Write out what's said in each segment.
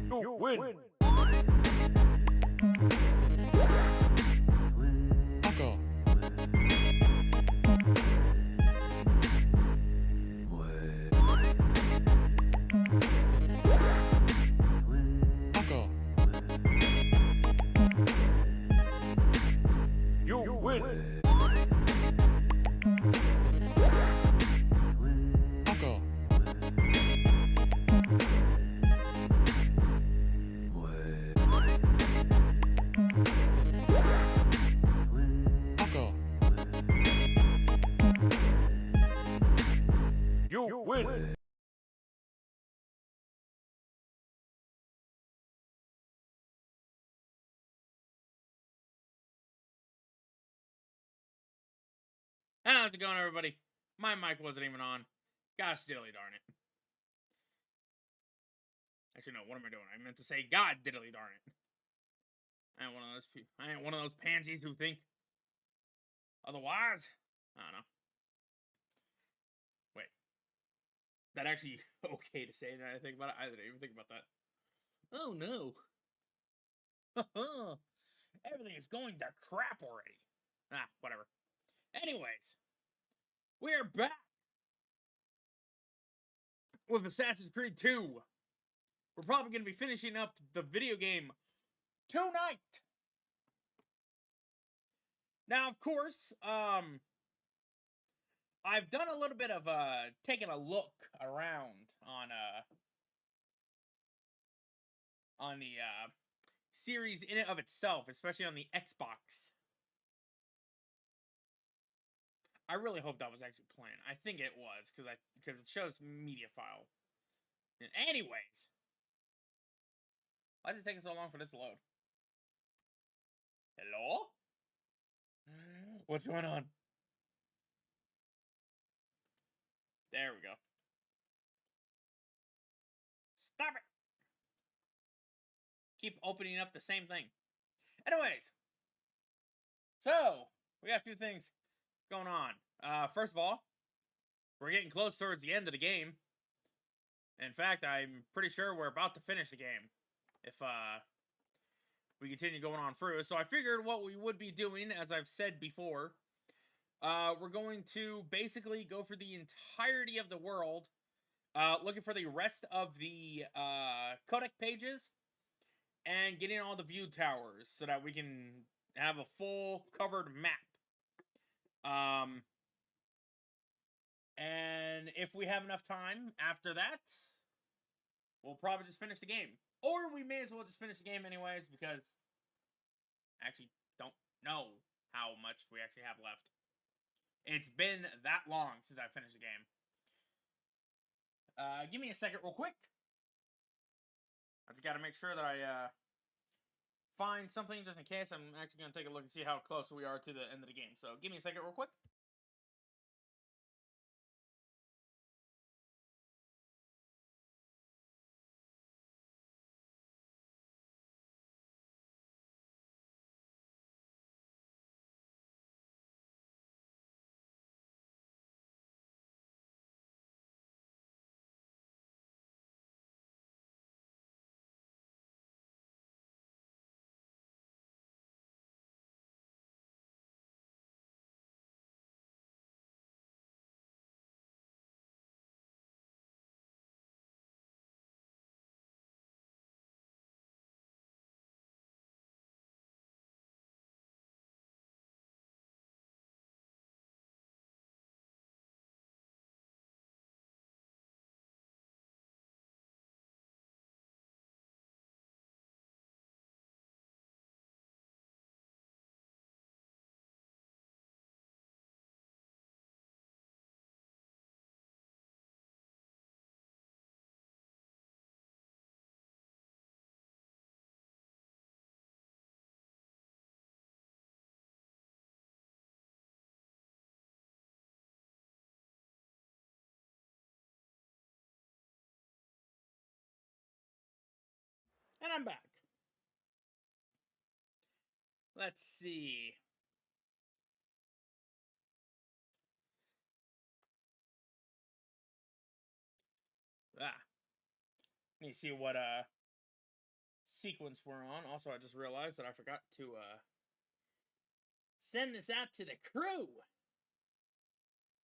You win. Go. Go. You win. Go. Go. You win. How's it going, everybody? My mic wasn't even on. Gosh diddly darn it. Actually, no, what am I doing? I meant to say God diddly darn it. I ain't one of those people. I ain't one of those pansies who think otherwise. I don't know. Wait. That actually okay to say now I think about it? I didn't even think about that. Oh no. Everything is going to crap already. Ah, whatever. Anyways, we're back with Assassin's Creed 2. We're probably going to be finishing up the video game tonight. Now, of course, I've done a little bit of taking a look around on the series in and of itself, especially on the Xbox. I really hope that was actually planned. I think it was, because it shows media file. Anyways, why does it take so long for this to load? Hello? What's going on? There we go. Stop it! Keep opening up the same thing. Anyways, so we got a few things going on. First of all, we're getting close towards the end of the game. In fact, I'm pretty sure we're about to finish the game if we continue going on through. So I figured what we would be doing, as I've said before, we're going to basically go for the entirety of the world, looking for the rest of the codec pages and getting all the view towers so that we can have a full covered map. And if we have enough time after that, we'll probably just finish the game. Or we may as well just finish the game anyways, because I actually don't know how much we actually have left. It's been that long since I finished the game. Give me a second real quick. I just gotta make sure that I find something just in case. I'm actually gonna take a look and see how close we are to the end of the game. So give me a second real quick. And I'm back. Let's see. Need to see what sequence we're on. Also, I just realized that I forgot to send this out to the crew.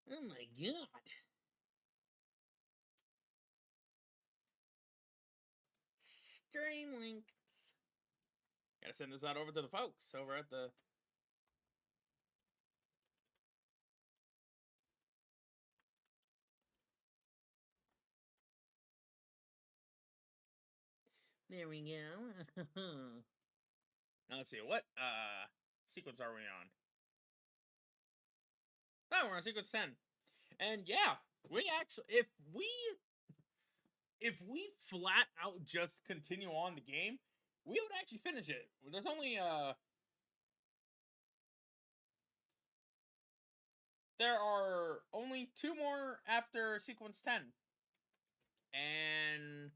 Oh my god. Stream links. Gotta send this out over to the folks over at the... There we go. Now let's see, what sequence are we on? Oh, we're on sequence 10. And yeah, we actually, if we flat out just continue on the game, we would actually finish it. There's only there are only 2 more after sequence 10. And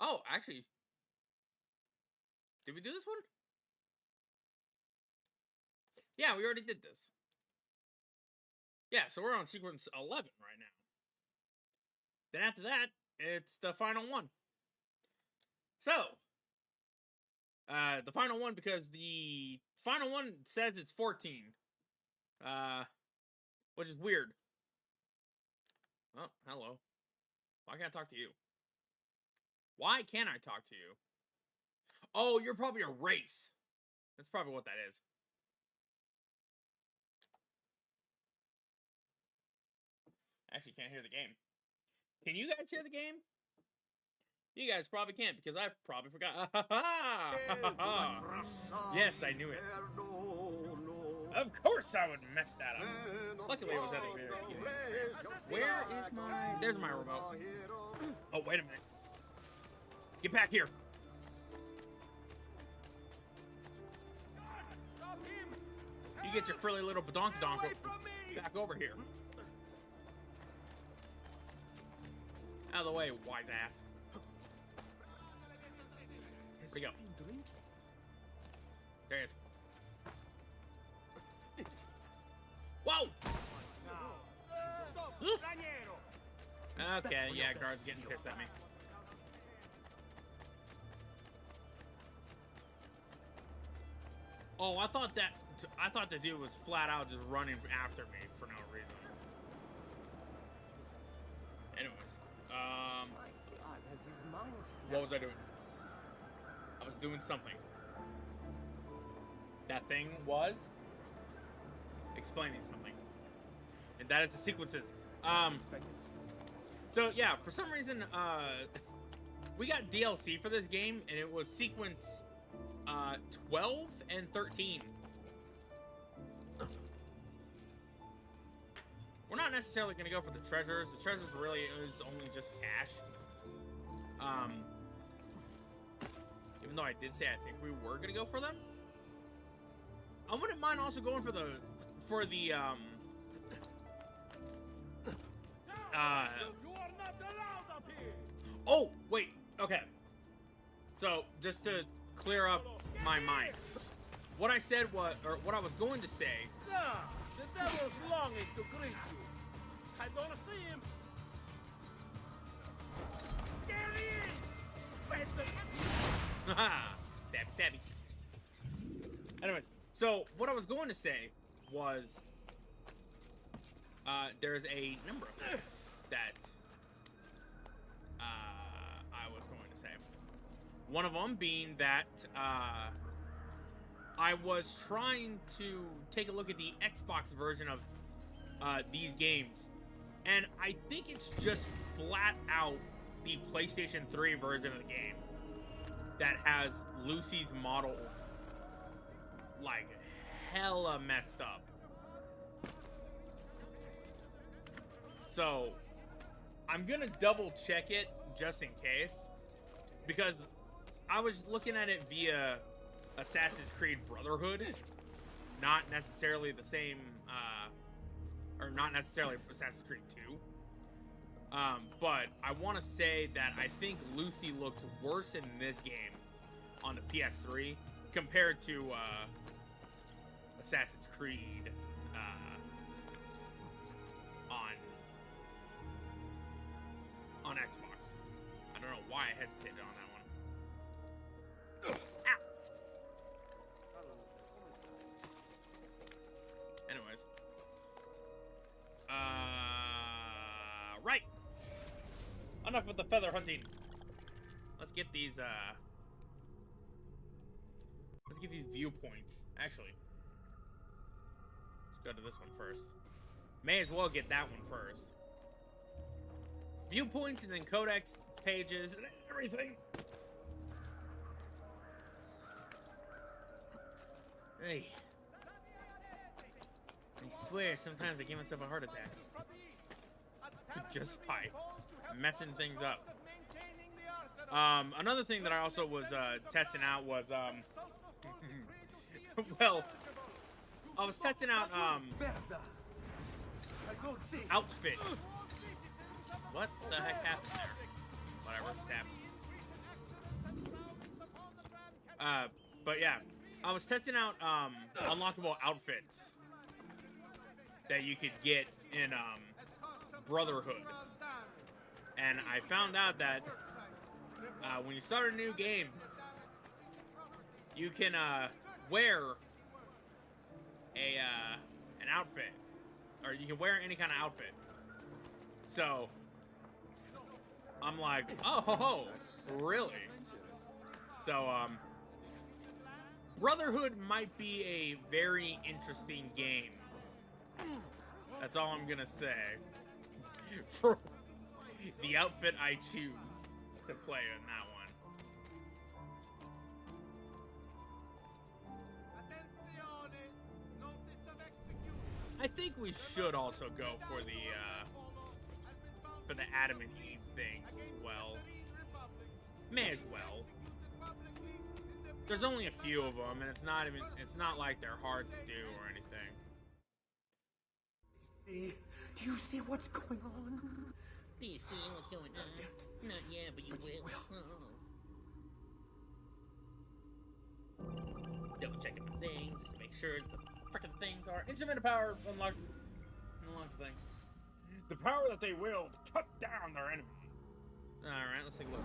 oh, actually, did we do this one? Yeah, we already did this. Yeah, so we're on sequence 11 right now. Then after that, it's the final one. So, the final one, because the final one says it's 14. Which is weird. Oh, hello. Why can't I talk to you? Why can't I talk to you? Oh, you're probably a race. That's probably what that is. I actually can't hear the game. Can you guys hear the game? You guys probably can't because I probably forgot. Yes, I knew it. Of course I would mess that up. Luckily it was at the very beginning. Where is my... There's my remote. Oh, wait a minute. Get back here. You get your frilly little badonkadonk back over here. Out of the way, wise ass. Where'd he go? There he is. Whoa! Okay, yeah, guard's getting pissed at me. Oh, I thought the dude was flat out just running after me for no reason. Anyways, what was I doing? I was doing something. That thing was explaining something. And that is the sequences. So yeah, for some reason, we got DLC for this game, and it was sequence 12 and 13. We're not necessarily going to go for the treasures. The treasures really is only just cash. Even though I did say I think we were going to go for them. I wouldn't mind also going for the oh, wait. Okay. So, just to clear up my mind. What I said was, or what I was going to say. The devil's longing to greet you. I don't see him. There he is. Stabby, stabby. Anyways, so what I was going to say was, there's a number of things that I was going to say. One of them being that I was trying to take a look at the Xbox version of these games, and I think it's just flat out the PlayStation 3 version of the game that has Lucy's model like hella messed up. So I'm gonna double check it just in case, because I was looking at it via Assassin's Creed Brotherhood, not necessarily the same, or not necessarily Assassin's Creed 2. But I want to say that I think Lucy looks worse in this game on the PS3 compared to Assassin's Creed on Xbox. I don't know why I hesitated on that one. Ow. Anyways. Right. Enough with the feather hunting. Let's get these viewpoints. Actually, let's go to this one first. May as well get that one first. Viewpoints and then codex pages and everything. Hey. I swear sometimes I give myself a heart attack. Just by messing things up. Another thing that I also was testing out was well, I was testing out outfit. What the heck happened there? Whatever just happened. But yeah, I was testing out unlockable outfits that you could get in Brotherhood, and I found out that when you start a new game, you can wear an outfit, or you can wear any kind of outfit. So I'm like, oh, really? So Brotherhood might be a very interesting game. That's all I'm gonna say for the outfit I choose to play in that one. I think we should also go for the Adam and Eve things as well. May as well. There's only a few of them, and it's not like they're hard to do or anything. Do you see what's going on? Do you see what's going on? Not yet, but you will. Double checking my thing just to make sure the frickin' things are instrument of power unlocked. Unlocked thing. The power that they wield to cut down their enemy. All right, let's take a look.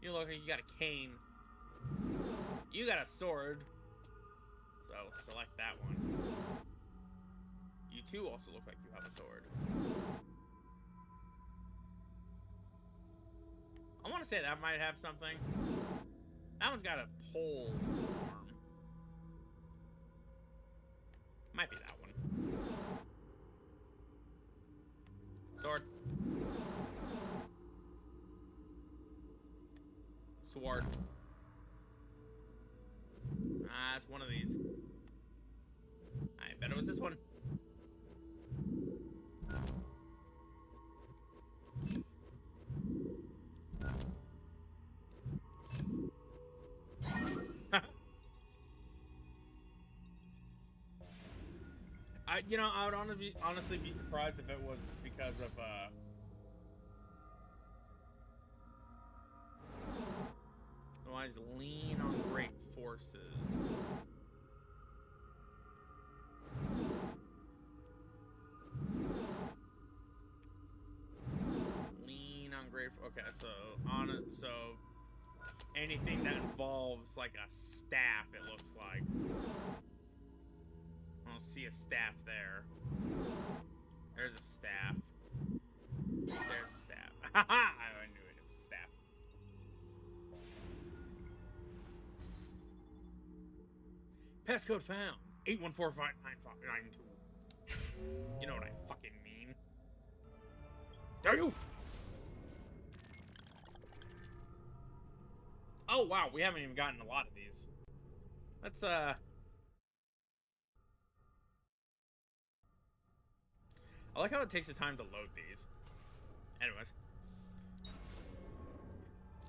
You look like you got a cane. You got a sword. So I'll select that one. You too also look like you have a sword. I want to say that might have something. That one's got a pole arm. Might be that one. Sword. Sword. Ah, it's one of these. I bet it was this one. I would honestly be surprised if it was because of otherwise lean on great forces. Lean on great. Okay, so anything that involves like a staff, it looks like. I don't see a staff there. There's a staff. There's a staff. Haha! I knew it. It was a staff. Passcode found. 8145992. You know what I fucking mean. Do you? Oh wow, we haven't even gotten a lot of these. Let's I like how it takes the time to load these. Anyways.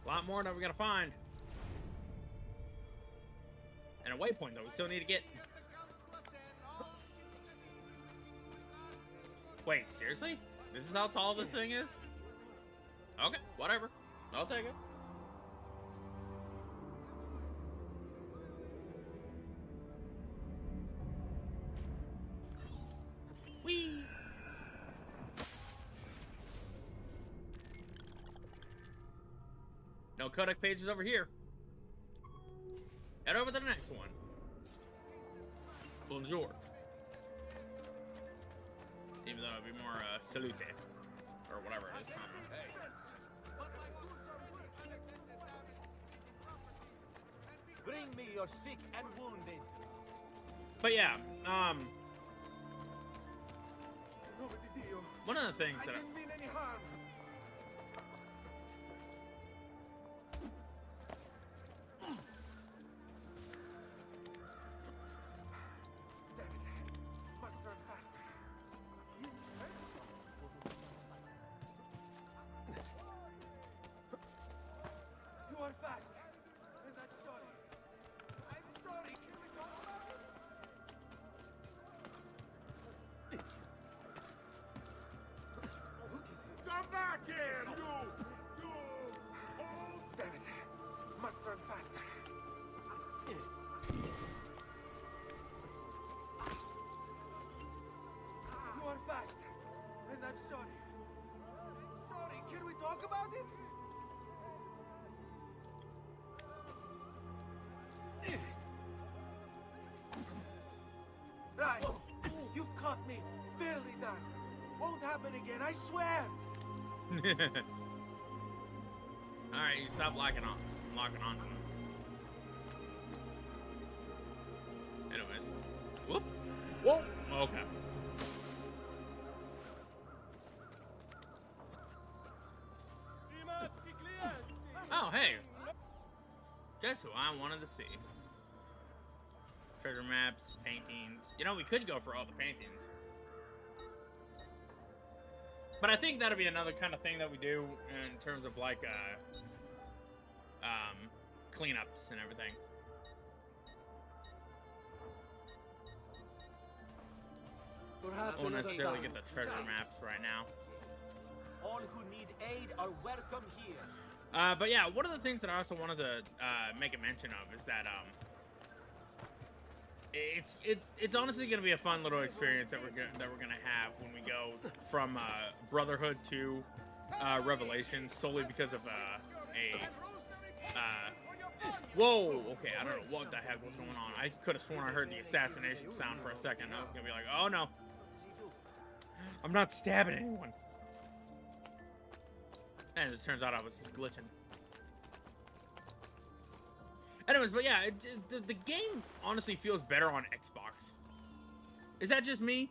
A lot more that we gotta find. And a waypoint though, we still need to get. Wait, seriously? This is how tall this thing is? Okay, whatever. I'll take it. Whee! No codec pages over here. Head over to the next one. Bonjour. Even though it'd be more salute. Or whatever it is. I don't know. Bring me your sick and wounded. But yeah, one of the things that didn't mean any harm. Must run faster. You are fast, and I'm sorry. I'm sorry. Can we talk about it? Oh, look at him. Come back here, you! Damn it. Must run faster. You are fast, and I'm sorry. I'm sorry. Can we talk about it? Right. You've caught me. Fairly done. Won't happen again, I swear. Alright, you stop locking on to them. Anyways. Whoop. Whoa! Okay. Oh, hey! Just who I wanted to see. Treasure maps, paintings. You know, we could go for all the paintings. But I think that'll be another kind of thing that we do in terms of like cleanups and everything. Perhaps I won't another necessarily time. get the treasure maps right now. All who need aid are welcome here. But yeah, one of the things that I also wanted to make a mention of is that it's honestly gonna be a fun little experience that we're gonna have when we go from Brotherhood to Revelations, solely because of whoa, okay, I don't know what the heck was going on. I could have sworn I heard the assassination sound for a second. I was gonna be like, oh no, I'm not stabbing anyone. And as it turns out, I was just glitching. Anyways, but yeah, the game honestly feels better on Xbox. Is that just me?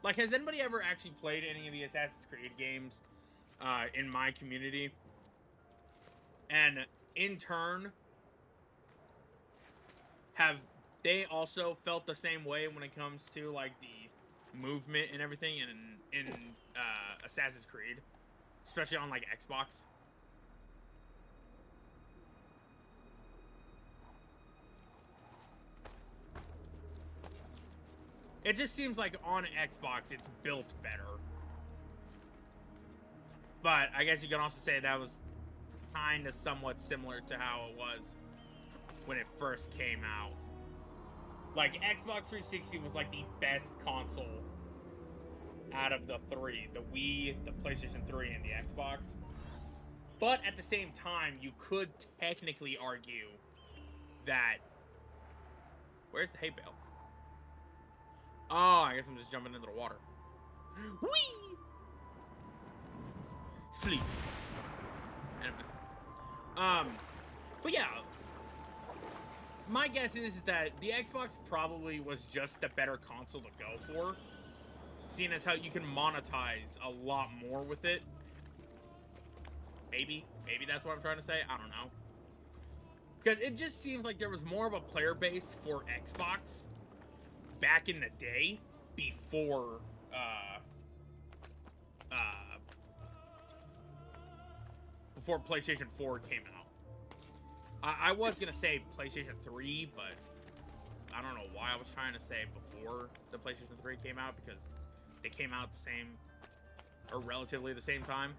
Like, has anybody ever actually played any of the Assassin's Creed games in my community? And in turn, have they also felt the same way when it comes to like the movement and everything in Assassin's Creed, especially on like Xbox? It just seems like on Xbox it's built better. But I guess you can also say that was kind of somewhat similar to how it was when it first came out. Like, Xbox 360 was like the best console out of the three. The Wii, the PlayStation 3, and the Xbox. But at the same time, you could technically argue that... Where's the hay bale? Oh, I guess I'm just jumping into the water. Whee! Spleef. Anyways. But yeah. My guess is that the Xbox probably was just the better console to go for. Seeing as how you can monetize a lot more with it. Maybe that's what I'm trying to say. I don't know. Because it just seems like there was more of a player base for Xbox back in the day before before PlayStation 4 came out. I was gonna say PlayStation 3, but I don't know why I was trying to say before the PlayStation 3 came out, because they came out at the same or relatively the same time.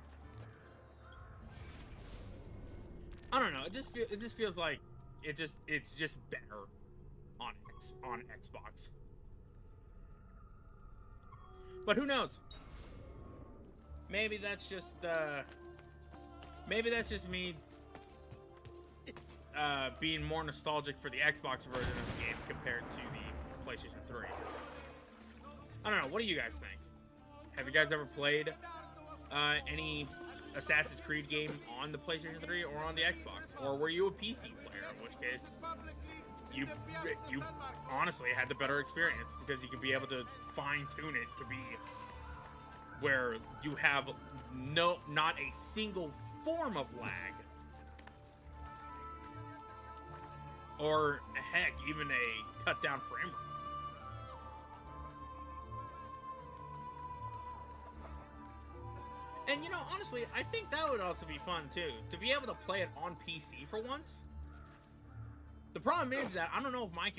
I don't know. It just feels like it's just better on Xbox. But who knows? Maybe that's just me being more nostalgic for the Xbox version of the game compared to the PlayStation 3. I don't know. What do you guys think? Have you guys ever played any Assassin's Creed game on the PlayStation 3 or on the Xbox? Or were you a PC player, in which case you honestly had the better experience because you could be able to fine-tune it to be where you have not a single form of lag. Or, heck, even a cut-down frame rate. And, you know, honestly, I think that would also be fun, too. To be able to play it on PC for once. The problem is that I don't know if my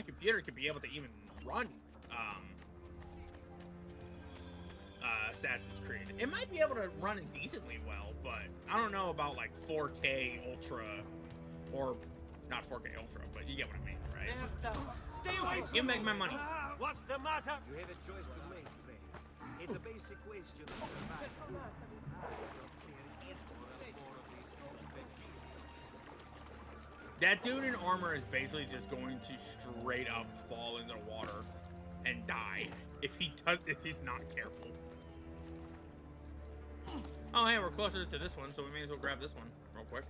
computer could be able to even run Assassin's Creed. It might be able to run it decently well, but I don't know about, like, 4K Ultra, or not 4K Ultra, but you get what I mean, right? Stay away! Give me back my money. What's the matter? You have a choice to make, friend. It's a basic question of survival. That dude in armor is basically just going to straight up fall into the water and die if he's not careful. Oh, hey, we're closer to this one, so we may as well grab this one real quick.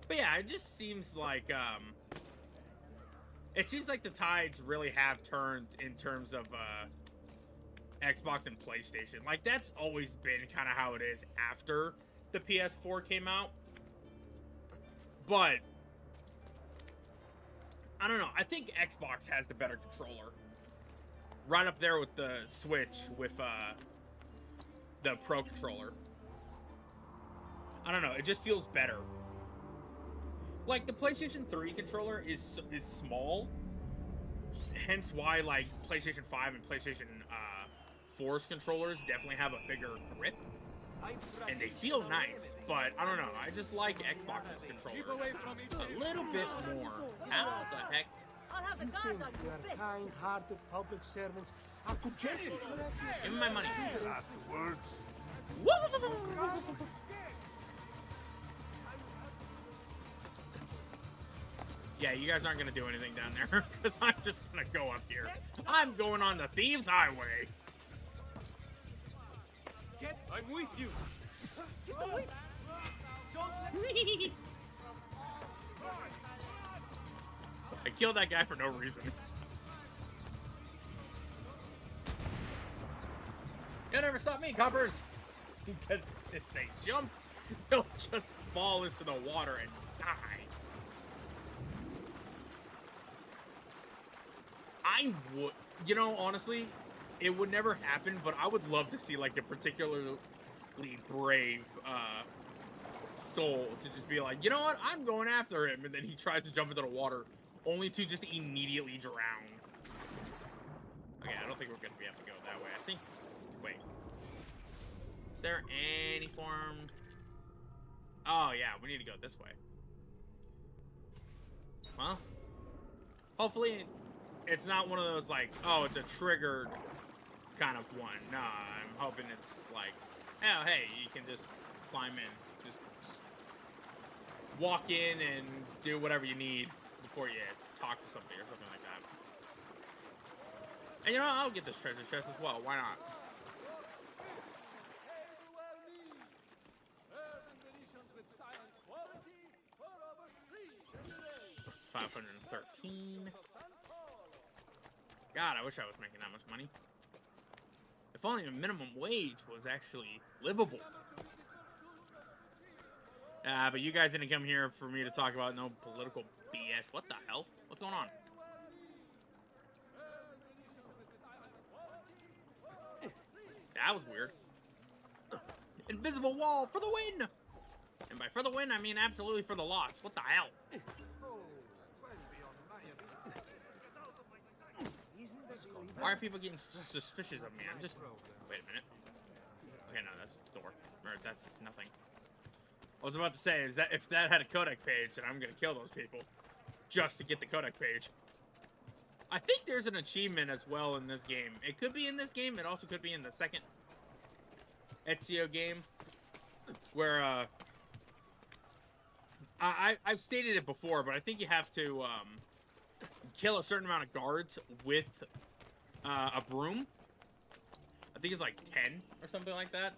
But yeah, it just seems like the tides really have turned in terms of Xbox and PlayStation. Like, that's always been kind of how it is after the PS4 came out. But I don't know. I think Xbox has the better controller. Right up there with the Switch with the Pro controller. I don't know. It just feels better. Like, the PlayStation 3 controller is small. Hence why, like, PlayStation 5 and PlayStation 4's controllers definitely have a bigger grip. And they feel nice, but I don't know. I just like Xbox's controller a little bit more. How the heck? I'll have the guard on You your are fist. kind-hearted public servants. I could get it. Give me my money. Afterwards. Yeah, you guys aren't gonna do anything down there, because I'm just gonna go up here. I'm going on the Thieves' Highway. I'm with you. Get the whip. I killed that guy for no reason. You'll never stop me, coppers! Because if they jump, they'll just fall into the water and die. I would, you know, honestly, it would never happen, but I would love to see, like, a particularly brave soul to just be like, you know what, I'm going after him, and then he tries to jump into the water, only to just immediately drown. Okay, I don't think we're gonna be able to go that way. I think, wait. Is there any form? Oh, yeah, we need to go this way. Well, hopefully it's not one of those, like, oh, it's a triggered kind of one. No, I'm hoping it's like, oh, hey, you can just climb in. Just walk in and do whatever you need before you talk to somebody or something like that. And you know, I'll get this treasure chest as well. Why not? 513. God, I wish I was making that much money. If only the minimum wage was actually livable. But you guys didn't come here for me to talk about no political BS. What the hell? What's going on? That was weird. Invisible wall for the win! And by for the win, I mean absolutely for the loss. What the hell? Isn't this Why are people getting suspicious of me? I'm just... Wait a minute. Okay, no, that's the door. Or that's just nothing. I was about to say, is that if that had a codec page, then I'm gonna kill those people. Just to get the codec page. I think there's an achievement as well in this game. It could be in this game. It also could be in the second Ezio game. Where, I've stated it before, but I think you have to, kill a certain amount of guards with, a broom. I think it's like 10 or something like that.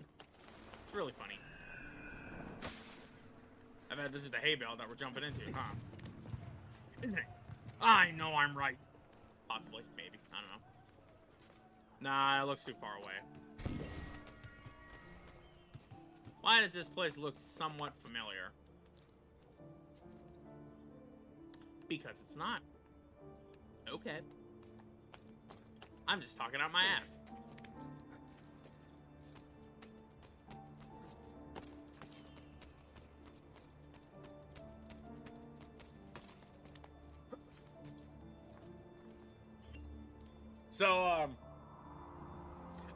It's really funny. I bet this is the hay bale that we're jumping into, huh? Isn't it? I know I'm right. Possibly, maybe. I don't know. Nah, it looks too far away. Why does this place look somewhat familiar? Because it's not. Okay. I'm just talking out my ass. So,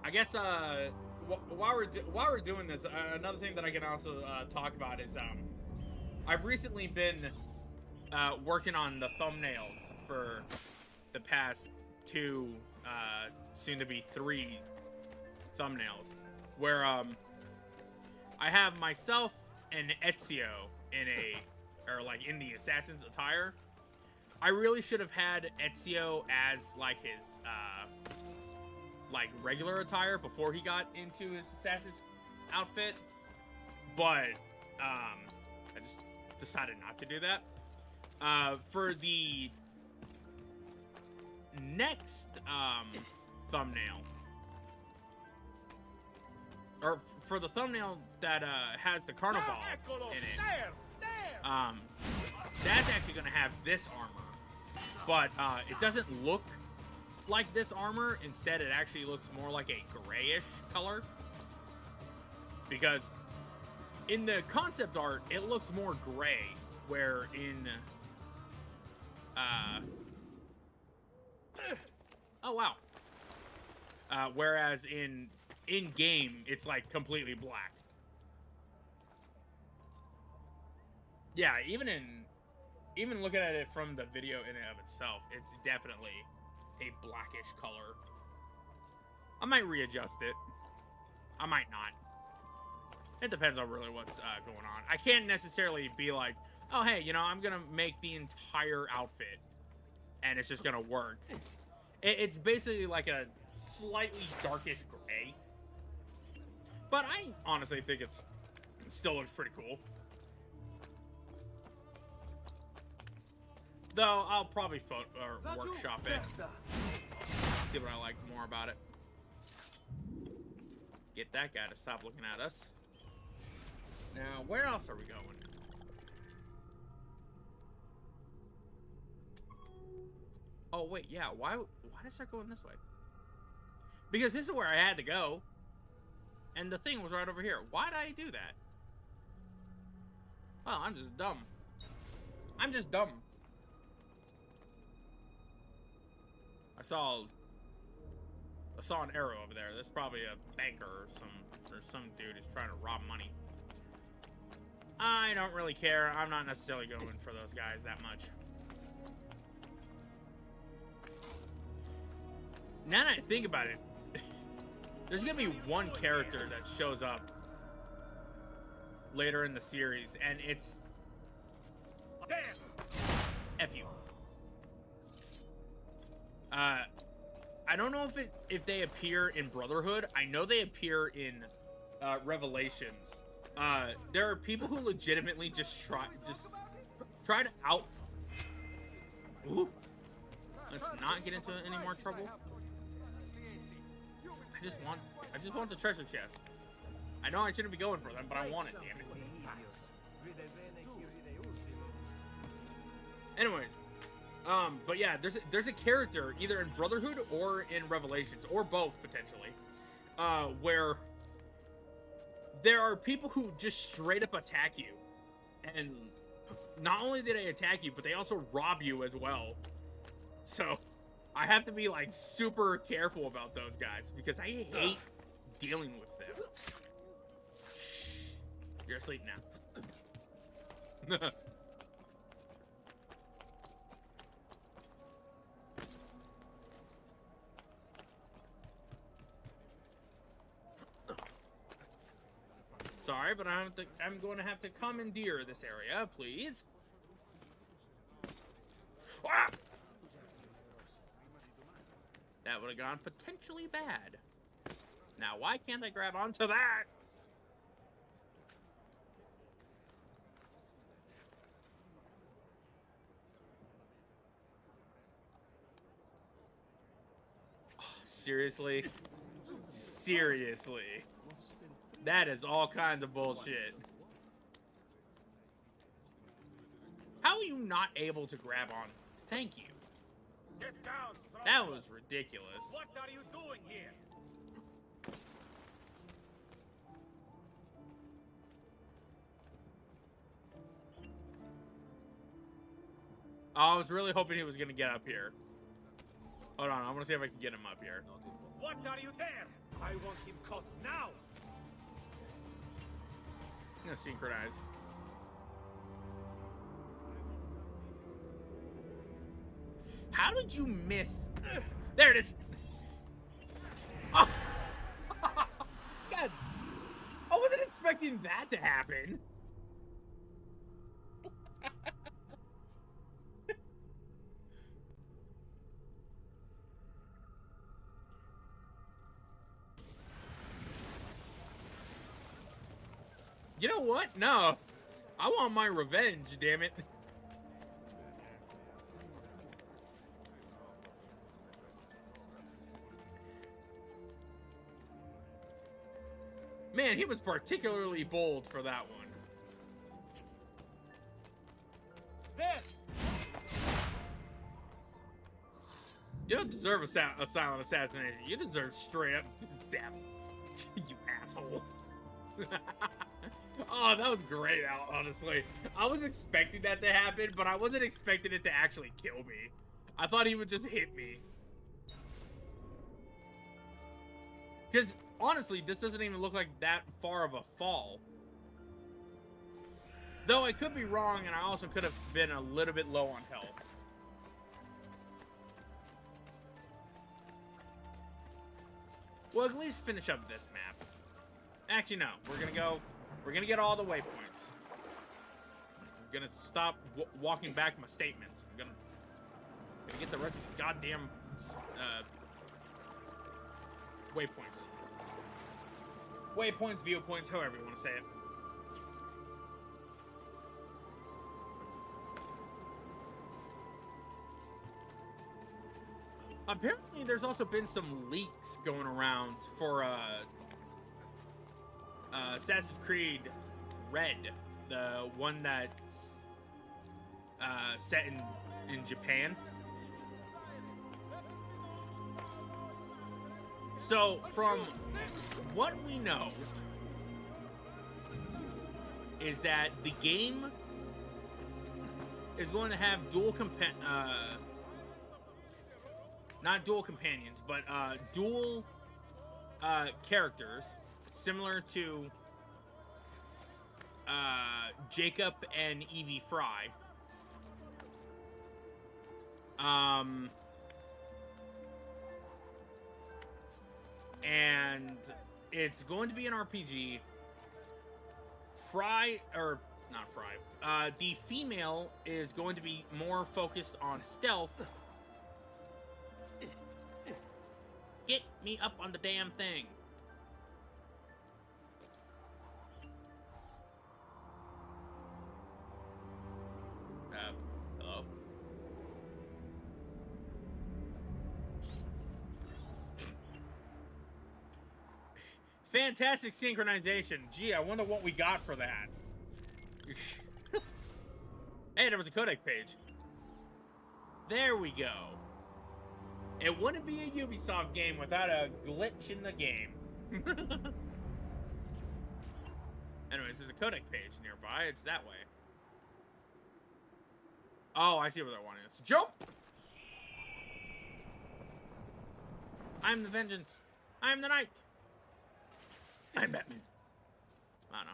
I guess, while we're doing this, another thing that I can also, talk about is, I've recently been, working on the thumbnails for the past 2, soon to be 3 thumbnails, where, I have myself and Ezio in the assassin's attire. I really should have had Ezio as, like, his, like, regular attire before he got into his assassin's outfit. But, I just decided not to do that. For the next, thumbnail, or for the thumbnail that, has the carnival in it, that's actually gonna have this armor. But, it doesn't look like this armor. Instead, it actually looks more like a grayish color. Because in the concept art, it looks more gray. Where in... oh, wow. Whereas in-game, it's, like, completely black. Yeah, even looking at it from the video in and of itself, it's definitely a blackish color. I might readjust it. I might not. It depends on really what's going on. I can't necessarily be like, oh, hey, you know, I'm going to make the entire outfit, and it's just going to work. It's basically like a slightly darkish gray. But I honestly think it still looks pretty cool. Though, I'll probably workshop it. See what I like more about it. Get that guy to stop looking at us. Now, where else are we going? Oh, wait, yeah. Why did I start going this way? Because this is where I had to go. And the thing was right over here. Why did I do that? Oh, I'm just dumb. I'm just dumb. I saw an arrow over there. There's probably a banker or some dude who's trying to rob money. I don't really care. I'm not necessarily going for those guys that much. Now that I think about it, there's gonna be one character that shows up later in the series, and it's F you. I don't know if they appear in Brotherhood. I know they appear in Revelations. There are people who legitimately just try to out. Ooh. Let's not get into any more trouble. I just want the treasure chest. I know I shouldn't be going for them, but I want it, damn it. Anyways, but yeah, there's a character either in Brotherhood or in Revelations, or both potentially, where there are people who just straight up attack you, and not only do they attack you, but they also rob you as well. So I have to be like super careful about those guys because I hate dealing with them. You're asleep now. Sorry, but I'm going to have to commandeer this area, please. Ah! That would have gone potentially bad. Now, why can't I grab onto that? Oh, seriously? Seriously. That is all kinds of bullshit. How are you not able to grab on? Thank you. Get down, That was ridiculous. What are you doing here? I was really hoping he was going to get up here. Hold on, I want to see if I can get him up here. What are you there? I want him caught now. I'm going to synchronize. How did you miss? There it is. Oh. God. I wasn't expecting that to happen. You know what? No. I want my revenge, damn it. Man, he was particularly bold for that one. This. You don't deserve a silent assassination. You deserve straight up death. You asshole. Oh, that was great, honestly. I was expecting that to happen, but I wasn't expecting it to actually kill me. I thought he would just hit me. Because, honestly, this doesn't even look like that far of a fall. Though I could be wrong, and I also could have been a little bit low on health. Well, at least finish up this map. Actually, no. We're gonna get all the waypoints. I'm gonna stop walking back my statements. I'm gonna get the rest of these goddamn waypoints. Waypoints, viewpoints, however you want to say it. Apparently, there's also been some leaks going around for Assassin's Creed Red, the one that's set in Japan. So, from what we know, is that the game is going to have not dual companions, but dual characters, similar to Jacob and Evie Fry. And it's going to be an RPG. The female is going to be more focused on stealth. Get me up on the damn thing. Hello? Fantastic synchronization. Gee, I wonder what we got for that. Hey, there was a codec page. There we go. It wouldn't be a Ubisoft game without a glitch in the game. Anyways, there's a codec page nearby. It's that way. Oh, I see what they're wanting us to jump. I'm the vengeance. I'm the knight. I'm Batman. I don't know.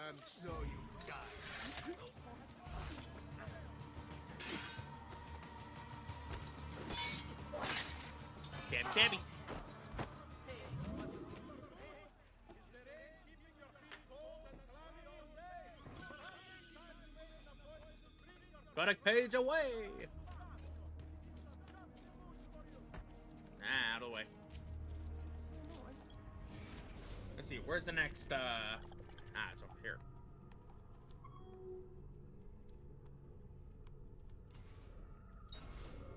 And so you die. Stabby, stabby. Kodak page away. Out of the way. Let's see, where's the next, it's over here.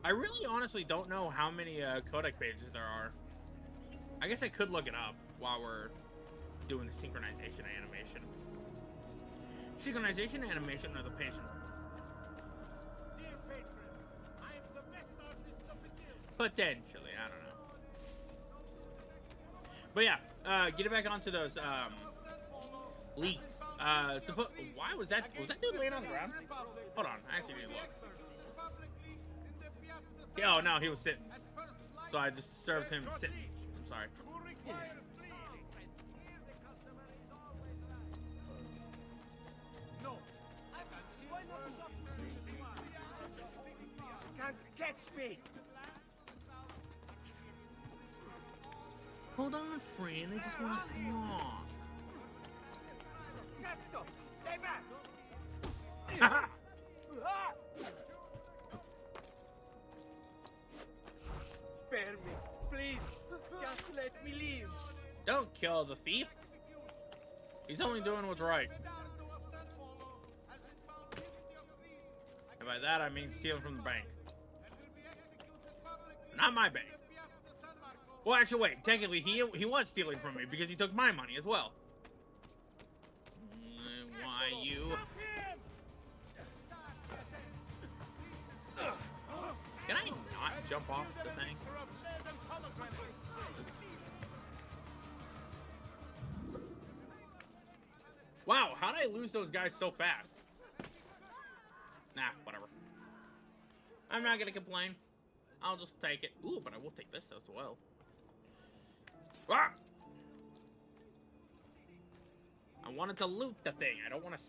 I really honestly don't know how many, codec pages there are. I guess I could look it up while we're doing the synchronization animation. Synchronization animation of the patient. Potentially, I don't know. But yeah, getting back onto those leaks. Why was that dude laying on the ground? Hold on, I actually need to look. Yeah, oh no, he was sitting. So I just disturbed him sitting. I'm sorry. No. Can't catch me. Hold on, friend. I just want to talk. Cazzo, stay back. Spare me, please. Just let me leave. Don't kill the thief. He's only doing what's right. And by that I mean stealing from the bank. Not my bank. Well, actually, wait. Technically, he was stealing from me because he took my money as well. Why you? Can I not jump off the thing? Wow, how did I lose those guys so fast? Nah, whatever. I'm not gonna complain. I'll just take it. Ooh, but I will take this as well. Ah! I wanted to loot the thing. I don't want to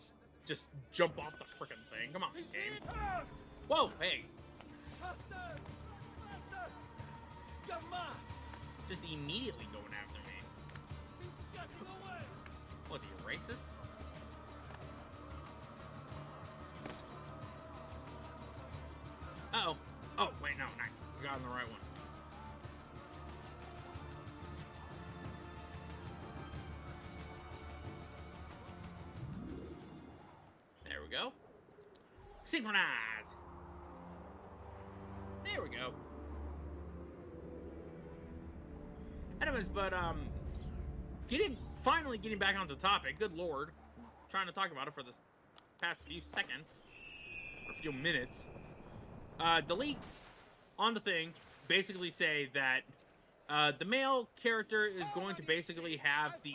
just jump off the frickin' thing. Come on, game. Whoa, hey. Just immediately going after me. What, are you racist? Uh-oh. Oh, wait, no, nice. We got on the right one. There we go. Synchronize. There we go. Anyways, but finally getting back onto topic. Good lord, I'm trying to talk about it for this past few seconds or few minutes. The leaks on the thing basically say that the male character is going to basically have the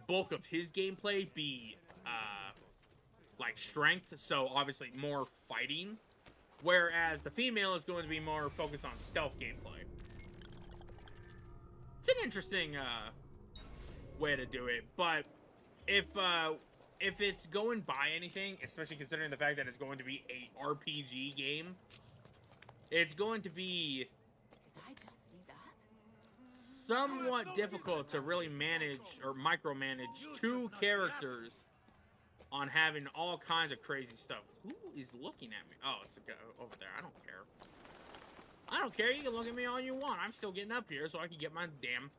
bulk of his gameplay be like strength, so obviously more fighting, whereas the female is going to be more focused on stealth gameplay. It's an interesting way to do it, but if it's going by anything, especially considering the fact that it's going to be a RPG game, it's going to be Did I just see that? somewhat difficult to really manage or micromanage two characters on having all kinds of crazy stuff. Who is looking at me? Oh, it's a guy over there. I don't care. I don't care. You can look at me all you want. I'm still getting up here so I can get my damn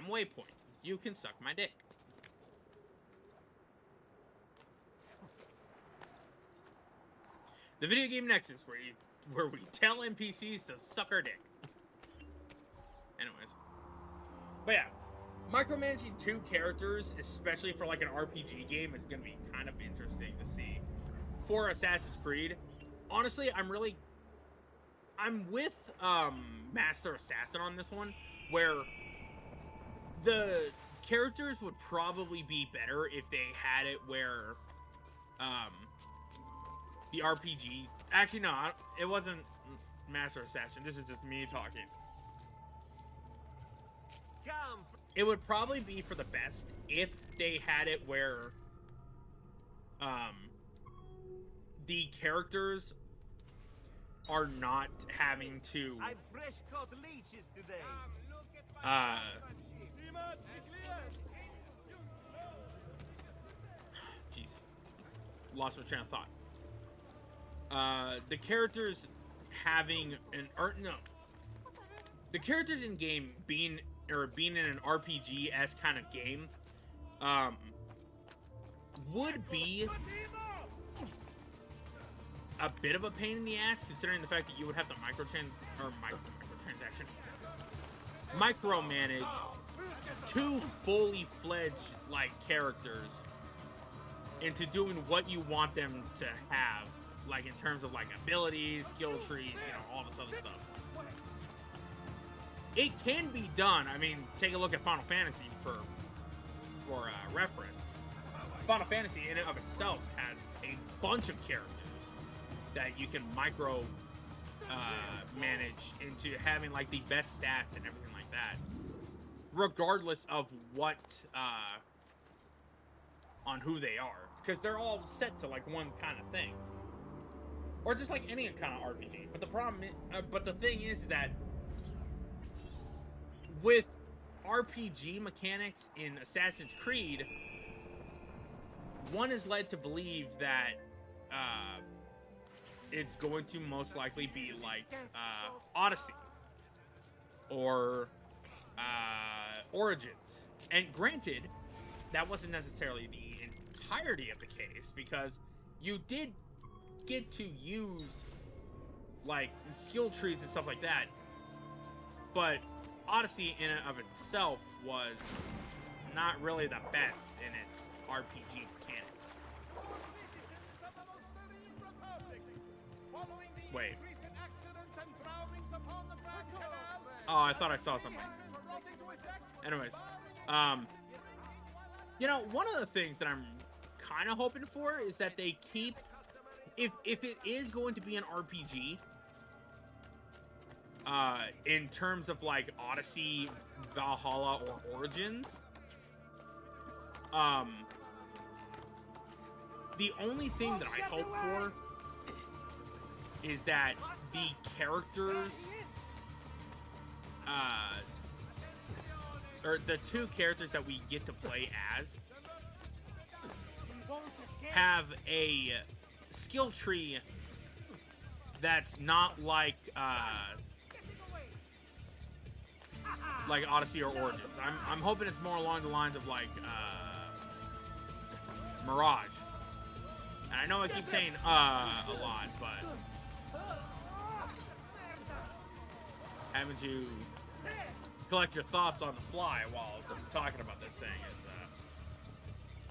waypoint. You can suck my dick. The video game Nexus, where we tell NPCs to suck our dick. Anyways. But yeah, micromanaging two characters, especially for like an RPG game, is going to be kind of interesting to see. For Assassin's Creed, honestly, I'm with Master Assassin on this one. where the characters would probably be better if they had it where the RPG... Actually, no, it wasn't Master Assassin. This is just me talking. It would probably be for the best if they had it where the characters are not having to I've fresh caught leeches today. jeez, lost my train of thought. The characters having the characters in game being in an RPG-esque kind of game would be a bit of a pain in the ass, considering the fact that you would have to micromanage two fully fledged like characters into doing what you want them to have, like in terms of like abilities, skill trees, you know, all this other stuff. It can be done. I mean, take a look at Final Fantasy for reference. Final Fantasy in and of itself has a bunch of characters that you can micro manage into having like the best stats and everything like that, regardless of what on who they are, because they're all set to like one kind of thing, or just like any kind of RPG. But the problem, but the thing is that with RPG mechanics in Assassin's Creed, one is led to believe that it's going to most likely be like Odyssey or Origins. And granted, that wasn't necessarily the entirety of the case, because you did get to use like skill trees and stuff like that, but Odyssey in and of itself was not really the best in its RPG mechanics. Wait. Oh, I thought I saw something. Anyways, you know, one of the things that I'm kind of hoping for is that they keep, if it is going to be an RPG, in terms of like Odyssey, Valhalla, or Origins, the only thing that I hope for is that the characters, or the two characters that we get to play as, have a skill tree that's not like Odyssey or Origins. I'm hoping it's more along the lines of like Mirage. And I know I keep saying a lot, but having to collect your thoughts on the fly while talking about this thing is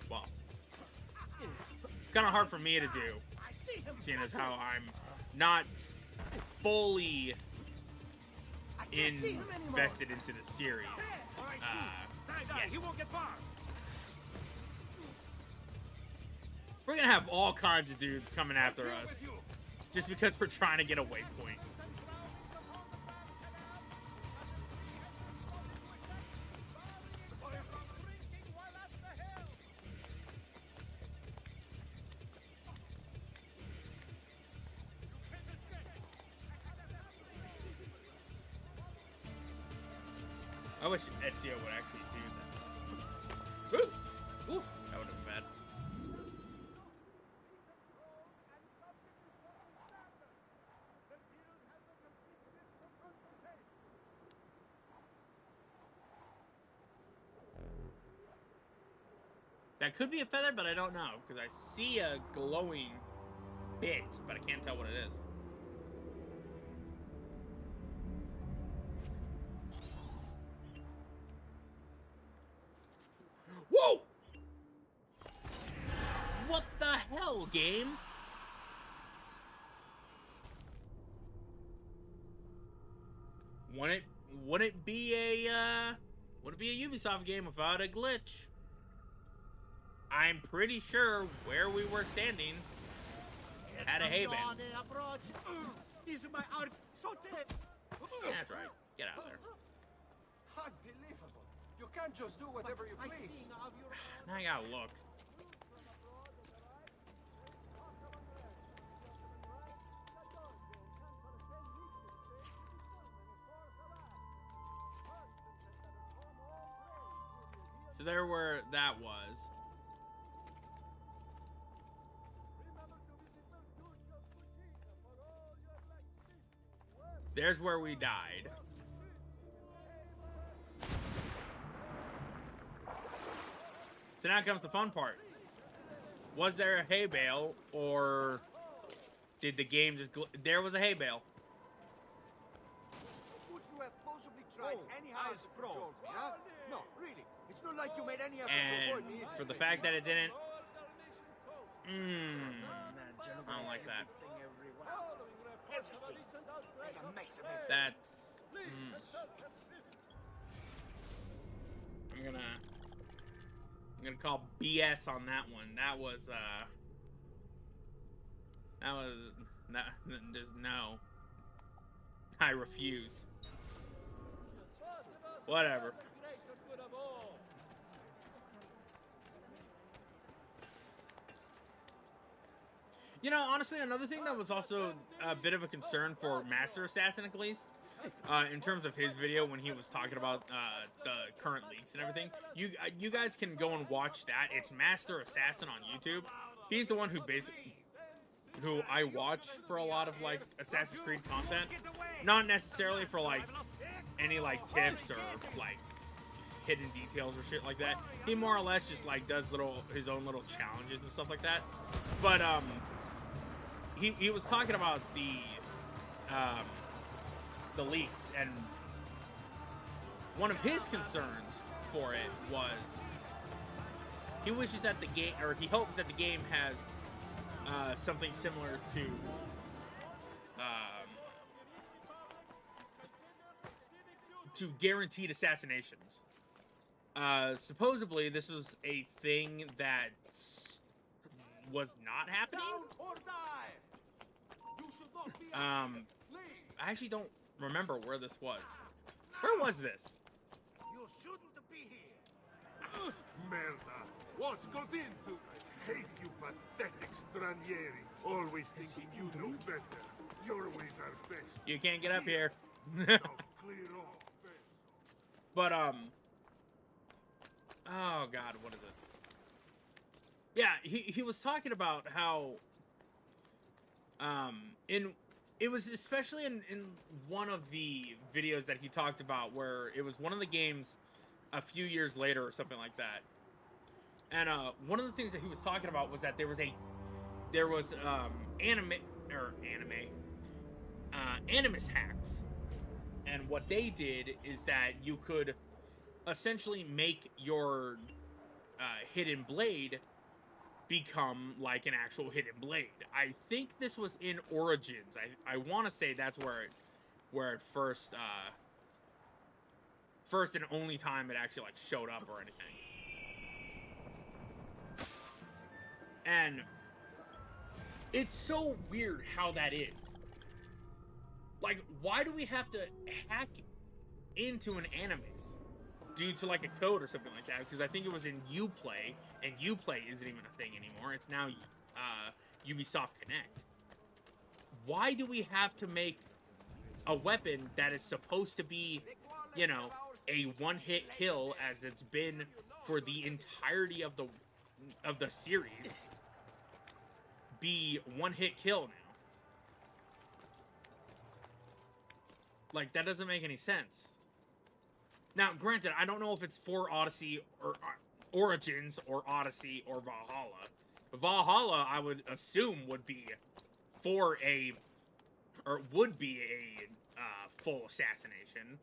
well, kind of hard for me to do, seeing as how I'm not fully invested into the series. He won't get far. We're gonna have all kinds of dudes coming after us just because we're trying to get a waypoint. I wish Ezio would actually do that. Ooh! Ooh, that would have been bad. That could be a feather, but I don't know, because I see a glowing bit, but I can't tell what it is. Whoa! What the hell, game? wouldn't be a Ubisoft game without a glitch. I'm pretty sure where we were standing had a hay bale. That's right. Get out of there. Unbelievable. You can't just do whatever you please. Now I gotta look. So there where that was. There's where we died. So now comes the fun part. Was there a hay bale, or did the game just there was a hay bale. Would you have possibly tried any house control, huh? No, really. It's not like you made any effort to And avoid me. for the fact that it didn't, I don't like that. That's. I'm gonna call BS on that one. That was there's no. I refuse. Whatever. You know, honestly, another thing that was also a bit of a concern for Master Assassin, at least, in terms of his video when he was talking about the current leaks and everything. You guys can go and watch that. It's Master Assassin on YouTube. He's the one who I watch for a lot of like Assassin's Creed content. Not necessarily for like any like tips or like hidden details or shit like that. He more or less just like does his own little challenges and stuff like that. But he was talking about the leaks, and one of his concerns for it was he wishes that the game, or he hopes that the game has something similar to guaranteed assassinations. Supposedly this was a thing that was not happening. I actually don't remember where this was. Where was this? You shouldn't be here. Merda! What's got into? Hate you, pathetic stranieri. Always thinking you know better. Your ways are best. You can't get up here. Now clear off. But oh god, what is it? Yeah, he was talking about how it was especially in one of the videos that he talked about where it was one of the games a few years later or something like that. And one of the things that he was talking about was that there was animus hacks. And what they did is that you could essentially make your hidden blade become like an actual hidden blade. I think this was in Origins. I want to say that's where it first and only time it actually like showed up or anything. And it's so weird how that is. Like, why do we have to hack into an animus due to like a code or something like that? Because I think it was in Uplay, and Uplay isn't even a thing anymore. It's now Ubisoft Connect. Why do we have to make a weapon that is supposed to be, you know, a one-hit kill as it's been for the entirety of the series, be one-hit kill now? Like, that doesn't make any sense. Now, granted, I don't know if it's for Odyssey or Origins or Odyssey or Valhalla. Valhalla, I would assume, would be for would be a full assassination.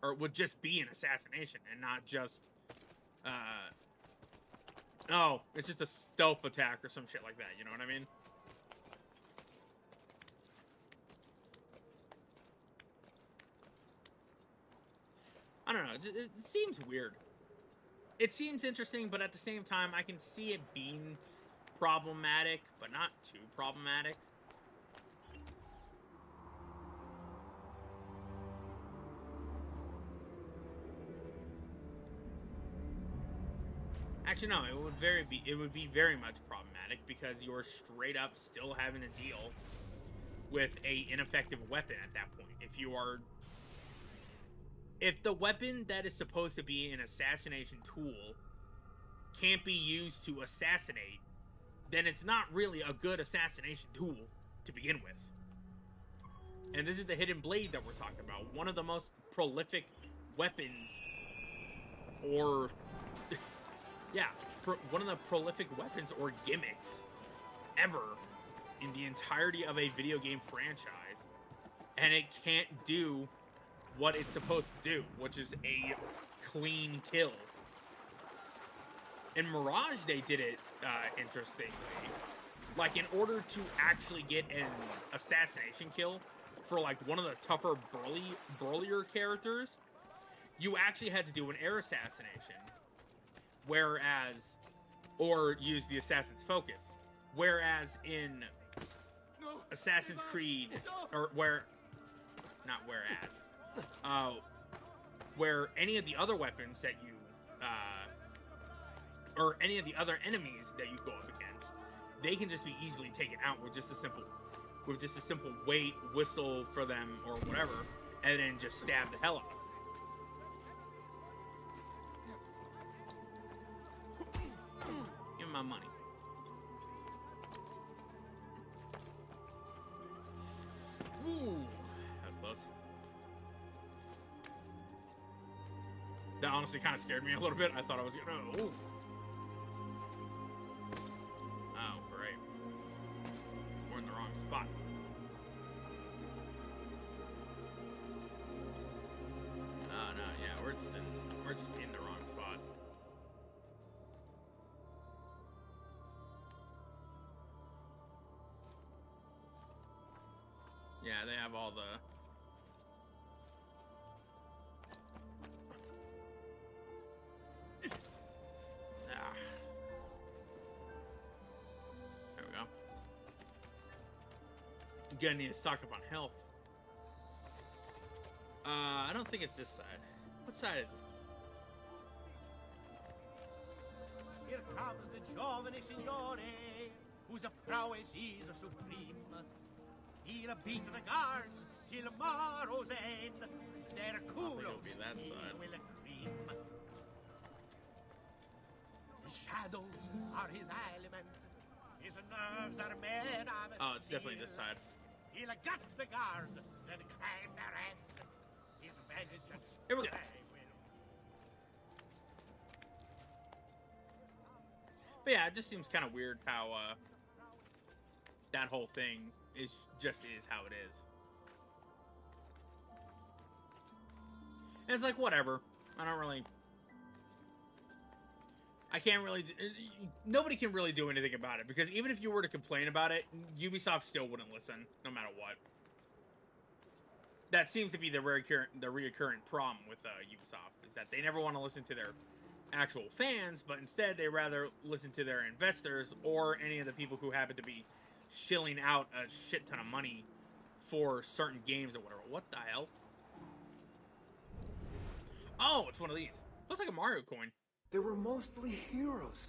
Or it would just be an assassination and not just, oh, it's just a stealth attack or some shit like that, you know what I mean? I don't know. It seems weird. It seems interesting, but at the same time, I can see it being problematic, but not too problematic. Actually, no, it would be very much problematic because you're straight up still having to deal with a ineffective weapon at that point. If the weapon that is supposed to be an assassination tool can't be used to assassinate, then it's not really a good assassination tool to begin with. And this is the hidden blade that we're talking about. One of the most prolific weapons, or yeah, one of the prolific weapons or gimmicks ever in the entirety of a video game franchise. And it can't do what it's supposed to do, which is a clean kill. In Mirage, they did it interestingly. Like, in order to actually get an assassination kill for, like, one of the tougher, burlier characters, you actually had to do an air assassination. Whereas, or use the Assassin's Focus. Whereas in Assassin's Creed, or where any of the other weapons that you, or any of the other enemies that you go up against, they can just be easily taken out with just a simple wait, whistle for them or whatever, and then just stab the hell out of them. Give me my money. Ooh, that was close. That honestly kind of scared me a little bit. I thought I was gonna. Oh. Oh, great. We're in the wrong spot. Oh no, yeah, we're just in the wrong spot. Yeah, they have all the. There we go. Gonna need to stock up on health. I don't think it's this side. What side is it? Here comes the giovane signore, whose prowess is supreme. He'll beat the guards till tomorrow's end. Their kudos be that side. will cream. The shadows are his element. His nerves are made of Oh, it's definitely steel. this side. He'll gut the guard, then climb their heads. His vengeance Here we go. they will. But yeah, it just seems kind of weird how that whole thing is how it is. And it's like, whatever. Nobody can really do anything about it, because even if you were to complain about it, Ubisoft still wouldn't listen, no matter what. That seems to be the reoccurring problem with Ubisoft, is that they never want to listen to their actual fans, but instead they rather listen to their investors or any of the people who happen to be shilling out a shit ton of money for certain games or whatever. What the hell? Oh, it's one of these. Looks like a Mario coin. They were mostly heroes.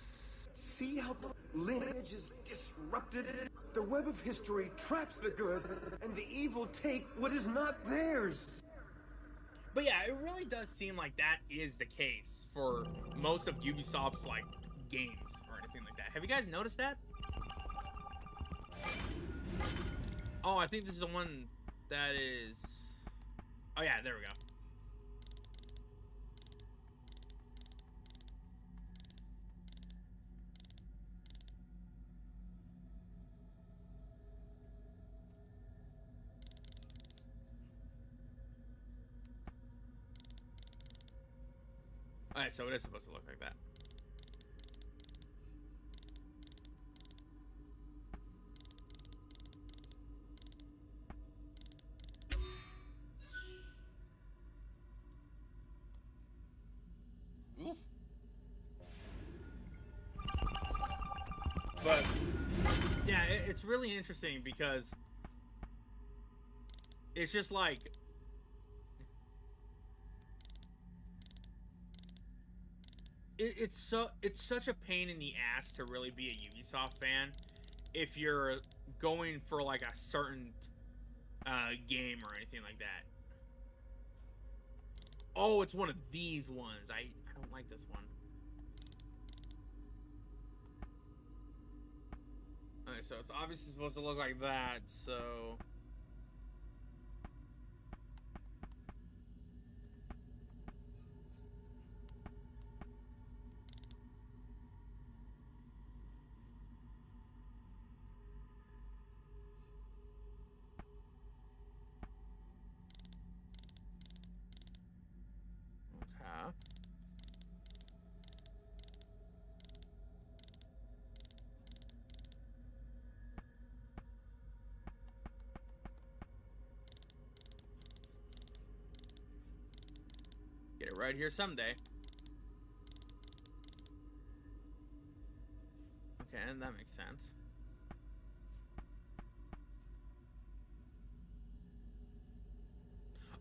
See how the lineage is disrupted? The web of history traps the good, and the evil take what is not theirs. But yeah, it really does seem like that is the case for most of Ubisoft's, like, games or anything like that. Have you guys noticed that? Oh, I think this is the one that is... Oh yeah, there we go. Alright, so it is supposed to look like that. Oof. But yeah, it's really interesting because it's just like it's such a pain in the ass to really be a Ubisoft fan if you're going for like a certain game or anything like that. Oh, it's one of these ones. I don't like this one. Okay, so it's obviously supposed to look like that, so... Okay. Get it right here someday. Okay, and that makes sense.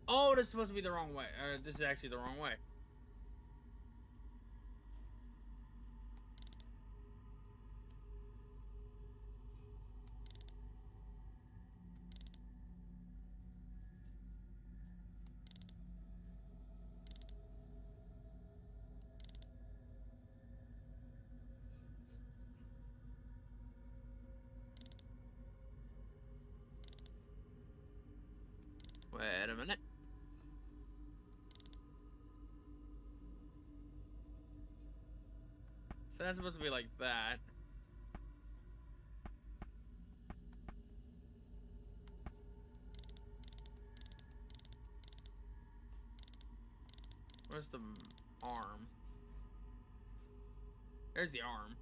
Oh, this is supposed to be the wrong way. This is actually the wrong way. Wait a minute. So that's supposed to be like that. Where's the arm? There's the arm.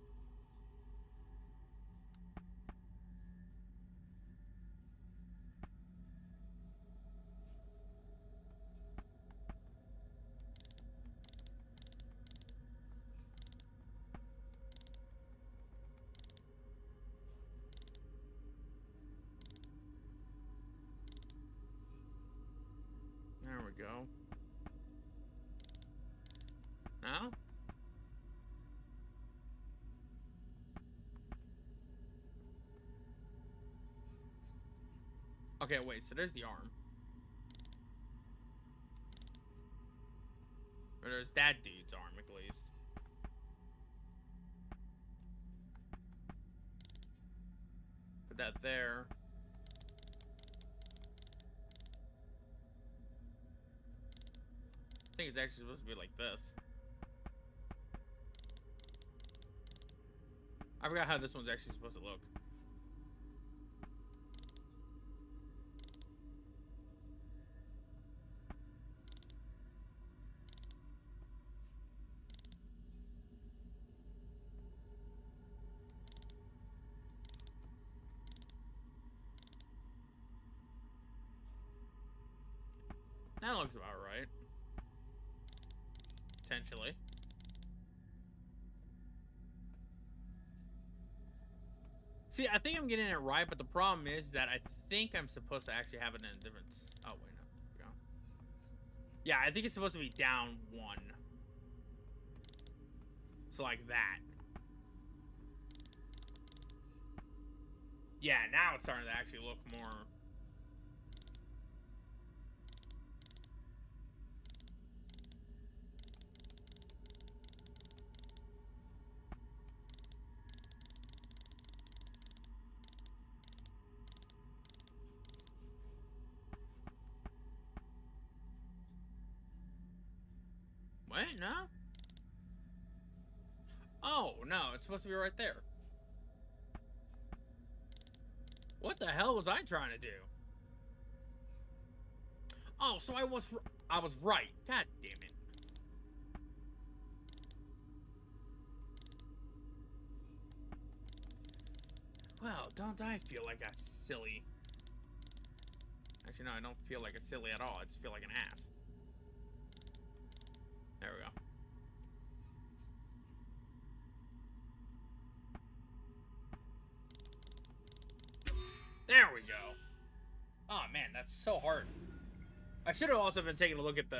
There we go. Now? Okay, wait, so there's the arm. Or there's that dude's arm, at least. Put that there. I think it's actually supposed to be like this. I forgot how this one's actually supposed to look. That looks about right. Potentially. See, I think I'm getting it right, but the problem is that I think I'm supposed to actually have it in a different... Oh, wait, no. There we go. Yeah, I think it's supposed to be down one. So, like that. Yeah, now it's starting to actually look more... Wait, no? Oh, no, it's supposed to be right there. What the hell was I trying to do? Oh, so I was right. God damn it. Well, don't I feel like a silly... Actually, no, I don't feel like a silly at all. I just feel like an ass. There we go. so hard. I should have also been taking a look at the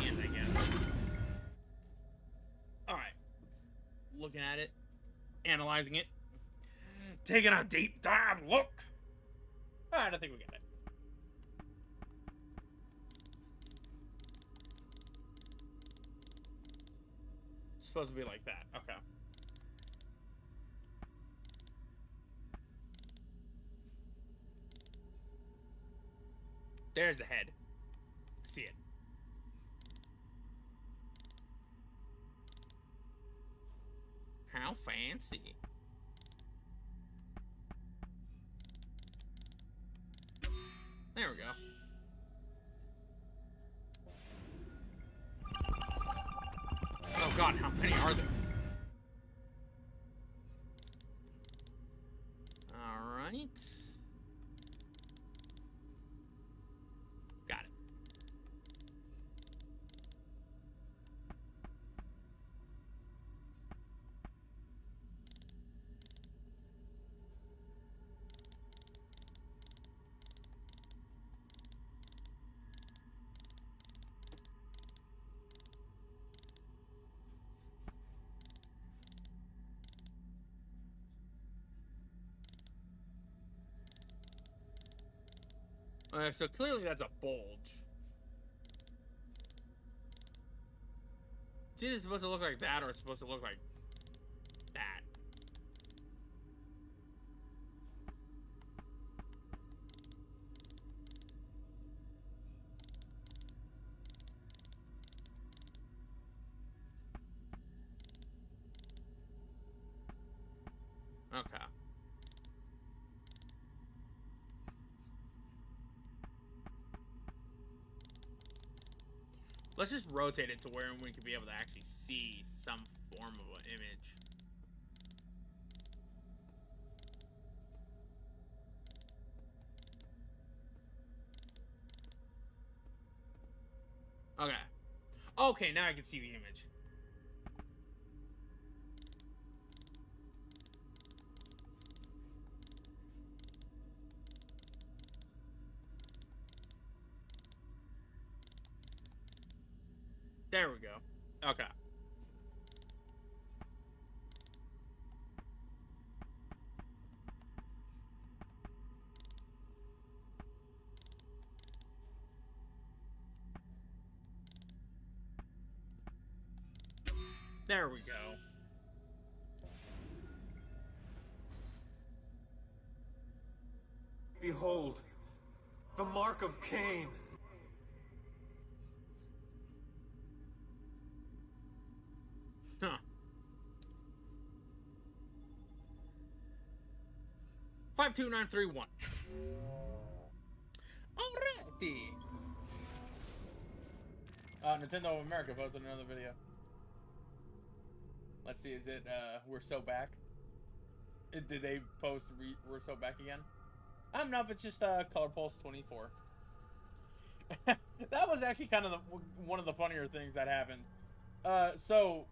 end, I guess. Alright. Looking at it. Analyzing it. Taking a deep dive look. Alright, I think we got it. It's supposed to be like that. Okay. There's the head. See it. How fancy. There we go. Oh god, how many are there? Alright. Got it. So clearly that's a bulge. It's either supposed to look like that or it's supposed to look like that. Okay. Let's just rotate it to where we can be able to actually see some form of an image. Okay. Okay, now I can see the image. There we go. Okay. There we go. Behold, the mark of Cain. Huh. Five, 2, 9, 3, 1. Alrighty. Nintendo of America posted another video. Let's see, is it, We're So Back? Did they post We're So Back again? Nope, it's just, Color Pulse 24. That was actually kind of one of the funnier things that happened. So,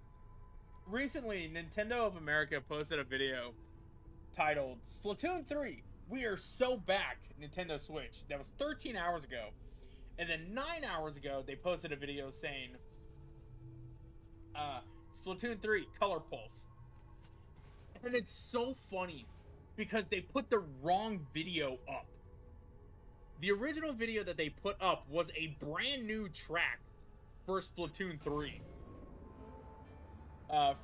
recently, Nintendo of America posted a video titled, Splatoon 3, We Are So Back, Nintendo Switch. That was 13 hours ago. And then 9 hours ago, they posted a video saying, Splatoon 3, Color Pulse. And it's so funny because they put the wrong video up. The original video that they put up was a brand new track for Splatoon 3.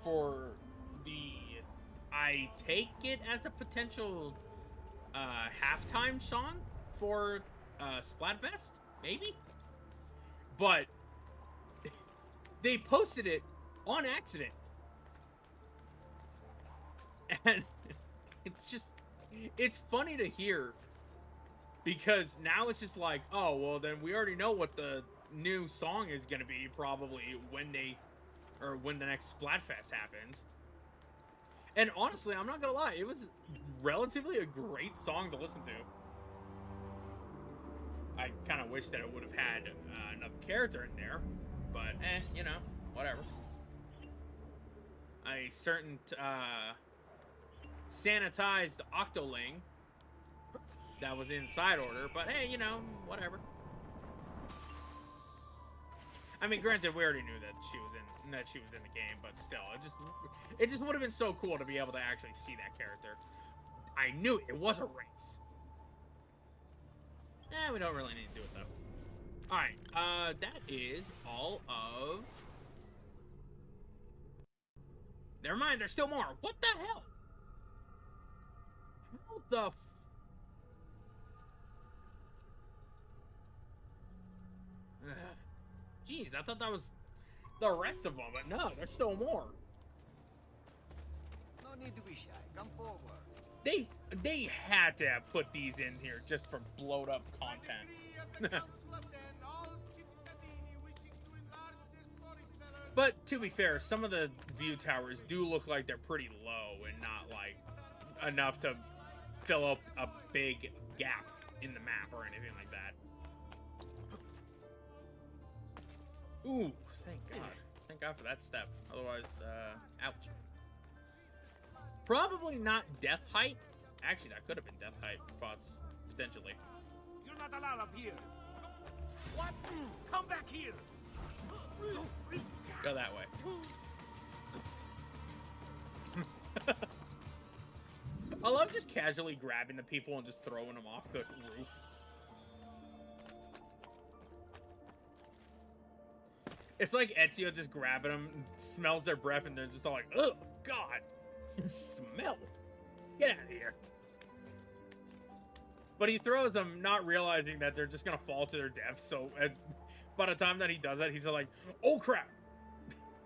For the, I take it as a potential halftime song for Splatfest, maybe? But they posted it on accident. And it's funny to hear because now it's just like, oh, well, then we already know what the new song is going to be probably when the next Splatfest happens. And honestly, I'm not going to lie, it was relatively a great song to listen to. I kind of wish that it would have had another character in there, but you know, whatever. A certain sanitized Octoling that was in side order, but hey, you know, whatever. I mean, granted, we already knew that she was in the game, but still, it just would have been so cool to be able to actually see that character. I knew it was a race. We don't really need to do it though. All right, that is all of. Never mind, there's still more. What the hell? How the f... Jeez, I thought that was the rest of them, but no, there's still more. No need to be shy. Come forward. They had to have put these in here just for blowed up content. But to be fair, some of the view towers do look like they're pretty low and not like enough to fill up a big gap in the map or anything like that. Ooh, thank God. Thank God for that step. Otherwise, ouch. Probably not death height. Actually, that could have been death height, potentially. You're not allowed up here. What? Come back here. Go that way. I love just casually grabbing the people and just throwing them off the roof. It's like Ezio just grabbing them, smells their breath, and they're just all like, "Oh God, you smell! Get out of here!" But he throws them, not realizing that they're just gonna fall to their death. So by the time that he does that, he's like, "Oh crap!"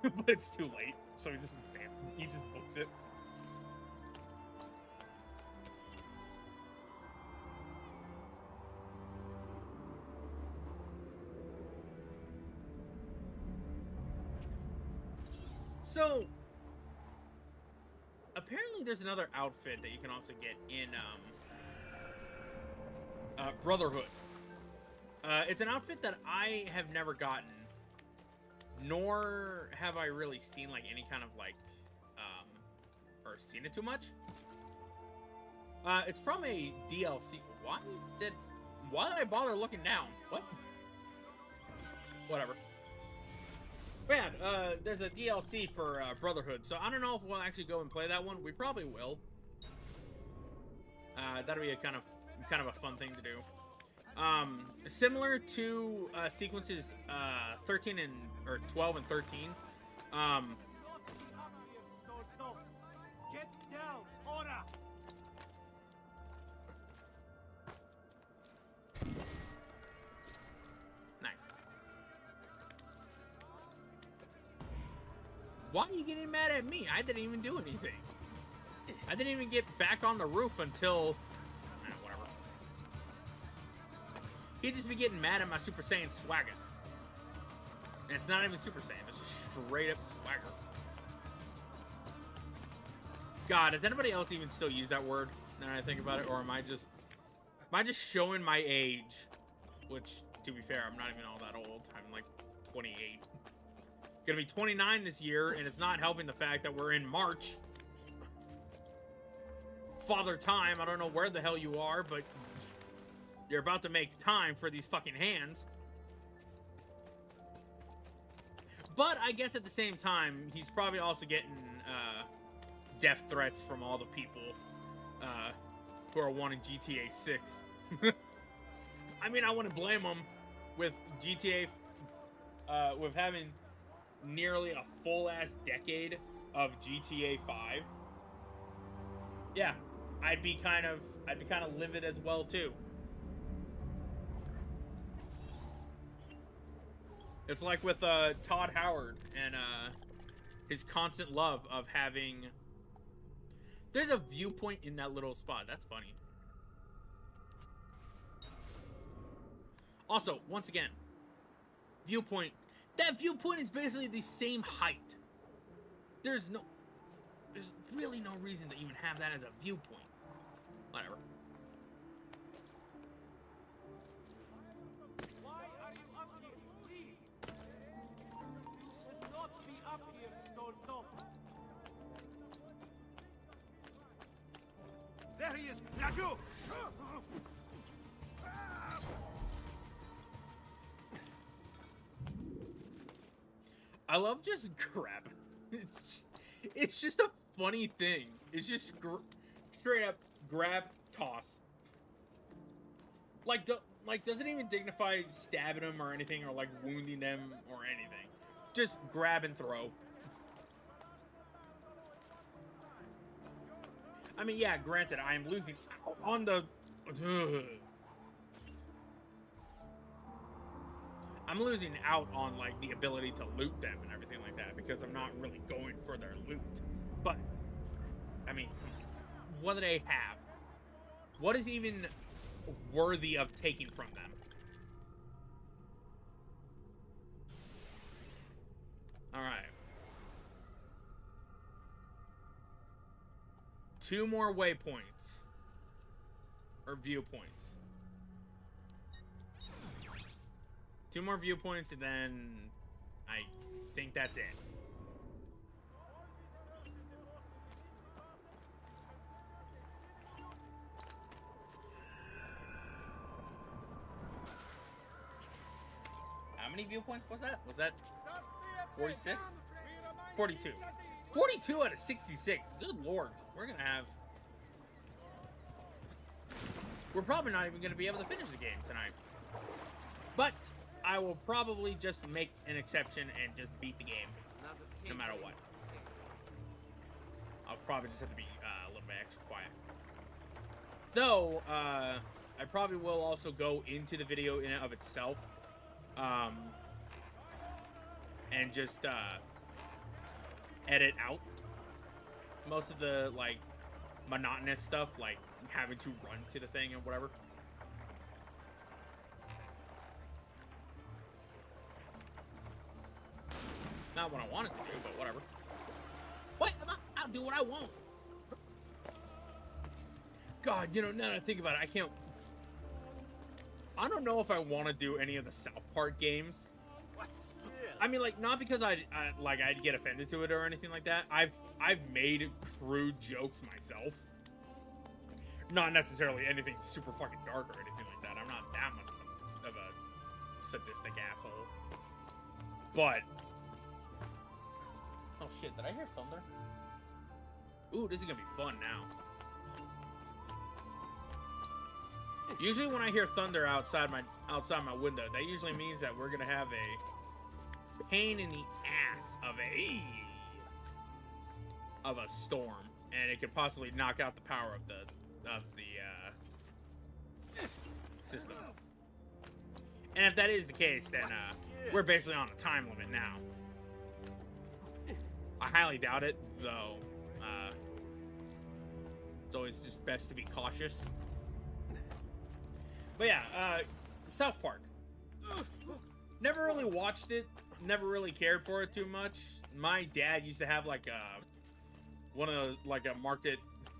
But it's too late. So he just books it. So, apparently there's another outfit that you can also get in Brotherhood. It's an outfit that I have never gotten, nor have I really seen like any kind of like, or seen it too much. It's from a DLC. Why did I bother looking down? What? Whatever. Man, there's a DLC for Brotherhood, so I don't know if we'll actually go and play that one. We probably will. That'll be a kind of a fun thing to do. Similar to sequences 13 and or 12 and 13. Get down, order. Nice. Why are you getting mad at me? I didn't even do anything. I didn't even get back on the roof until... whatever. He'd just be getting mad at my Super Saiyan swagger. And it's not even Super Saiyan. It's just straight up swagger. God, does anybody else even still use that word now that I think about it? Or am I just showing my age? Which, to be fair, I'm not even all that old. I'm like 28. Gonna be 29 this year, and it's not helping the fact that we're in March. Father Time, I don't know where the hell you are, but you're about to make time for these fucking hands. But I guess at the same time, he's probably also getting death threats from all the people who are wanting GTA 6. I mean, I wouldn't blame him with GTA, with having nearly a full-ass decade of GTA 5. Yeah, I'd be kind of livid as well too. It's like with Todd Howard and his constant love of having... There's a viewpoint in that little spot. That's funny. Also, once again, viewpoint. That viewpoint is basically the same height. There's really no reason to even have that as a viewpoint. Whatever. Why are you up here? Please. You should not be up here, Stone Dome. There he is! Lajou! I love just grabbing. It's just a funny thing. It's just straight up grab, toss. Like, doesn't even dignify stabbing them or anything, or like wounding them or anything. Just grab and throw. I mean, yeah, granted, I am losing out on the... I'm losing out on, like, the ability to loot them and everything like that, because I'm not really going for their loot. But, I mean, what do they have? What is even worthy of taking from them? Alright. 2 more waypoints. Or viewpoints. 2 more viewpoints, and then I think that's it. How many viewpoints was that? Was that 46? 42. 42 out of 66. Good lord. We're probably not even going to be able to finish the game tonight. But I will probably just make an exception and just beat the game, no matter what. I'll probably just have to be a little bit extra quiet. Though, I probably will also go into the video in and of itself. And just, edit out most of the, like, monotonous stuff, like having to run to the thing and whatever. Not what I wanted to do, but whatever. What? I'll do what I want. God, you know, now that I think about it, I don't know if I want to do any of the South Park games. I mean, like, not because I'd get offended to it or anything like that. I've made crude jokes myself. Not necessarily anything super fucking dark or anything like that. I'm not that much of a sadistic asshole. But, oh shit, did I hear thunder? Ooh, this is gonna be fun now. Usually when I hear thunder outside my window, that usually means that we're gonna have a pain in the ass of a storm, and it could possibly knock out the power of the system. And if that is the case, then we're basically on a time limit now. I highly doubt it, though. It's always just best to be cautious. But yeah, South Park. Never really watched it. Never really cared for it too much. My dad used to have like one of those, like a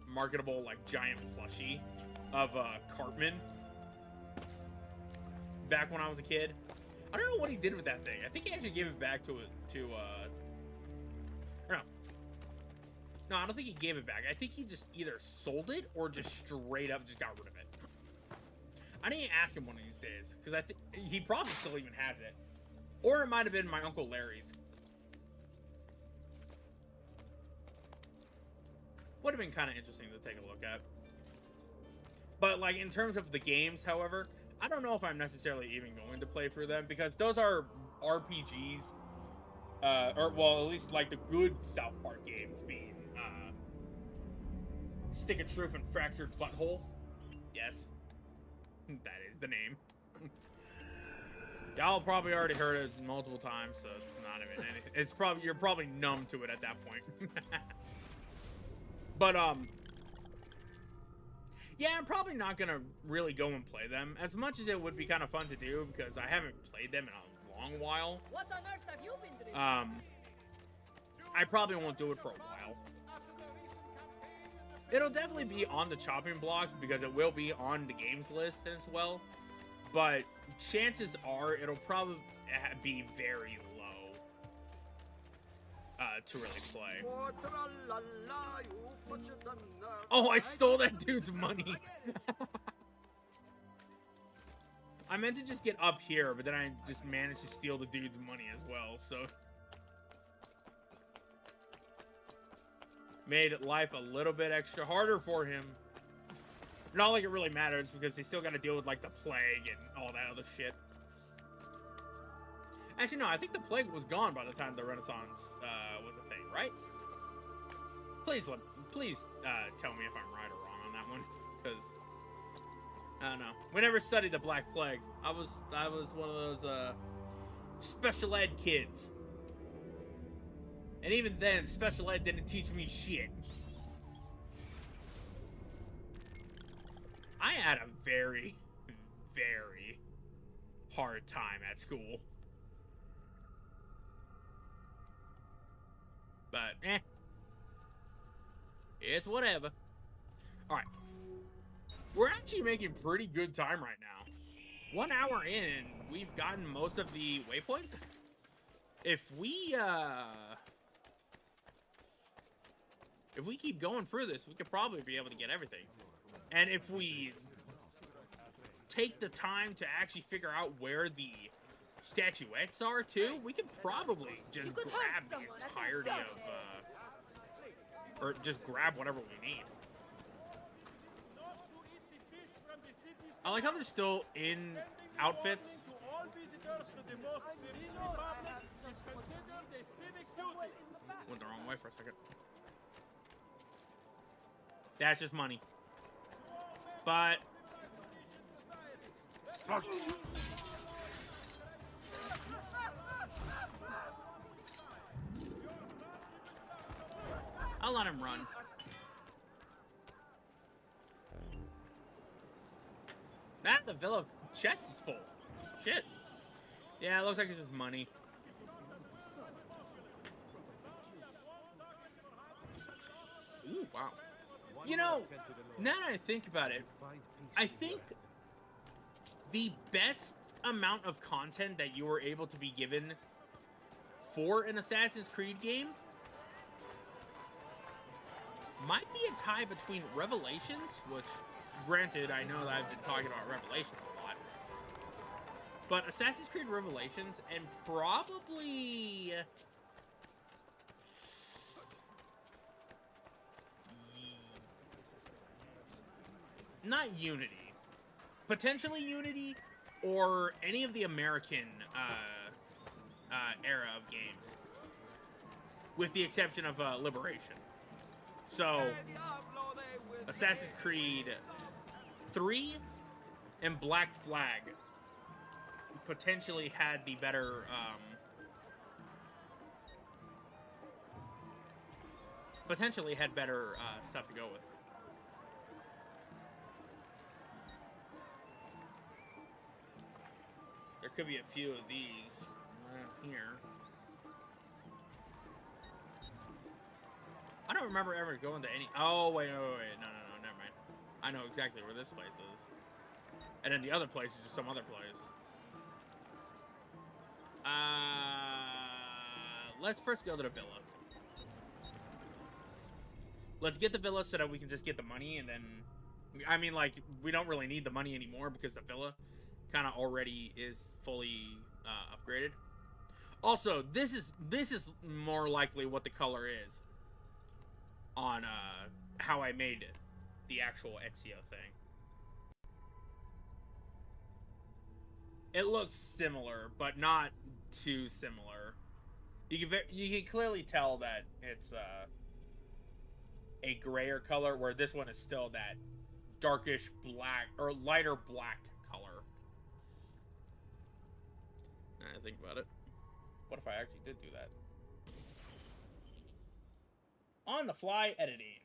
marketable like giant plushie of Cartman back when I was a kid. I don't know what he did with that thing. I think he actually gave it back no, I don't think he gave it back. I think he just either sold it or just straight up just got rid of it. I need to ask him one of these days, because I think he probably still even has it. Or it might have been my Uncle Larry's. Would have been kind of interesting to take a look at. But, like, in terms of the games, however, I don't know if I'm necessarily even going to play through them, because those are RPGs, or, well, at least, like, the good South Park games being, Stick of Truth and Fractured Butthole. Yes. That is the name. Y'all probably already heard it multiple times, so it's not even anything. It's probably, you're probably numb to it at that point. But, yeah, I'm probably not gonna really go and play them, as much as it would be kind of fun to do, because I haven't played them in a long while. What on earth have you been doing? I probably won't do it for a while. It'll definitely be on the chopping block, because it will be on the games list as well. But chances are it'll probably be very low to really play. Oh, I stole that dude's money. I meant to just get up here, but then I just managed to steal the dude's money as well, so made life a little bit extra harder for him. Not like it really matters, because they still got to deal with, like, the plague and all that other shit. Actually, no, I think the plague was gone by the time the Renaissance was a thing, right? Please tell me if I'm right or wrong on that one, because I don't know. We never studied the Black Plague. I was one of those special ed kids, and even then, special ed didn't teach me shit. I had a very, very hard time at school. But, it's whatever. Alright. We're actually making pretty good time right now. 1 hour in, we've gotten most of the waypoints. If we keep going through this, we could probably be able to get everything. And if we take the time to actually figure out where the statuettes are too, we could probably just grab the entirety of, or just grab whatever we need. I like how they're still in outfits. Went the wrong way for a second. That's just money. But I'll let him run. The villa chest is full. Shit. Yeah, it looks like it's just money. Ooh, wow. You know, now that I think about it, I think the best amount of content that you were able to be given for an Assassin's Creed game might be a tie between Revelations, which, granted, I know that I've been talking about Revelations a lot, but Assassin's Creed Revelations and probably not Unity. Potentially Unity or any of the American era of games. With the exception of Liberation. So, Assassin's Creed 3 and Black Flag potentially had the better stuff to go with. There could be a few of these around here. I don't remember ever going to any... Oh, wait, no, never mind. I know exactly where this place is. And then the other place is just some other place. Let's first go to the villa. Let's get the villa so that we can just get the money, and then... I mean, like, we don't really need the money anymore because the villa kind of already is fully upgraded. Also, this is more likely what the color is on how I made it, the actual Ezio thing. It looks similar, but not too similar. You can clearly tell that it's a grayer color, where this one is still that darkish black or lighter black color. Now I think about it. What if I actually did do that? On the fly editing.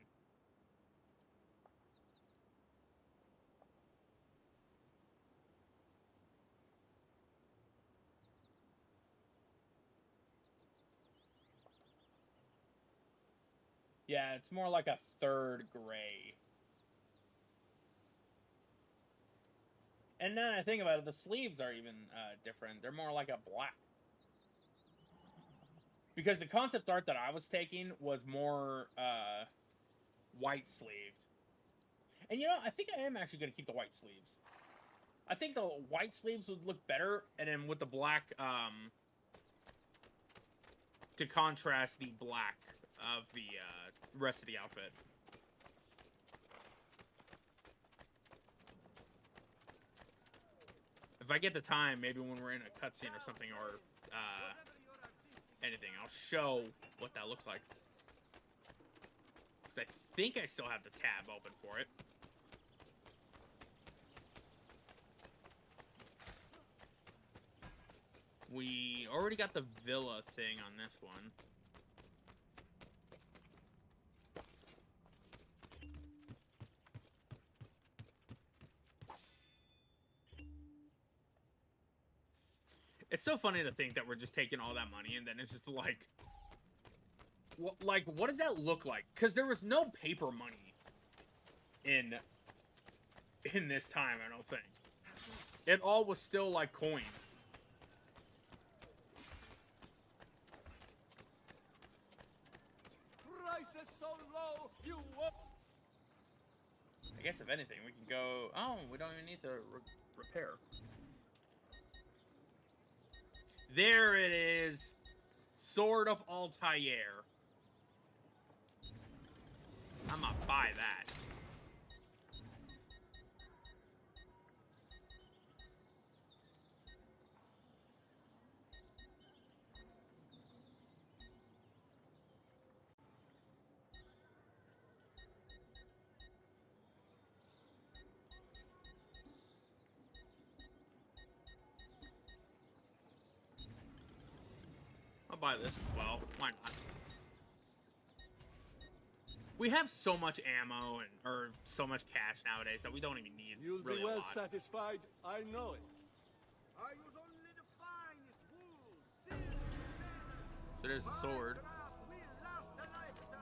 Yeah, it's more like a third gray. And then I think about it, the sleeves are even different. They're more like a black. Because the concept art that I was taking was more white sleeved. And you know, I think I am actually going to keep the white sleeves. I think the white sleeves would look better, and then with the black, to contrast the black of the rest of the outfit. If I get the time, maybe when we're in a cutscene or something, or anything, I'll show what that looks like. Because I think I still have the tab open for it. We already got the villa thing on this one. It's so funny to think that we're just taking all that money and then it's just like, what does that look like? Because there was no paper money in this time, I don't think. It all was still like coin. Price is so low, you won't. I guess if anything, we can go. Oh, we don't even need to repair. There it is. Sword of Altair. I'm gonna buy that. I'll buy this as well. Why not? We have so much ammo or so much cash nowadays that we don't even need You'll really be well a lot. satisfied. I know it. I use only the finest wool, silk, leather. So there's the sword. My craft will last a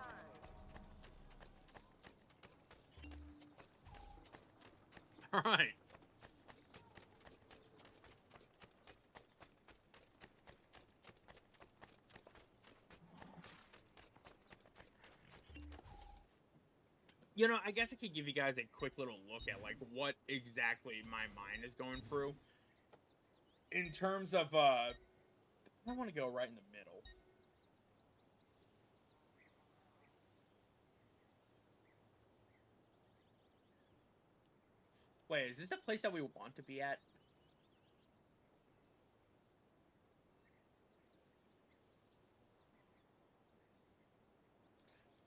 lifetime. All right. You know, I guess I could give you guys a quick little look at, like, what exactly my mind is going through. In terms of, I want to go right in the middle. Wait, is this a place that we want to be at?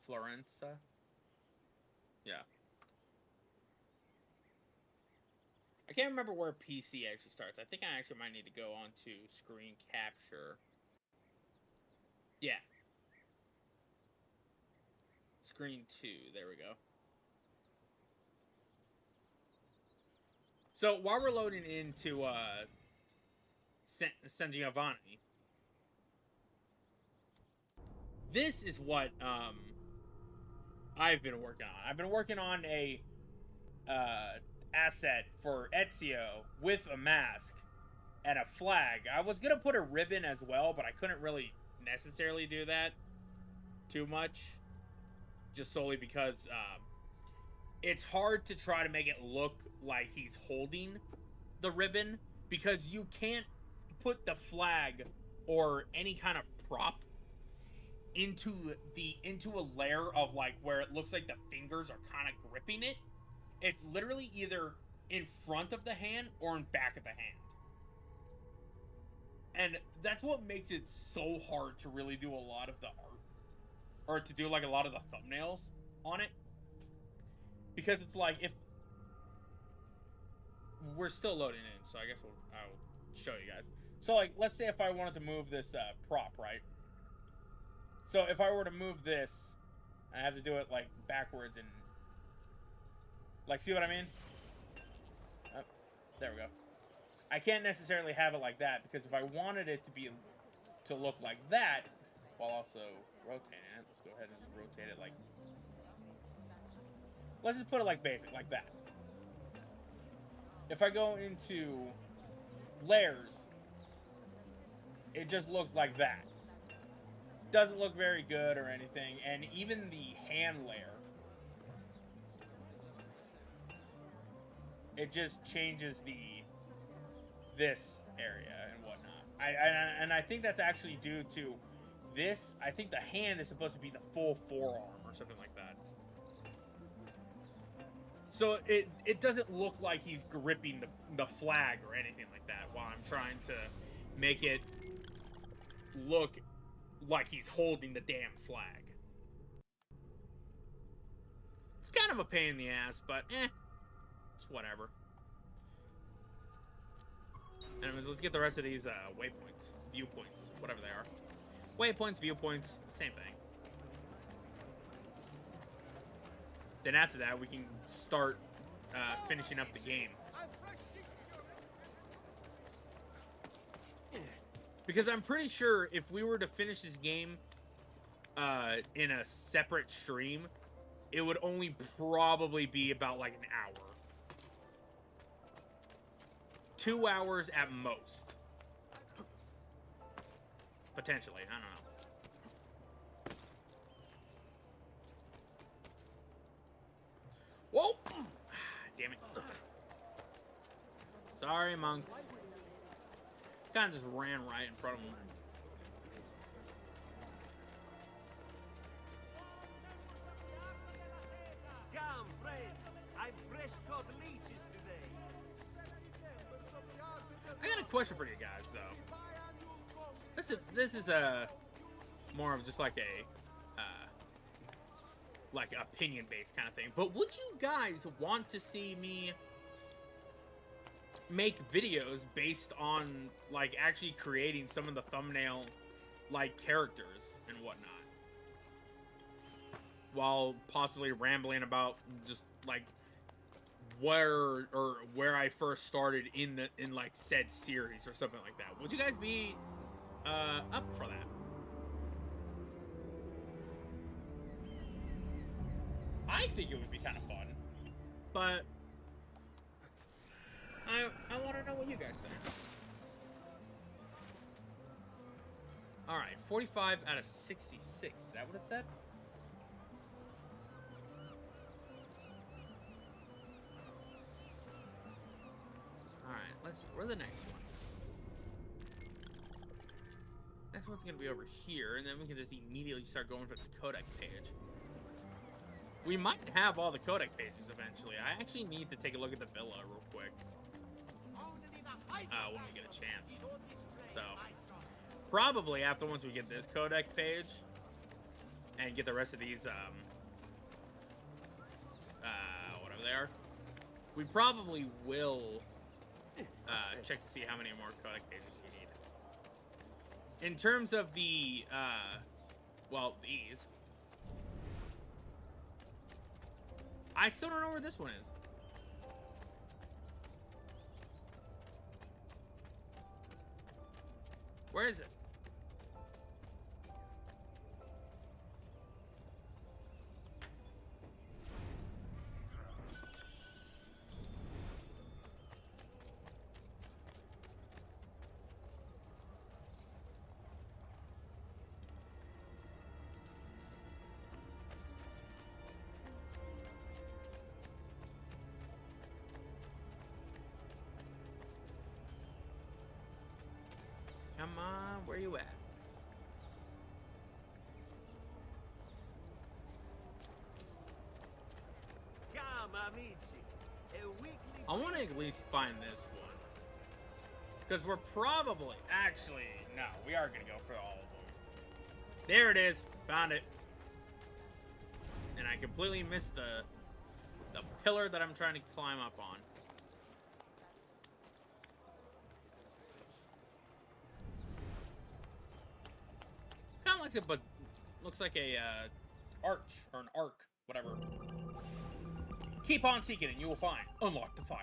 Florence? Yeah. I can't remember where PC actually starts. I think I actually might need to go on to screen capture. Yeah. Screen 2. There we go. So, while we're loading into San Giovanni, this is what I've been working on. I've been working on a asset for Ezio with a mask and a flag. I was gonna put a ribbon as well, but I couldn't really necessarily do that too much, just solely because it's hard to try to make it look like he's holding the ribbon, because you can't put the flag or any kind of prop into a layer of, like, where it looks like the fingers are kind of gripping it. It's literally either in front of the hand or in back of the hand. And that's what makes it so hard to really do a lot of the art, or to do, like, a lot of the thumbnails on it. Because it's like, if we're still loading in, so I guess I'll show you guys. So, like, let's say if I wanted to move this prop, right? So if I were to move this, I have to do it, like, backwards and, like, see what I mean? Oh, there we go. I can't necessarily have it like that, because if I wanted it to look like that, while also rotating it, let's go ahead and just rotate it like, let's just put it like basic, like that. If I go into layers, it just looks like that. Doesn't look very good or anything, and even the hand layer, it just changes this area and whatnot. I think that's actually due to this, I think the hand is supposed to be the full forearm or something like that. So it doesn't look like he's gripping the flag or anything like that while I'm trying to make it look like he's holding the damn flag. It's kind of a pain in the ass, but it's whatever. Anyways, let's get the rest of these waypoints, viewpoints, whatever they are. Waypoints, viewpoints, same thing. Then after that, we can start finishing up the game. Because I'm pretty sure if we were to finish this game in a separate stream, it would only probably be about like an hour. 2 hours at most. Potentially, I don't know. Whoa! Damn it. Sorry, monks. Kind of just ran right in front of him. Come, friend. I've fresh caught leeches today. I got a question for you guys, though. This is a more of just like a like opinion-based kind of thing. But would you guys want to see me make videos based on like actually creating some of the thumbnail like characters and whatnot, while possibly rambling about just like where I first started in like said series or something like that? Would you guys be up for that? I think it would be kind of fun, but I want to know what you guys think. All right, 45 out of 66. Is that what it said? All right, let's see. Where's the next one? Next one's gonna be over here, and then we can just immediately start going for this codec page. We might have all the codec pages eventually. I actually need to take a look at the villa real quick. When we get a chance. So, probably after once we get this codec page and get the rest of these, whatever they are, we probably will check to see how many more codec pages we need. In terms of the, well, these, I still don't know where this one is. Where is it? Come on, where you at? Come, amici. A weekly... I want to at least find this one. Because we're probably... Actually, no. We are going to go for all of them. There it is. Found it. And I completely missed the pillar that I'm trying to climb up on. Kind of looks it, but looks like a arch or an arc, whatever. Keep on seeking and you will find. Unlock the file.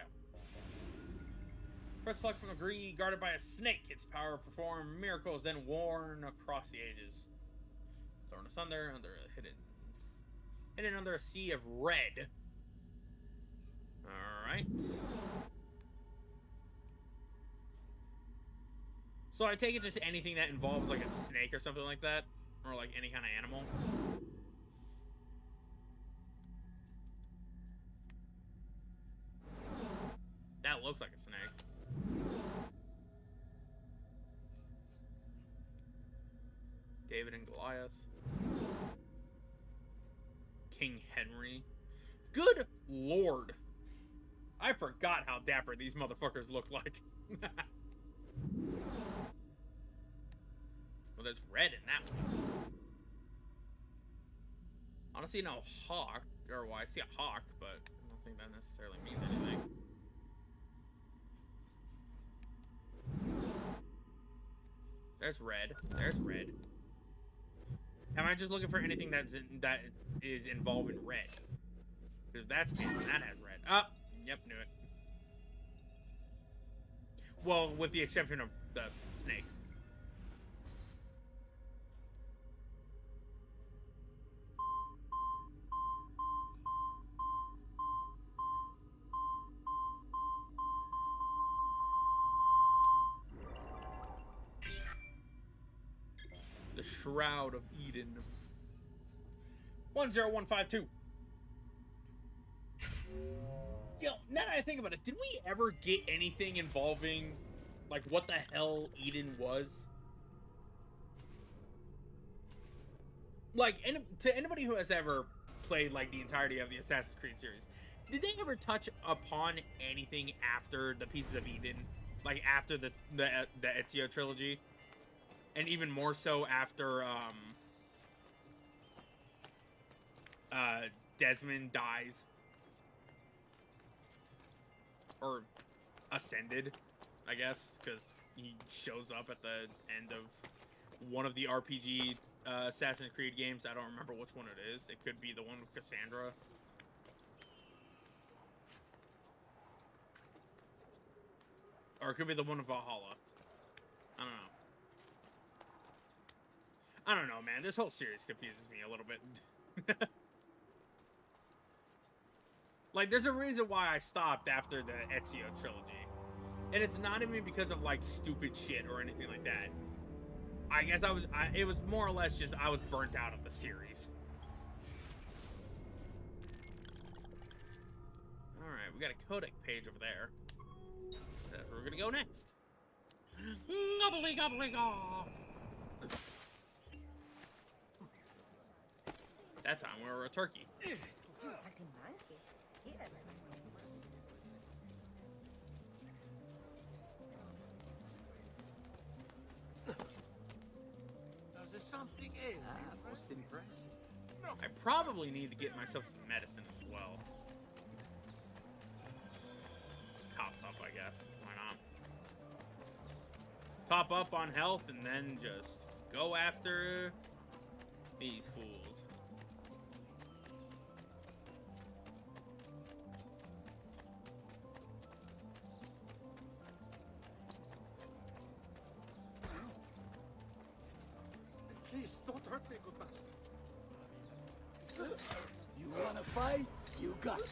First plucked from a tree, guarded by a snake. Its power perform miracles, then worn across the ages. Thrown asunder, hidden under a sea of red. All right. So I take it just anything that involves like a snake or something like that, or like any kind of animal. That looks like a snake. David and Goliath. King Henry. Good lord. I forgot how dapper these motherfuckers look like. Well, there's red in that one. I don't see no hawk. Or, well, I see a hawk, but I don't think that necessarily means anything. There's red. There's red. Am I just looking for anything that is involving red? Because that's the case, that has red. Oh, yep, knew it. Well, with the exception of the snake. The Shroud of Eden. 10152. Yo, now that I think about it, did we ever get anything involving, like, what the hell Eden was? Like, to anybody who has ever played, like, the entirety of the Assassin's Creed series, did they ever touch upon anything after the Pieces of Eden? Like, after the Ezio Trilogy? And even more so after, Desmond dies? Or ascended, I guess, because he shows up at the end of one of the RPG Assassin's Creed games. I don't remember which one it is. It could be the one with Cassandra. Or it could be the one with Valhalla. I don't know. I don't know, man. This whole series confuses me a little bit. Like, there's a reason why I stopped after the Ezio Trilogy. And it's not even because of, like, stupid shit or anything like that. I guess it was more or less just I was burnt out of the series. Alright, we got a codec page over there. That's where we're gonna go next. Gobbly gobbly gob. That time we were a turkey. Does something else? Most impressive. I probably need to get myself some medicine as well. Just top up, I guess. Why not? Top up on health and then just go after these fools. Please don't hurt me, good master. You wanna fight? You got it.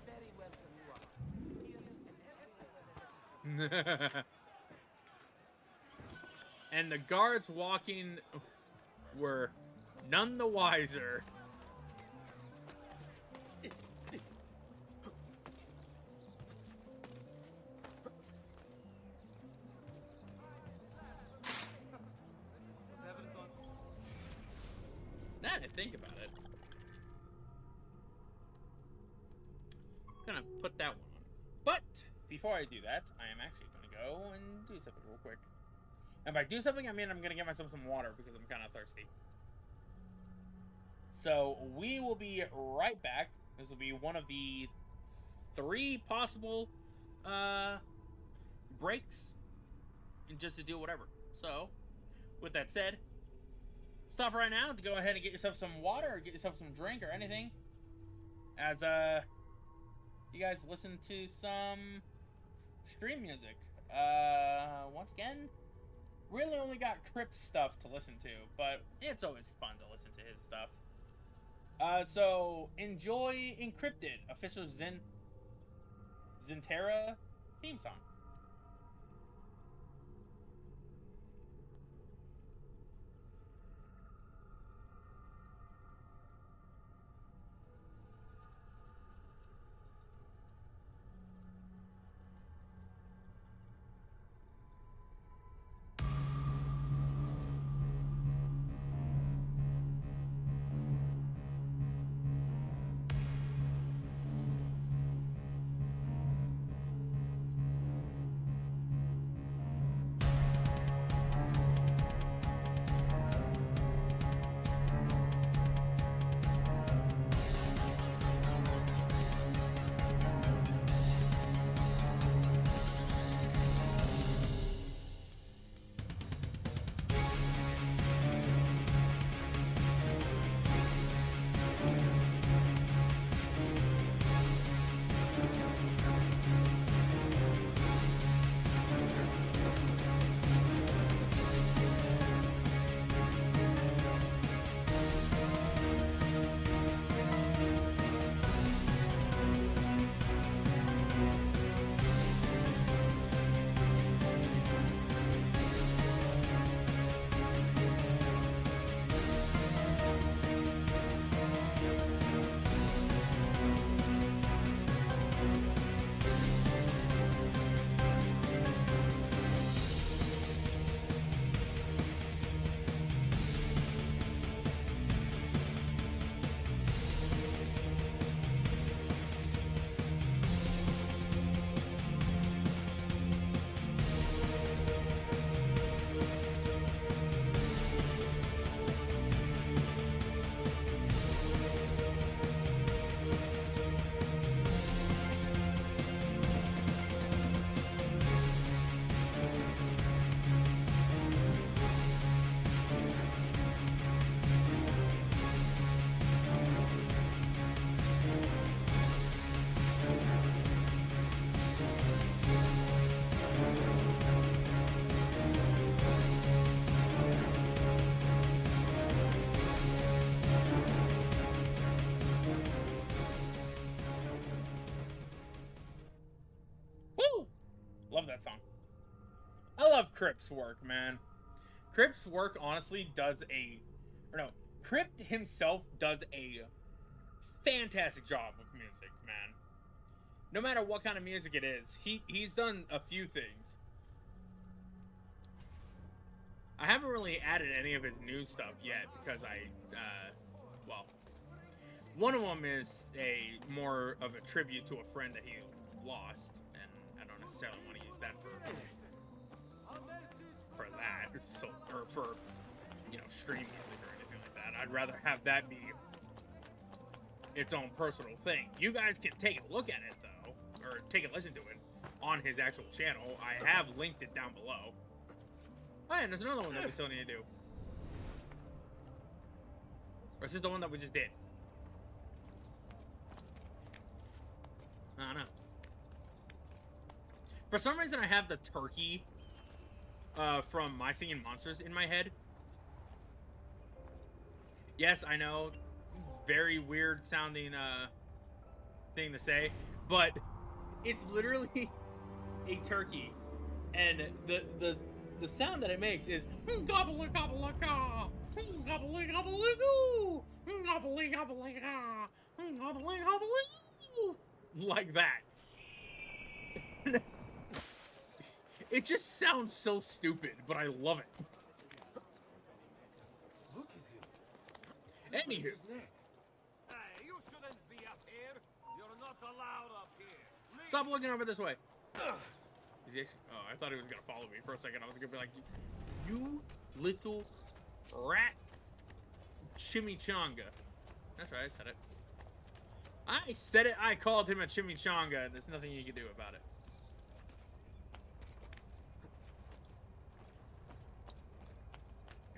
Very welcome you are. And the guards walking were none the wiser. Now that I think about it, I'm gonna put that one on. But before I do that, I am actually gonna go and do something real quick. And by do something, I mean I'm gonna get myself some water because I'm kind of thirsty. So we will be right back. This will be one of the 3 possible breaks, and just to do whatever. So, with that said, stop right now to go ahead and get yourself some water or get yourself some drink or anything. As you guys listen to some stream music. Once again, really only got Crip's stuff to listen to, but it's always fun to listen to his stuff. So enjoy Encrypted, official Zentera theme song. Crip's work, man. Crip's work honestly does a... Or no, Crip himself does a fantastic job with music, man. No matter what kind of music it is, he's done a few things. I haven't really added any of his new stuff yet because well, one of them is more of a tribute to a friend that he lost, and I don't necessarily want to use that for that, or for, you know, stream music or anything like that. I'd rather have that be its own personal thing. You guys can take a look at it though, or take a listen to it on his actual channel. I have linked it down below. Oh, and there's another one that we still need to do. Or is this the one that we just did? I don't know. For some reason, I have the turkey from My Singing Monsters in my head. Yes, I know. Very weird sounding thing to say. But it's literally a turkey. And the sound that it makes is gobble gobble gobble gobble gobble goo gobble gobble gobble gobble like that. It just sounds so stupid, but I love it. Look at him. Anywho, Hey, you shouldn't be up here. You're not allowed up here. Leave. stop looking over this way. Is he actually, oh, I thought he was gonna follow me for a second. I was gonna be like, you little rat chimichanga. That's right, I said it. I said it. I called him a chimichanga. There's nothing you can do about it.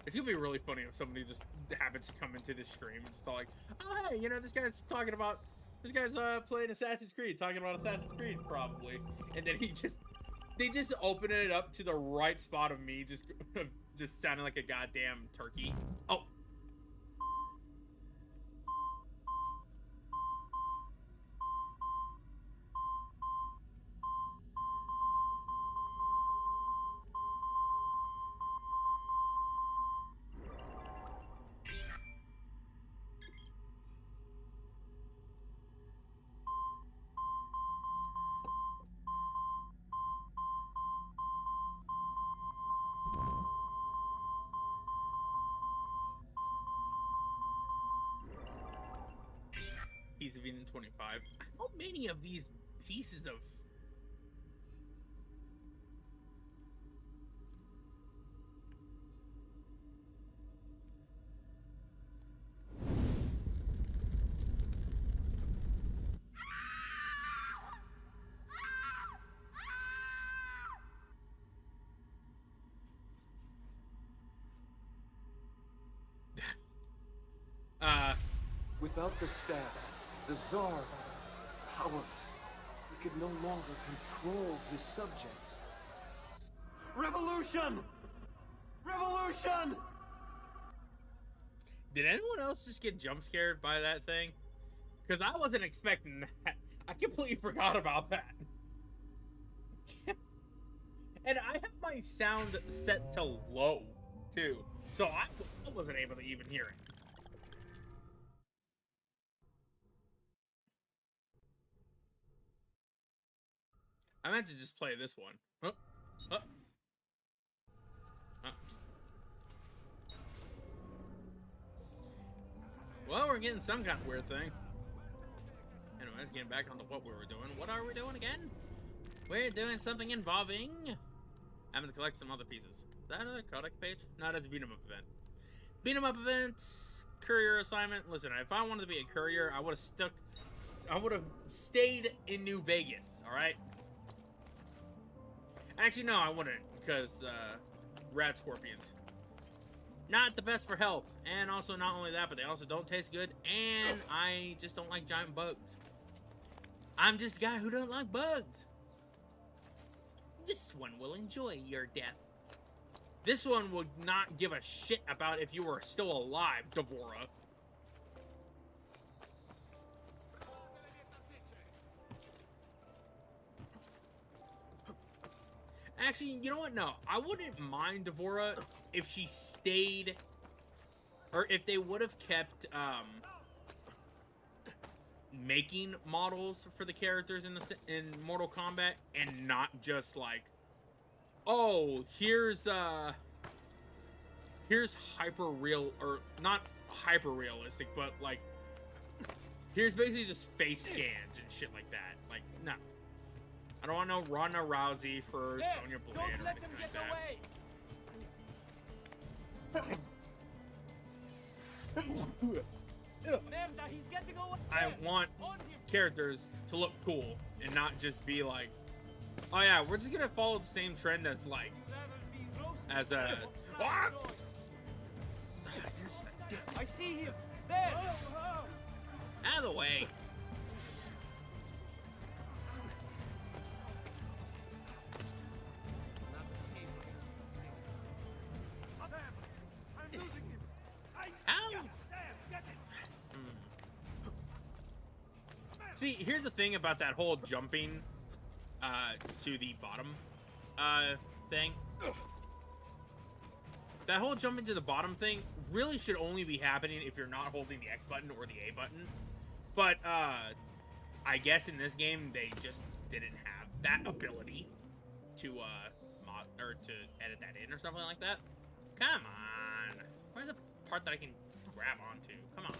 It's gonna be really funny if somebody just happens to come into this stream and start like, oh hey, you know, this guy's playing Assassin's Creed, talking about Assassin's Creed probably, and then they just open it up to the right spot of me just sounding like a goddamn turkey. Oh. Piece of Eden 25. How many of these pieces of... Without the staff, the Tsar is powerless. He could no longer control his subjects. Revolution! Revolution! Did anyone else just get jump scared by that thing? Because I wasn't expecting that. I completely forgot about that. And I have my sound set to low, too. So I wasn't able to even hear it. I meant to just play this one. Huh? Huh? Huh? Well, we're getting some kind of weird thing. Anyways, getting back onto what we were doing. What are we doing again? We're doing something involving... having to collect some other pieces. Is that a codec page? No, that's a beat 'em up event. Beat 'em up event, courier assignment. Listen, if I wanted to be a courier, I would have stayed in New Vegas, alright? Actually, no, I wouldn't, because, rat scorpions. Not the best for health, and also not only that, but they also don't taste good, and I just don't like giant bugs. I'm just a guy who don't like bugs. This one will enjoy your death. This one would not give a shit about if you were still alive, Devora. Actually, you know what? No, I wouldn't mind Devora if she stayed, or if they would have kept making models for the characters in Mortal Kombat, and not just like, oh, here's hyper real, or not hyper realistic, but like here's basically just face scans and shit like that. Like, no. I don't want no Ronda Rousey for Sonya Blade Don't or let anything them like get away. Merda, he's getting away. I want characters to look cool and not just be like, oh yeah, we're just gonna follow the same trend as like, as a. What? I see him. There. Out of the way. I'm losing him. How? See, here's the thing about that whole jumping to the bottom thing. That whole jumping to the bottom thing really should only be happening if you're not holding the X button or the A button. But I guess in this game they just didn't have that ability to mod or to edit that in or something like that. Come on. Where's the part that I can grab onto? Come on.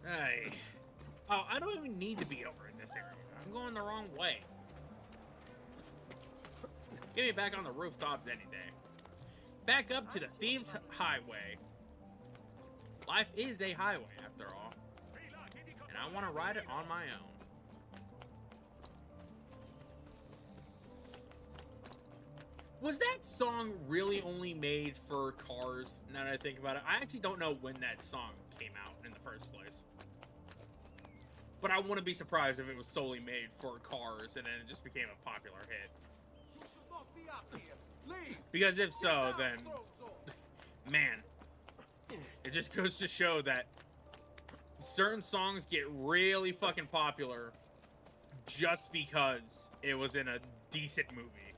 Hey. Oh, I don't even need to be over in this area. I'm going the wrong way. Get me back on the rooftops any day. Back up to the Thieves' Highway. Life is a highway, after all. And I want to ride it on my own. Was that song really only made for cars, now that I think about it? I actually don't know when that song came out in the first place. But I wouldn't be surprised if it was solely made for cars and then it just became a popular hit. Because if so, then, man, it just goes to show that certain songs get really fucking popular just because it was in a decent movie.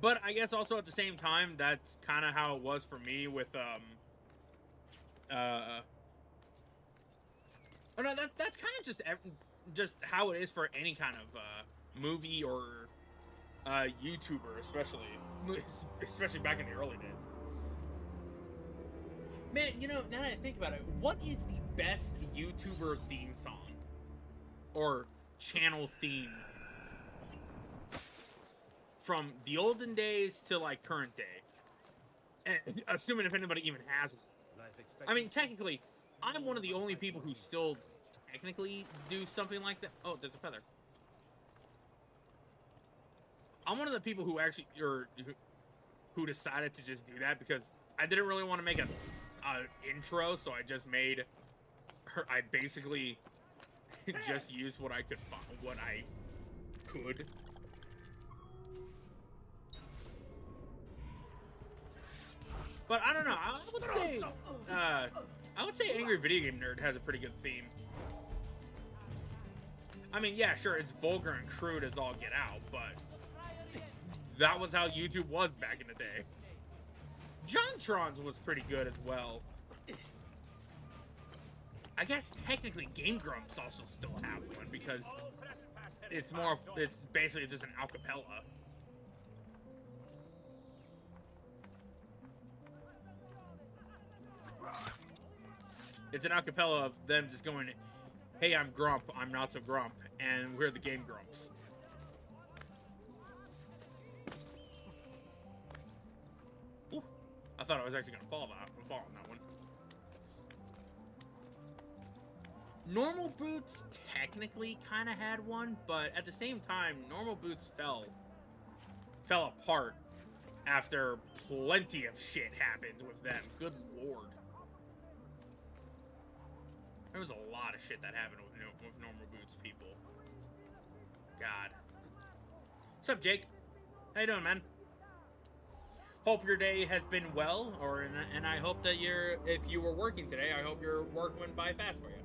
But I guess also at the same time, that's kind of how it was for me with, oh no, that's kind of just how it is for any kind of, movie or, YouTuber, especially back in the early days. Man, you know, now that I think about it, what is the best YouTuber theme song? Or channel theme? From the olden days to, like, current day. And assuming if anybody even has one. I mean, technically, I'm one of the only people who still technically do something like that. Oh, there's a feather. I'm one of the people who actually, who decided to just do that because I didn't really want to make a intro, so I just made her. I basically just used what I could find, what I could. But I don't know. I would say Angry Video Game Nerd has a pretty good theme. I mean, yeah, sure, it's vulgar and crude as all get out, but that was how YouTube was back in the day. JonTron's was pretty good as well. I guess technically Game Grumps also still have one because it's basically just an acapella. It's an acapella of them just going, hey, I'm Grump, I'm not so Grump, and we're the Game Grumps. Ooh, I thought I was actually going to fall on that one. Normal Boots technically kind of had one, but at the same time, Normal Boots fell apart after plenty of shit happened with them. Good lord. There was a lot of shit that happened with Normal Boots people. God. What's up, Jake? How you doing, man? hope your day has been well, and I hope that if you were working today, I hope your work went by fast for you.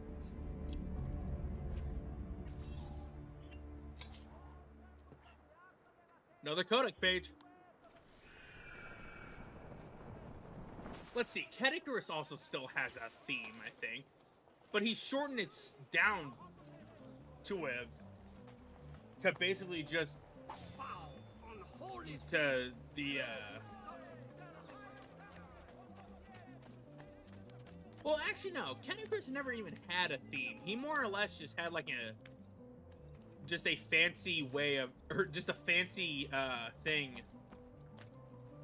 Another Kodak page. Let's see. Cat Icarus also still has a theme, I think, but he shortened it down to basically just to the well, actually no, Cat Icarus never even had a theme. He more or less just had like just a fancy way of, or just a fancy thing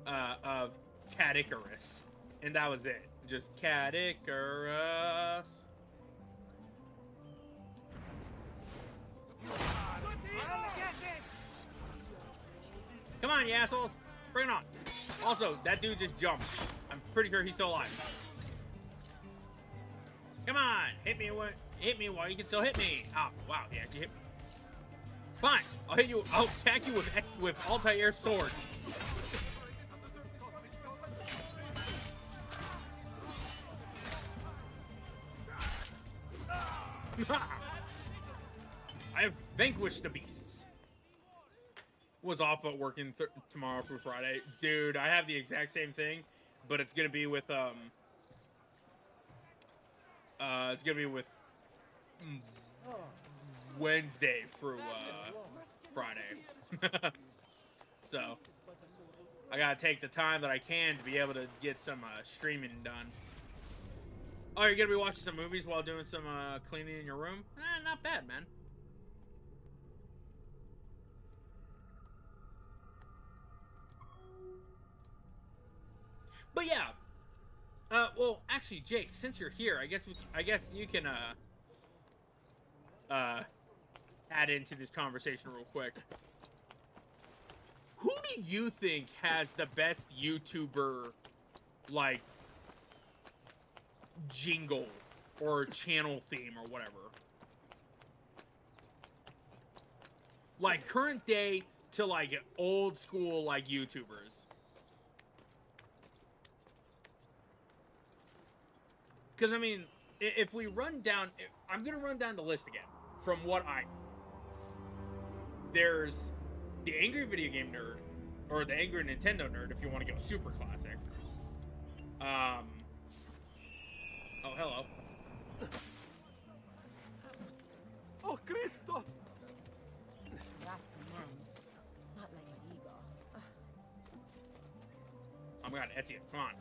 of Cat Icarus, and that was it. Just Cat Icarus. Come on, you assholes! Bring it on. Also, that dude just jumped. I'm pretty sure he's still alive. Come on, hit me while you can still hit me. Oh, wow, he actually hit me. Fine, I'll hit you. I'll attack you with Altair's sword. I have vanquished the beasts. Was off at working tomorrow through Friday. Dude, I have the exact same thing, but it's gonna be with Wednesday through Friday. So I gotta take the time that I can to be able to get some streaming done. Oh, you're gonna be watching some movies while doing some cleaning in your room? Not bad, man. But yeah, well, actually, Jake, since you're here, I guess you can add into this conversation real quick. Who do you think has the best YouTuber like jingle or channel theme or whatever? Like current day to like old school like YouTubers. Because, I mean, if we run down... I'm going to run down the list again. From what I... There's the Angry Video Game Nerd. Or the Angry Nintendo Nerd, if you want to go super classic. Oh, hello. Oh, Cristo! Not like an ego. Oh my god, Ezio, come on.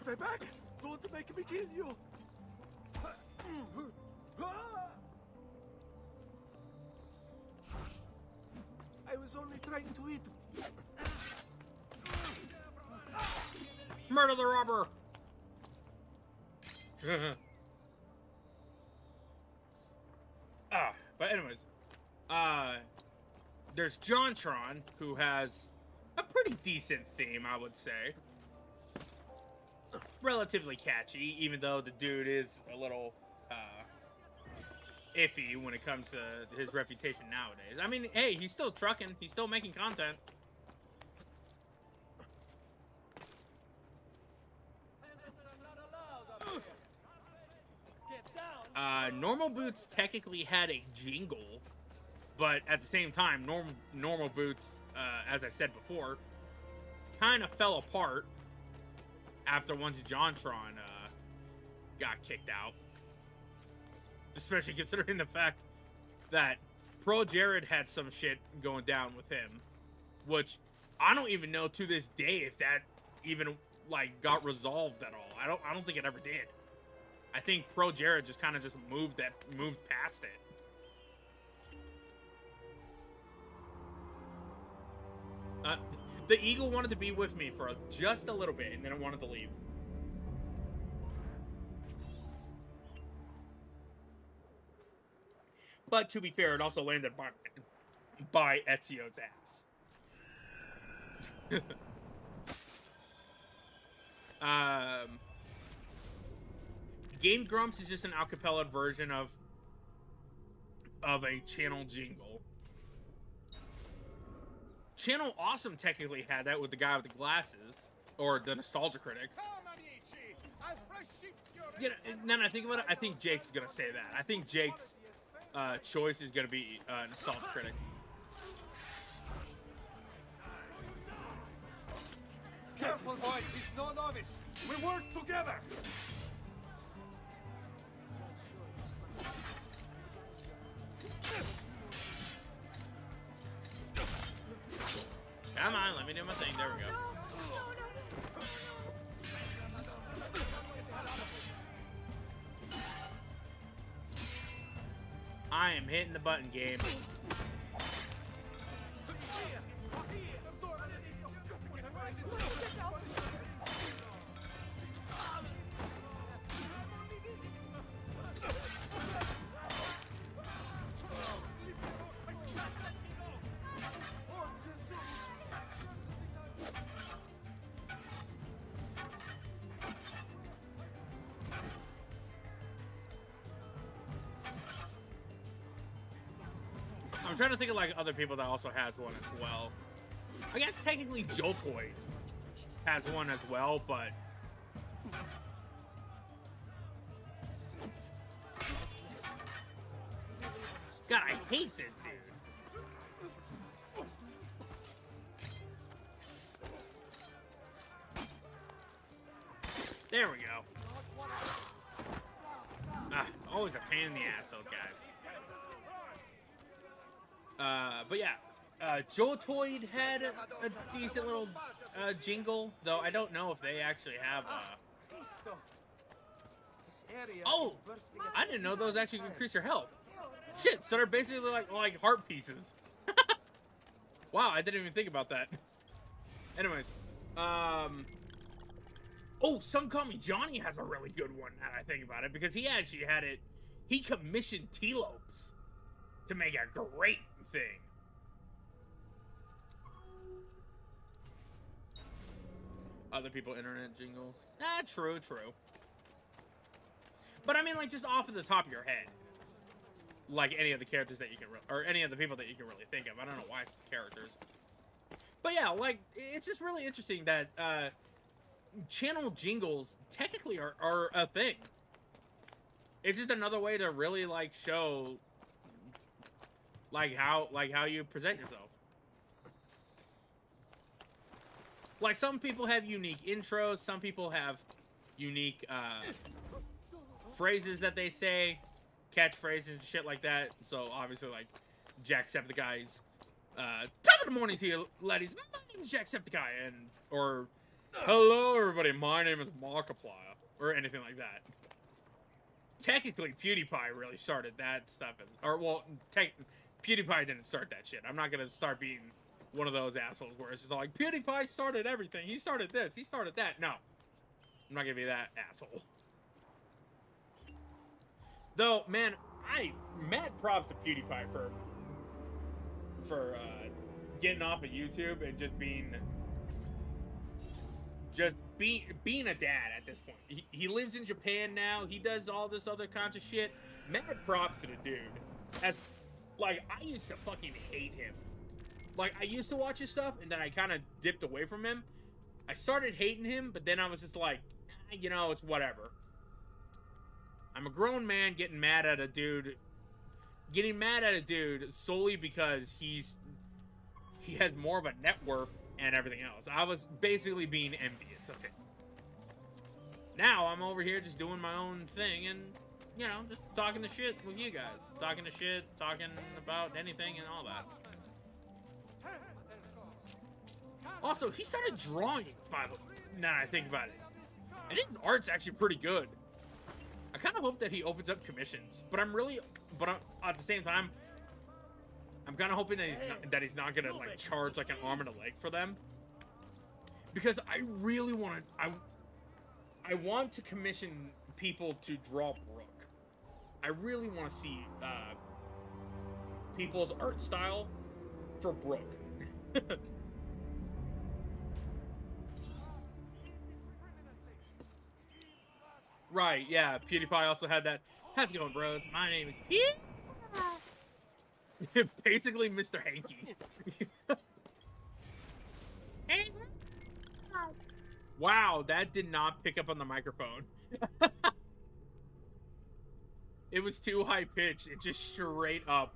Stay back! Don't make me kill you! I was only trying to eat. Murder the robber! But anyways, there's JonTron, who has a pretty decent theme, I would say. Relatively catchy, even though the dude is a little iffy when it comes to his reputation nowadays. I mean, hey, he's still trucking. He's still making content. Normal Boots technically had a jingle, but at the same time, Normal Boots, as I said before, kind of fell apart after once JonTron got kicked out. Especially considering the fact that Pro Jared had some shit going down with him, which I don't even know to this day if that even like got resolved at all. I don't think it ever did. I think Pro Jared just kind of just moved past it. The eagle wanted to be with me for just a little bit, and then it wanted to leave. But to be fair, it also landed by Ezio's ass. Game Grumps is just an acapella version of a channel jingle. Channel Awesome technically had that with the guy with the glasses, or the Nostalgia Critic. You know, now that I think about it, I think Jake's gonna say that. I think Jake's choice is gonna be Nostalgia Critic. Careful, boys. He's no novice. We work together. Come on, let me do my thing. There we go. I am hitting the button, game. I'm trying to think of like other people that also has one as well. I guess technically Joltoid has one as well, but God, I hate this dude. There we go. Ah, always a pain in the ass, those guys. But yeah, Joltoid had a decent little jingle, though I don't know if they actually have. Oh, I didn't know those actually increase your health. Shit, so they're basically like heart pieces. Wow, I didn't even think about that. Anyways, oh, Some Call Me Johnny has a really good one now that I think about it, because he actually had it. He commissioned T-Lopes to make a great thing. Other people internet jingles. Ah, true. But I mean, like, just off of the top of your head, like any of the characters that you can, or any of the people that you can really think of. I don't know why it's characters. But yeah, like, it's just really interesting that channel jingles technically are a thing. It's just another way to really like show like how you present yourself. Like, some people have unique intros, some people have unique phrases that they say, catchphrases and shit like that. So obviously, like, Jacksepticeye's top of the morning to you, laddies. My name is Jacksepticeye, and or hello everybody, my name is Markiplier, or anything like that. Technically, PewDiePie really started that stuff, PewDiePie didn't start that shit. I'm not gonna start being one of those assholes where it's just like, PewDiePie started everything. He started this. He started that. No. I'm not gonna be that asshole. Though, man, mad props to PewDiePie for getting off of YouTube and just being a dad at this point. He lives in Japan now. He does all this other kinds of shit. Mad props to the dude. Like, I used to fucking hate him. Like, I used to watch his stuff, and then I kind of dipped away from him. I started hating him, but then I was just like, you know, it's whatever. I'm a grown man getting mad at a dude solely because he has more of a net worth and everything else. I was basically being envious of him. Now I'm over here just doing my own thing and, you know, just talking the shit with you guys. Talking about anything and all that. Also, he started drawing, by the way, now that I think about it. And his art's actually pretty good. I kind of hope that he opens up commissions, but at the same time, I'm kind of hoping that he's not gonna like charge like an arm and a leg for them, because I really want to. I want to commission people to draw Brooke. I really want to see people's art style for Brooke. Right, yeah. PewDiePie also had that. How's it going, bros? My name is PewDiePie. Basically, Mr. Hanky. Wow, that did not pick up on the microphone. It was too high pitched. It just straight up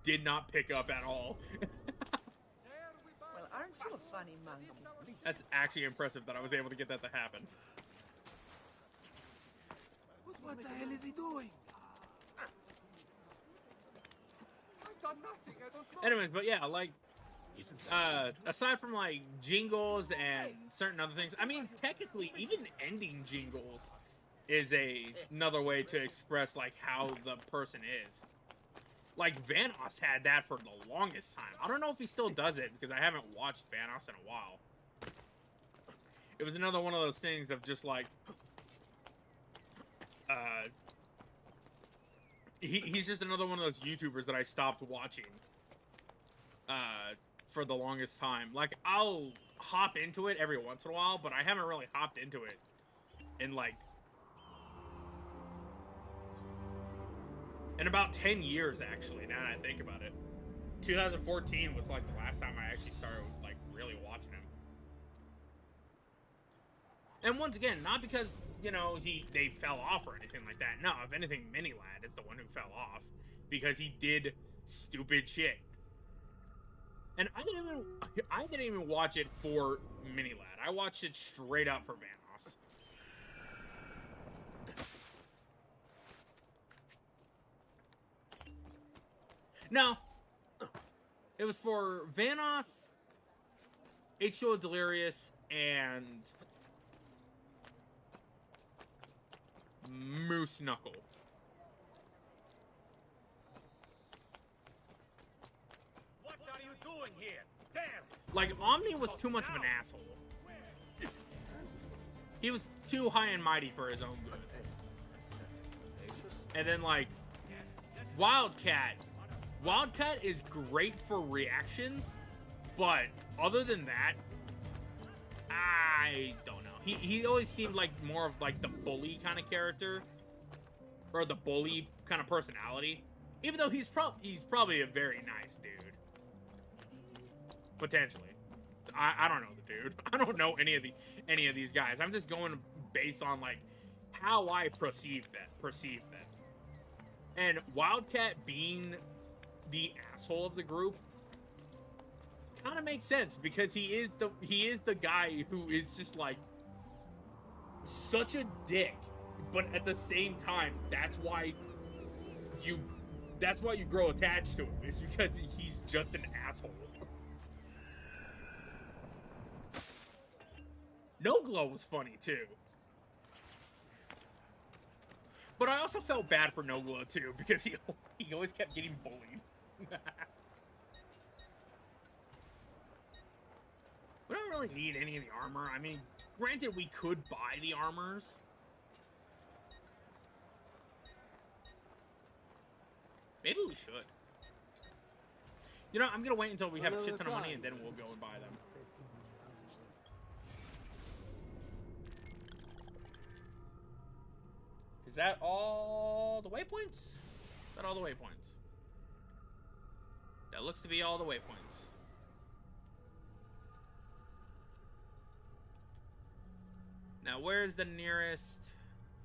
did not pick up at all. Well, aren't you a funny monkey? That's actually impressive that I was able to get that to happen. What the hell is he doing? I've done nothing. I don't know. Anyways, but yeah, like, aside from like jingles and certain other things, I mean, technically, even ending jingles is another way to express like how the person is. Like Vanoss had that for the longest time. I don't know if he still does it because I haven't watched Vanoss in a while. It was another one of those things of just like, he's just another one of those YouTubers that I stopped watching for the longest time. Like, I'll hop into it every once in a while, but I haven't really hopped into it in like in about 10 years, actually, now that I think about it. 2014 was like the last time I actually started like really watching him. And once again, not because, you know, they fell off or anything like that. No, if anything, Minilad is the one who fell off because he did stupid shit. And I didn't even watch it for Minilad. I watched it straight up for Vanoss. No, it was for Vanoss, H2O Delirious, and Moose Knuckle. What are you doing here? Damn! Like, Omni was too much of an asshole. He was too high and mighty for his own good. And then, like, Wildcat is great for reactions, but other than that, I don't know. He always seemed like more of like the bully kind of character, or the bully kind of personality. Even though he's probably a very nice dude, potentially. I don't know the dude. I don't know any of these guys. I'm just going based on like how I perceive that. And Wildcat being the asshole of the group kind of makes sense because he is the guy who is just like such a dick, but at the same time that's why you grow attached to him, is because he's just an asshole. No Glow was funny too. But I also felt bad for No Glow too, because he always kept getting bullied. We don't really need any of the armor. I mean, granted, we could buy the armors. Maybe we should. You know, I'm gonna wait until we have a shit ton of money and then we'll go and buy them. Is that all the waypoints? Is that all the waypoints? That looks to be all the waypoints. Now, where's the nearest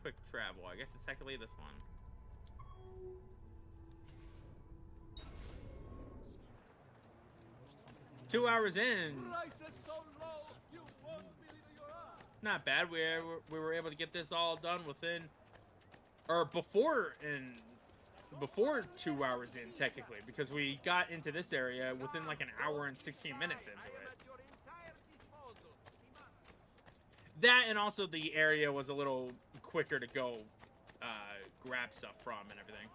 quick travel? I guess it's technically this one. Two hours in. Not bad. We were able to get this all done within, or before 2 hours in, technically, because we got into this area within like an hour and 16 minutes into it. That, and also the area was a little quicker to go grab stuff from and everything.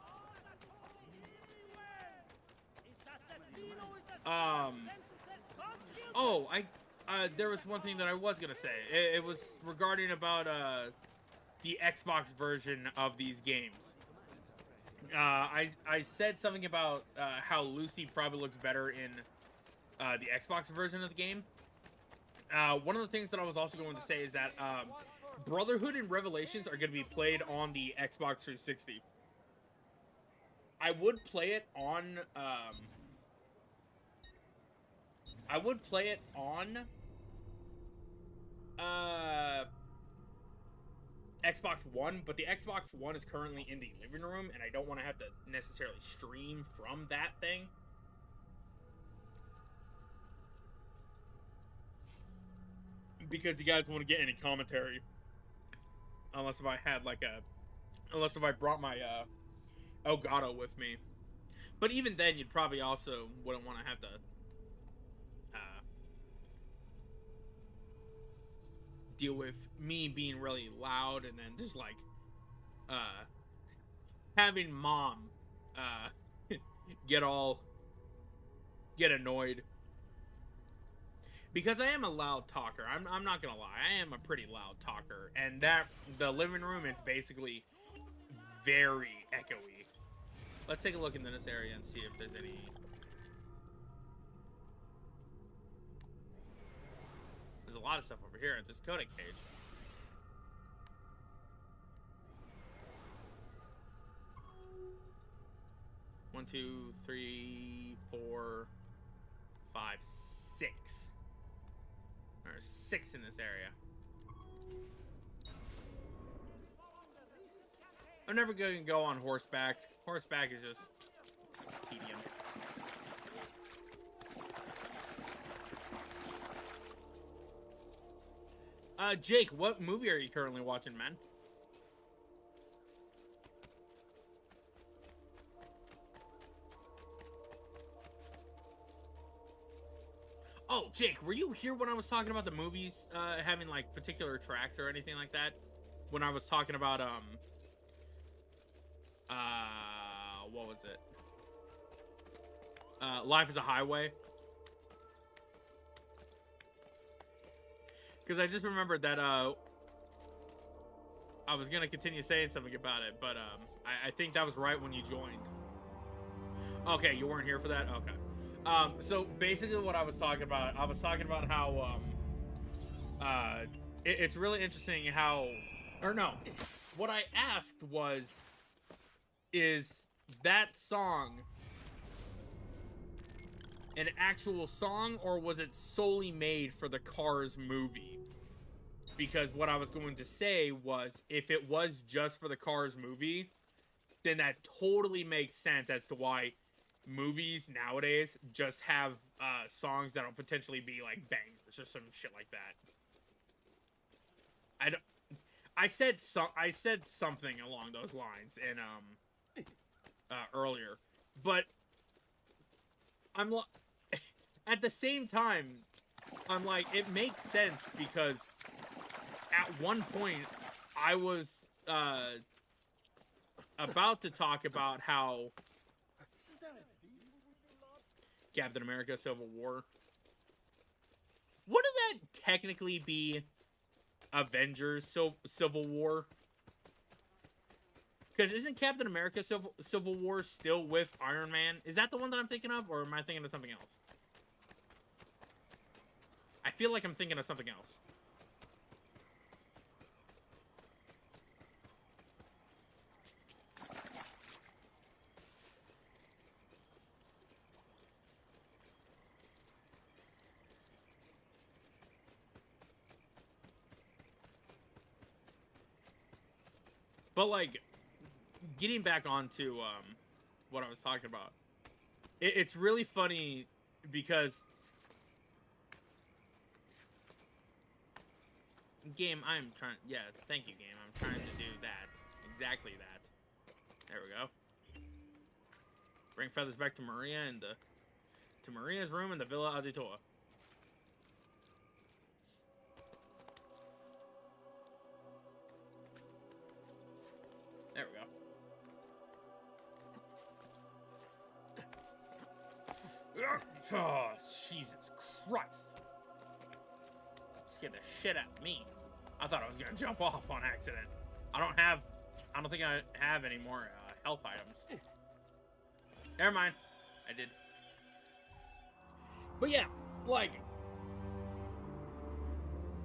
Oh, there was one thing that I was gonna say. It was regarding about the Xbox version of these games. I said something about how Lucy probably looks better in the Xbox version of the game. One of the things that I was also going to say is that Brotherhood and Revelations are going to be played on the Xbox 360. I would play it on, Xbox One, but the Xbox One is currently in the living room, and I don't want to have to necessarily stream from that thing. Because you guys won't get any commentary. Unless if I brought my, Elgato with me. But even then, you'd probably also wouldn't want to have to, deal with me being really loud and then just, like, having Mom, get annoyed. Because I am a loud talker. I'm not gonna lie. I am a pretty loud talker. And the living room is basically very echoey. Let's take a look into this area and see if there's any... There's a lot of stuff over here at this codec page. One, two, three, 4, 5, 6. There's 6 in this area. I'm never going to go on horseback. Horseback is just tedium. Jake, what movie are you currently watching, man? Oh, Jake, were you here when I was talking about the movies having, like, particular tracks or anything like that? When I was talking about, what was it? Life is a Highway. Because I just remembered that, I was going to continue saying something about it, but, I think that was right when you joined. Okay, you weren't here for that? Okay. So basically what I was talking about how, it's really interesting how, or no, what I asked was, is that song an actual song, or was it solely made for the Cars movie? Because what I was going to say was, if it was just for the Cars movie, then that totally makes sense as to why movies nowadays just have songs that'll potentially be like bangers or some shit like that. I said something along those lines in earlier, but I'm at the same time I'm like, it makes sense because at one point I was about to talk about how Captain America Civil War. Wouldn't that technically be Avengers Civil War? Because isn't Captain America Civil War still with Iron Man? Is that the one that I'm thinking of, or am I thinking of something else? I feel like I'm thinking of something else. But, like, getting back onto what I was talking about, it's really funny because game, I'm trying, yeah, thank you, game. I'm trying to do that, exactly that. There we go. Bring feathers back to Maria and to Maria's room in the Villa Auditora. There we go. Oh, Jesus Christ. Scared the shit out of me. I thought I was gonna jump off on accident. I don't think I have any more health items. Never mind. I did. But yeah, like,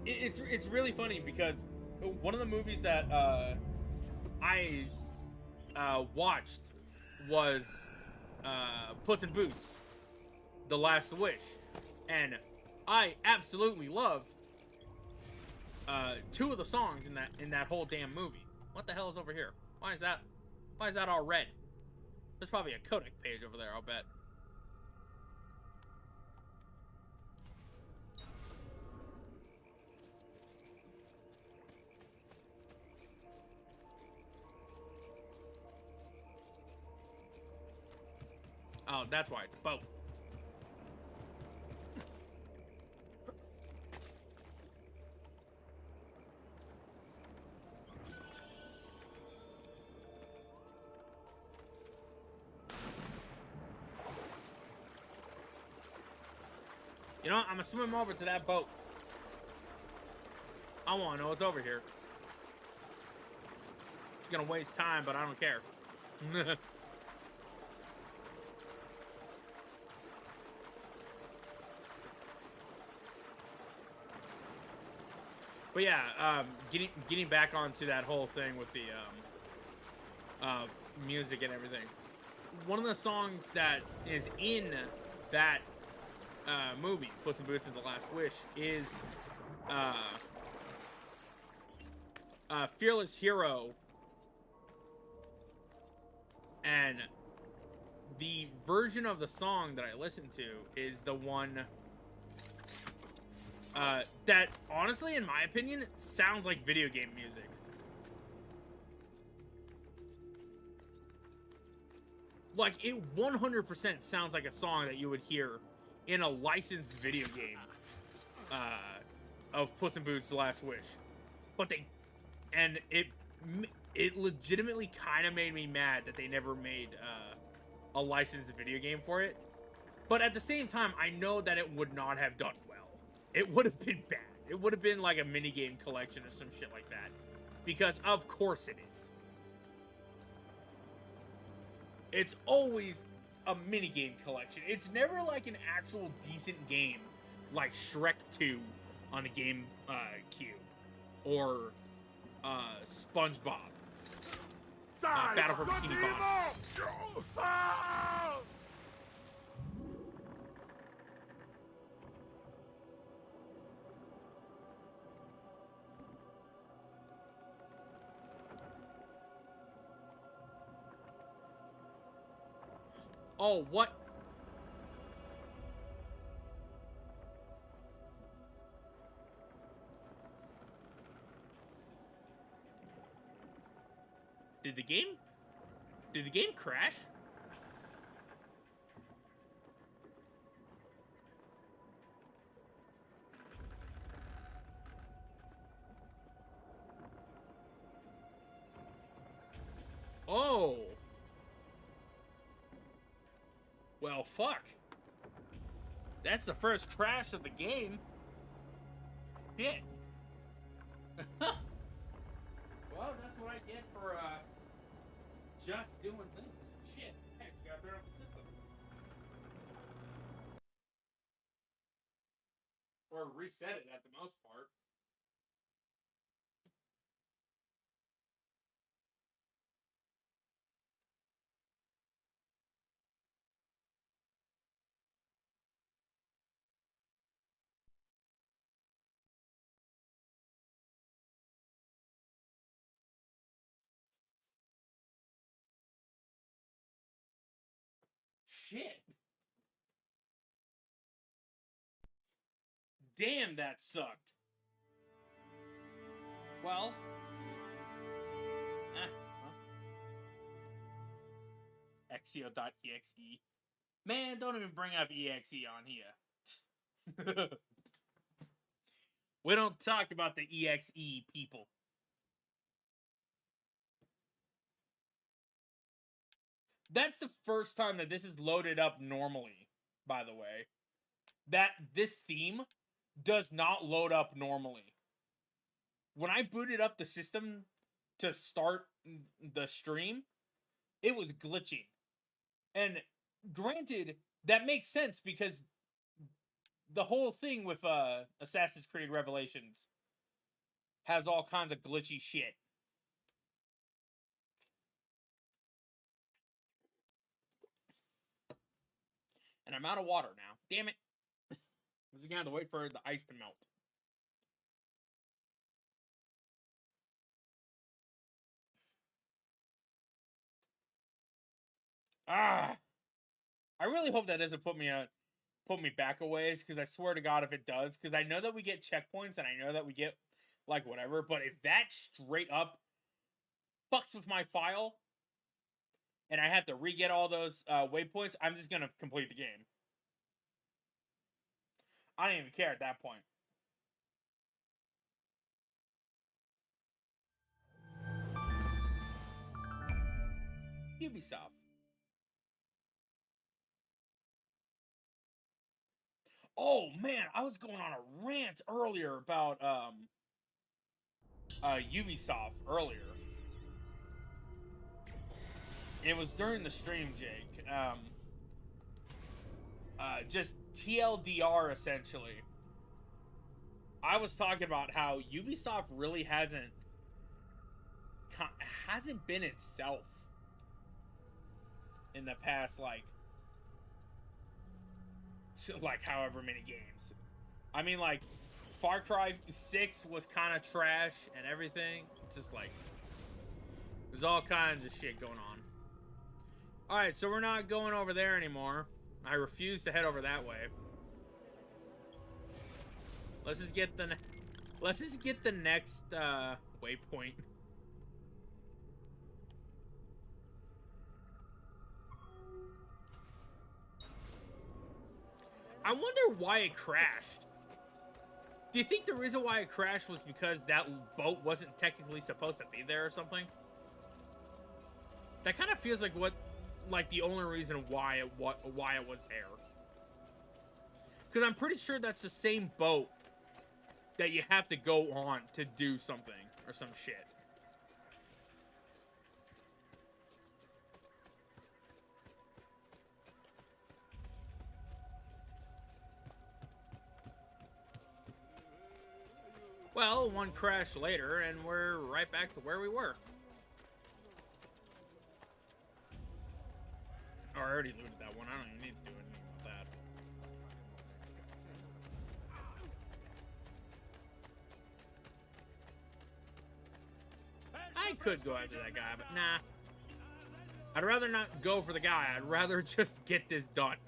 it's really funny because one of the movies that I watched was Puss in Boots: The Last Wish, and I absolutely love two of the songs in that whole damn movie. What the hell is over here? Why is that all red? There's probably a codec page over there, I'll bet. Oh, that's why it's a boat. You know what? I'm gonna swim over to that boat. I wanna know what's over here. It's gonna waste time, but I don't care. But yeah, getting back onto that whole thing with the music and everything. One of the songs that is in that movie, Puss in Boots and the Last Wish, is Fearless Hero. And the version of the song that I listened to is the one that, honestly, in my opinion, sounds like video game music. Like, it 100% sounds like a song that you would hear in a licensed video game of Puss in Boots: The Last Wish. But it legitimately kind of made me mad that they never made a licensed video game for it. But at the same time, I know that it would not have done well. It would have been bad. It would have been like a minigame collection or some shit like that. Because of course it is. It's always a minigame collection. It's never like an actual decent game like Shrek 2 on a Game Cube. Or SpongeBob. Battle for Bikini Bottom. Oh, what? Did the game crash? Oh. Well, fuck. That's the first crash of the game. Shit. Well, that's what I get for, just doing things. Shit. Heck, you gotta turn off the system. Or reset it at the most part. Shit. Damn, that sucked. Well. Ezio.exe. Man, don't even bring up exe on here. We don't talk about the exe people. That's the first time that this is loaded up normally, by the way. That this theme does not load up normally. When I booted up the system to start the stream, it was glitching. And granted, that makes sense because the whole thing with Assassin's Creed Revelations has all kinds of glitchy shit. And I'm out of water now. Damn it. I'm just gonna have to wait for the ice to melt. Ah! I really hope that doesn't put me back a ways, because I swear to God if it does, because I know that we get checkpoints and I know that we get, like, whatever, but if that straight up fucks with my file and I have to re-get all those waypoints, I'm just gonna complete the game. I don't even care at that point. Ubisoft. Oh man, I was going on a rant earlier about Ubisoft earlier. It was during the stream, Jake. Just TLDR essentially. I was talking about how Ubisoft really hasn't been itself in the past, like however many games. I mean, like, Far Cry 6 was kind of trash and everything. Just like, there's all kinds of shit going on. Alright, so we're not going over there anymore. I refuse to head over that way. Let's just get the next waypoint. I wonder why it crashed. Do you think the reason why it crashed was because that boat wasn't technically supposed to be there or something? That kind of feels like the only reason why it was there. Because I'm pretty sure that's the same boat that you have to go on to do something or some shit. Well, one crash later, and we're right back to where we were. Oh, I already looted that one. I don't even need to do anything with that. I could go after that guy, but nah. I'd rather not go for the guy. I'd rather just get this done.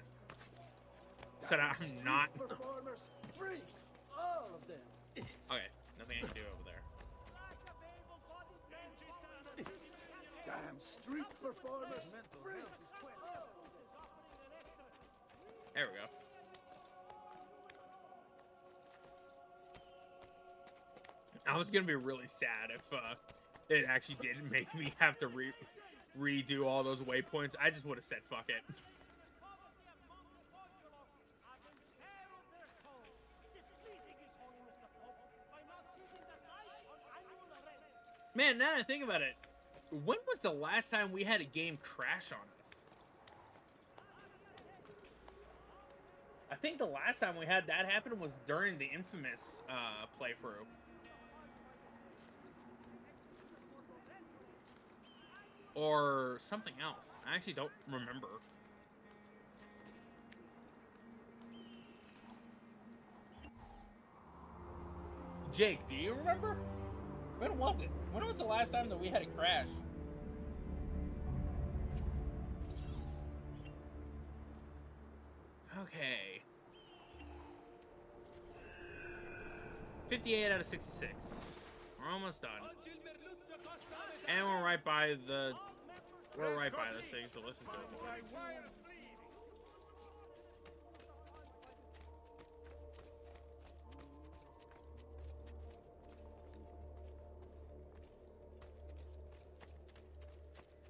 So that I'm not... Performers, freaks, all of them. Okay, nothing I can do over there. Damn street performers, freaks. There we go. I was gonna be really sad if it actually did make me have to redo all those waypoints. I just would have said fuck it. Man, now that I think about it, when was the last time we had a game crash on us? I think the last time we had that happen was during the Infamous playthrough. Or something else. I actually don't remember. Jake, do you remember? When was it? When was the last time that we had a crash? Okay. 58 out of 66. We're almost done. And we're right by the... We're right by this thing, so let's just go for it.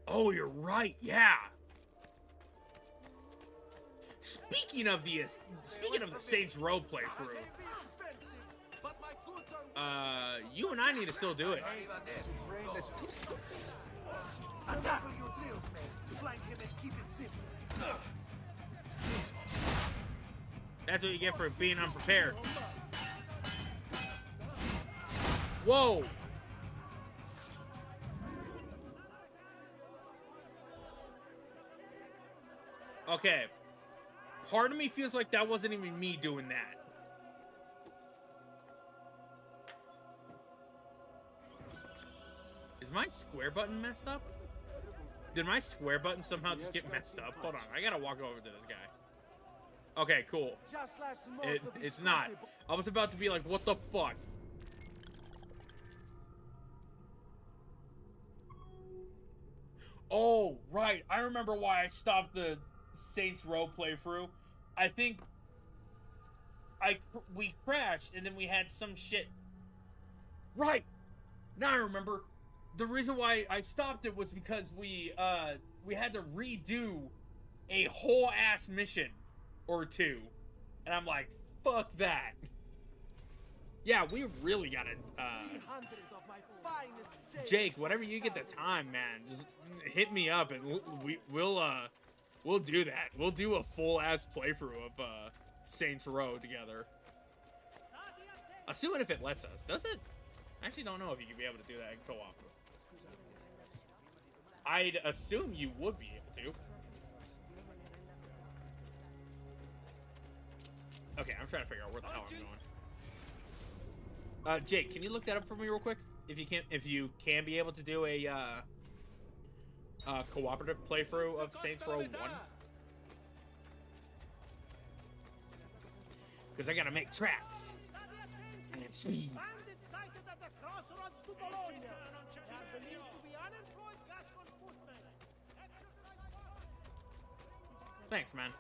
Oh, you're right, yeah. Speaking of the Saints Row playthrough, you and I need to still do it. That's what you get for being unprepared. Whoa! Okay. Part of me feels like that wasn't even me doing that. Is my square button messed up? Did my square button somehow just get messed up? Hold on, I gotta walk over to this guy. Okay, cool. It's not. I was about to be like, what the fuck? Oh, right. I remember why I stopped the Saints Row playthrough. I think we crashed and then we had some shit. Right. Now I remember. The reason why I stopped it was because we had to redo a whole ass mission or two. And I'm like, fuck that. Yeah, we really gotta Jake, whenever you get the time, man, just hit me up and we'll do that. We'll do a full ass playthrough of Saints Row together. Assuming if it lets us. Does it? I actually don't know if you can be able to do that in co-op. I'd assume you would be able to. Okay, I'm trying to figure out where the hell I'm going. Jake, can you look that up for me real quick? If you can be able to do a cooperative playthrough of Saints Row 1. Because I gotta make tracks. And speed. Thanks, man.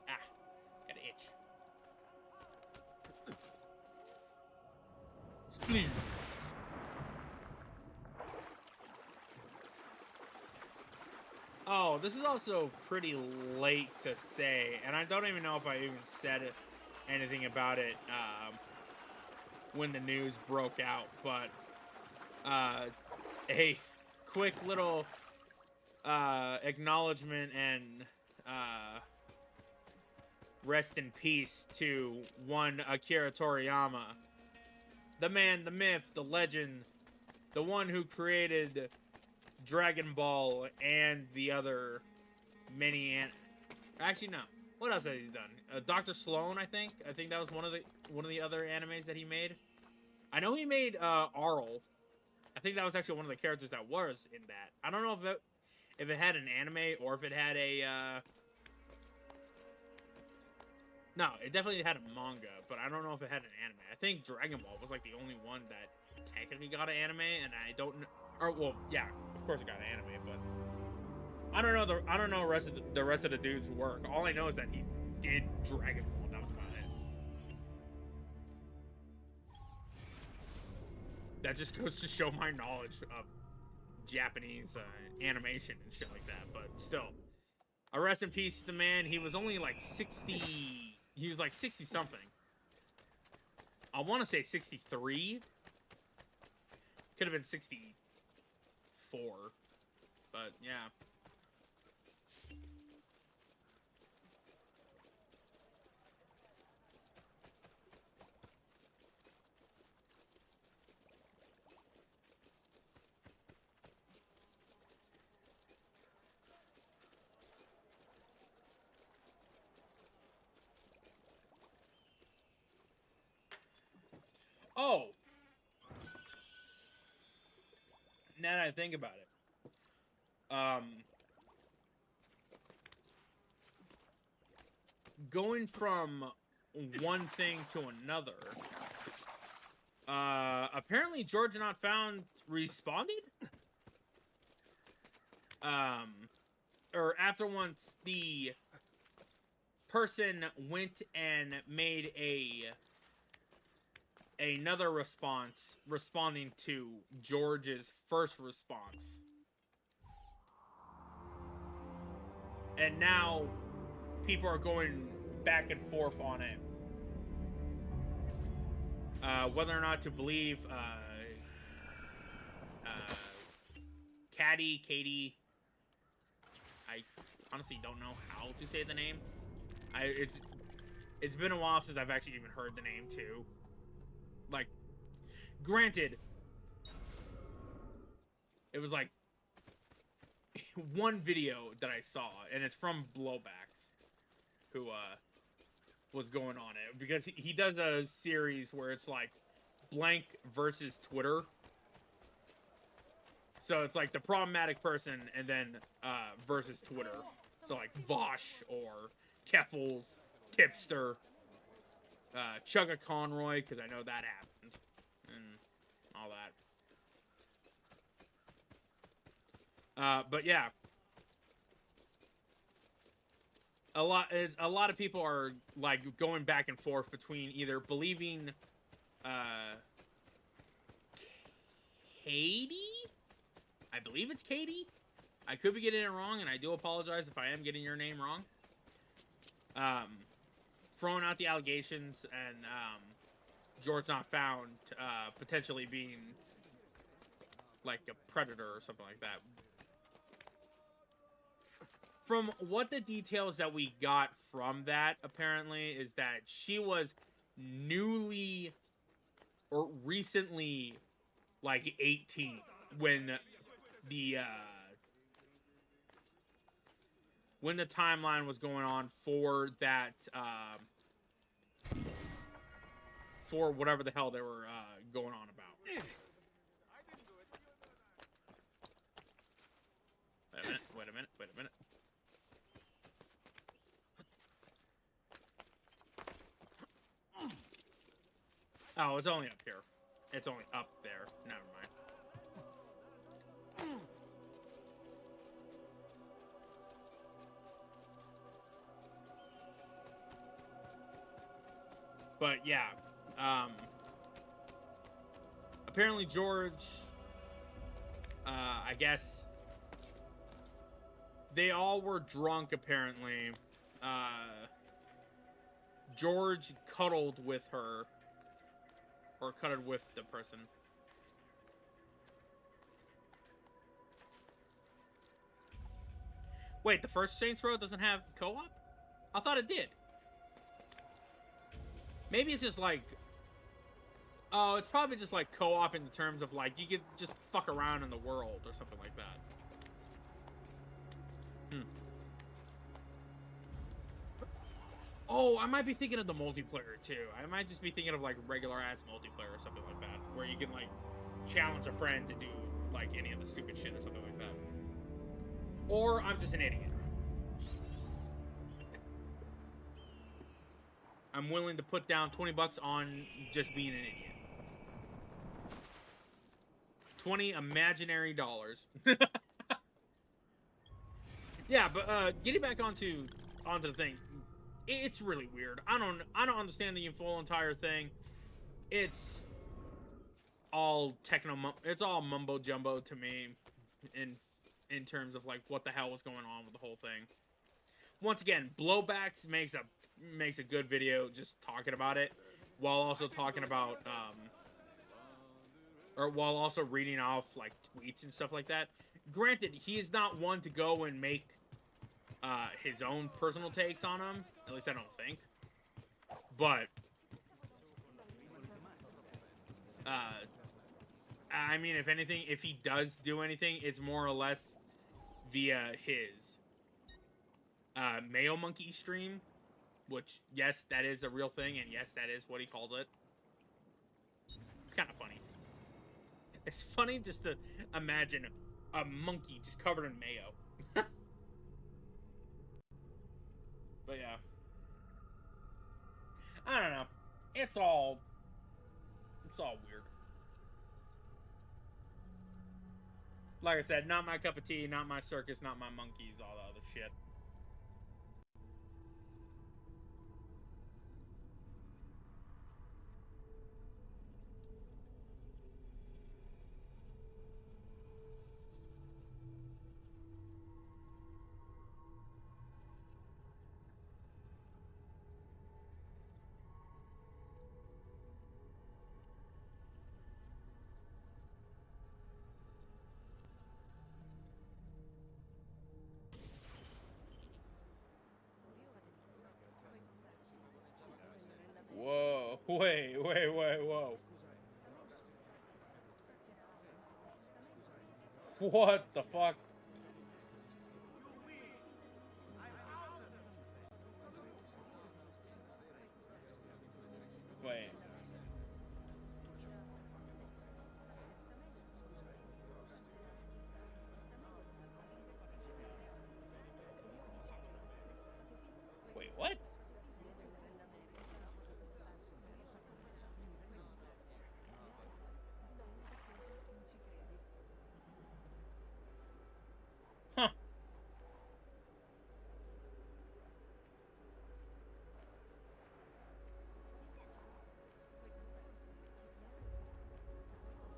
Ah, got an itch. Spleen. Oh, this is also pretty late to say, and I don't even know if I even said anything about it when the news broke out, but a quick little acknowledgement and rest in peace to one Akira Toriyama, the man, the myth, the legend, the one who created Dragon Ball and the other many actually no. What else has he done? Dr. Sloan, I think. I think that was one of the other animes that he made. I know he made Arl. I think that was actually one of the characters that was in that. I don't know if it had an anime or if it had a no, it definitely had a manga, but I don't know if it had an anime. I think Dragon Ball was like the only one that technically got an anime, and I don't know. Or well, yeah, of course it got an anime, but I don't know the rest of the dude's work. All I know is that he did Dragon Ball. That was about it. That just goes to show my knowledge of Japanese animation and shit like that. But still, a rest in peace to the man. He was only like 60. He was like 60 something. I want to say 63. Could have been 64. But yeah. Oh! Now that I think about it. Going from one thing to another. Apparently Georgia Not Found responded? Or after once the person went and made another response, responding to George's first response. And now people are going back and forth on it. Whether or not to believe Katie, I honestly don't know how to say the name. It's been a while since I've actually even heard the name too. Like, granted, it was like one video that I saw, and it's from Blowbacks, who was going on it, because he does a series where it's like blank versus Twitter. So it's like the problematic person and then versus Twitter. So like Vosh or Keffels, Tipster, Chugga Conroy, because I know that happened, and all that. But yeah, a lot of people are like going back and forth between either believing Katie, I believe it's Katie. I could be getting it wrong, and I do apologize if I am getting your name wrong. Throwing out the allegations, and George Not Found potentially being like a predator or something like that. From what the details that we got from that, apparently, is that she was newly or recently like 18 when the timeline was going on for that for whatever the hell they were going on about. Wait a minute. Oh, it's only up here. It's only up there. Never mind. But yeah, apparently George, I guess they all were drunk. Apparently, George cuddled with her, or cuddled with the person. Wait, the first Saints Row doesn't have co-op? I thought it did. Maybe it's just like... Oh, it's probably just like co-op in the terms of like, you could just fuck around in the world or something like that. Oh, I might be thinking of the multiplayer too. I might just be thinking of like regular ass multiplayer or something like that, where you can like challenge a friend to do like any of the stupid shit or something like that. Or I'm just an idiot. I'm willing to put down 20 bucks on just being an idiot. 20 imaginary dollars. Yeah, but getting back onto the thing. It's really weird. I don't understand the full entire thing. It's all it's all mumbo jumbo to me in terms of like what the hell was going on with the whole thing. Once again, Blowbacks makes a good video just talking about it, while also talking about or while also reading off like tweets and stuff like that. Granted, he is not one to go and make his own personal takes on them. At least I don't think. But I mean, if anything, if he does do anything, it's more or less via his Mayo Monkey stream, which, yes, that is a real thing, and yes, that is what he called it. It's kind of funny. It's funny just to imagine a monkey just covered in mayo. But yeah. I don't know. It's all weird. Like I said, not my cup of tea, not my circus, not my monkeys, all the other shit. Wait, whoa. What the fuck? Wait. Wait, what? Huh.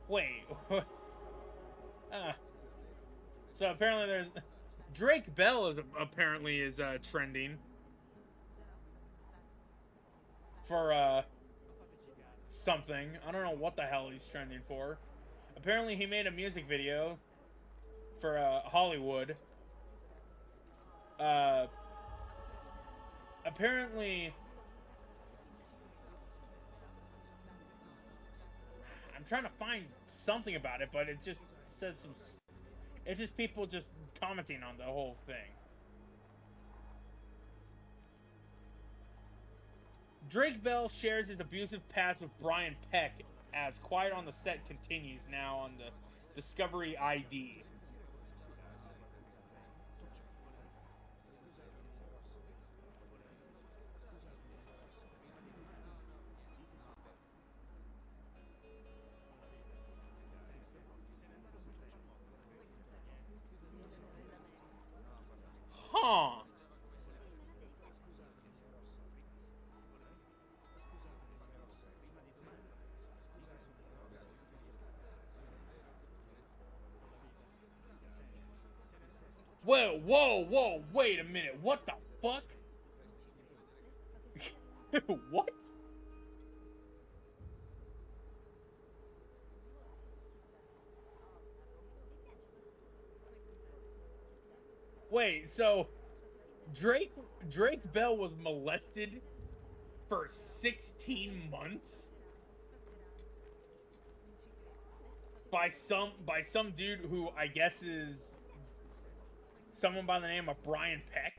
Wait. So apparently there's Drake Bell is apparently trending for something. I don't know what the hell he's trending for. Apparently he made a music video for Hollywood. Apparently I'm trying to find something about it, but it just says some. It's just people just commenting on the whole thing. Drake Bell shares his abusive past with Brian Peck as Quiet on the Set continues now on the Discovery ID. Huh. Whoa, wait a minute. What the fuck? What? Wait, so Drake Bell was molested for 16 months by some dude who I guess is someone by the name of Brian Peck.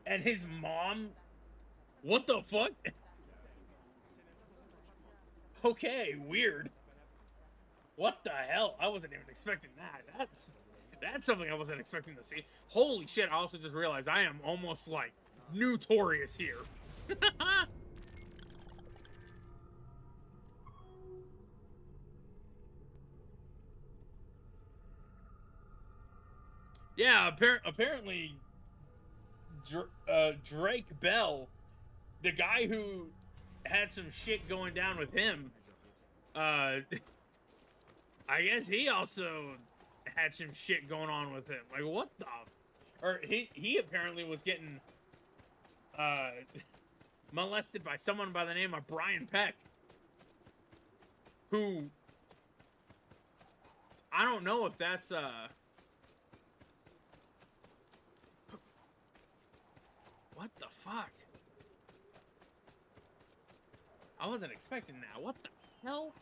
And his mom, what the fuck? Okay, weird. What the hell? I wasn't even expecting that. That's something I wasn't expecting to see. Holy shit, I also just realized I am almost like notorious here. Yeah, apparently Drake Bell, the guy who had some shit going down with him, I guess he also had some shit going on with him. Like, what the? Or he apparently was getting molested by someone by the name of Brian Peck, who I don't know if that's what the fuck? I wasn't expecting that. What the hell?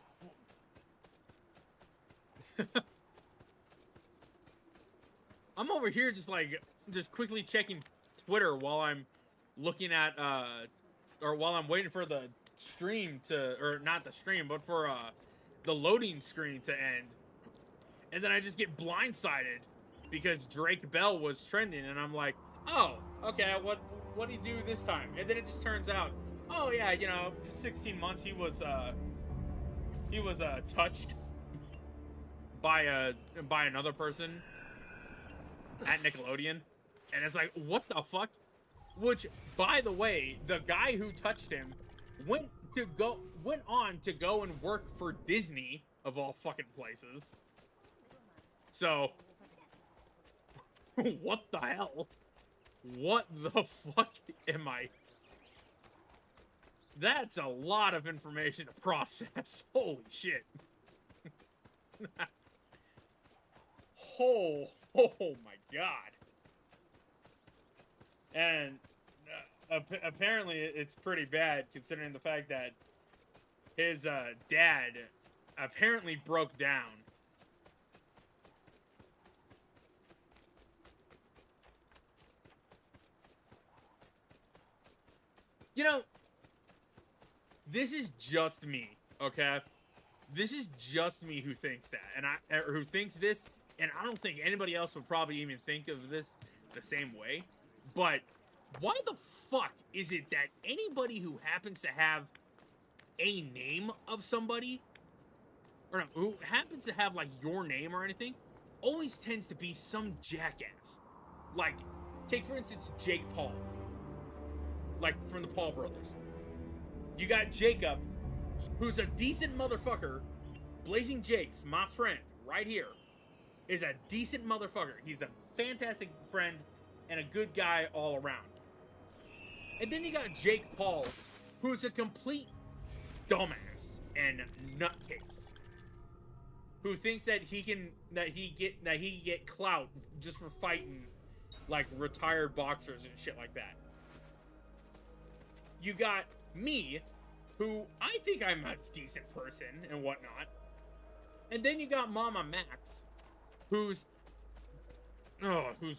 I'm over here just quickly checking Twitter while I'm looking at or while I'm waiting for the stream to, or not the stream, but for the loading screen to end. And then I just get blindsided because Drake Bell was trending, and I'm like, oh, okay, what did he do this time? And then it just turns out, oh yeah, you know, for 16 months he was touched by another person at Nickelodeon. And it's like, what the fuck? Which, by the way, the guy who touched him went on to go and work for Disney, of all fucking places. So what the hell? What the fuck am I? That's a lot of information to process. Holy shit. Oh my god. And apparently it's pretty bad considering the fact that his dad apparently broke down. You know, this is just me, okay? This is just me who thinks that, and who thinks this, and I don't think anybody else would probably even think of this the same way. But why the fuck is it that anybody who happens to have a name of somebody, or no, who happens to have like your name or anything, always tends to be some jackass? Like, take for instance Jake Paul. Like, from the Paul brothers. You got Jacob, who's a decent motherfucker. Blazing Jakes, my friend, right here, is a decent motherfucker. He's a fantastic friend and a good guy all around. And then you got Jake Paul, who's a complete dumbass and nutcase. Who thinks that he can get clout just for fighting like retired boxers and shit like that. You got me, who I think I'm a decent person and whatnot. And then you got Mama Max, who's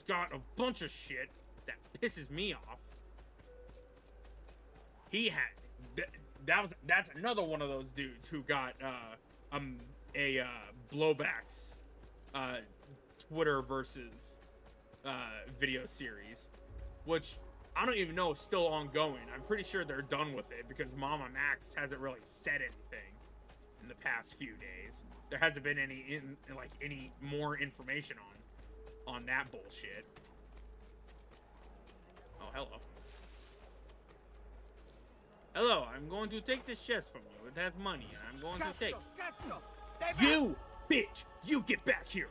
got a bunch of shit that pisses me off. He had that's another one of those dudes who got a blowbacks Twitter versus video series, which I don't even know is still ongoing. I'm pretty sure they're done with it because Mama Max hasn't really said anything in the past few days. There hasn't been any more information on that bullshit. Oh, hello. Hello, I'm going to take this chest from you. It has money, and I'm going to take it. You bitch! You get back here!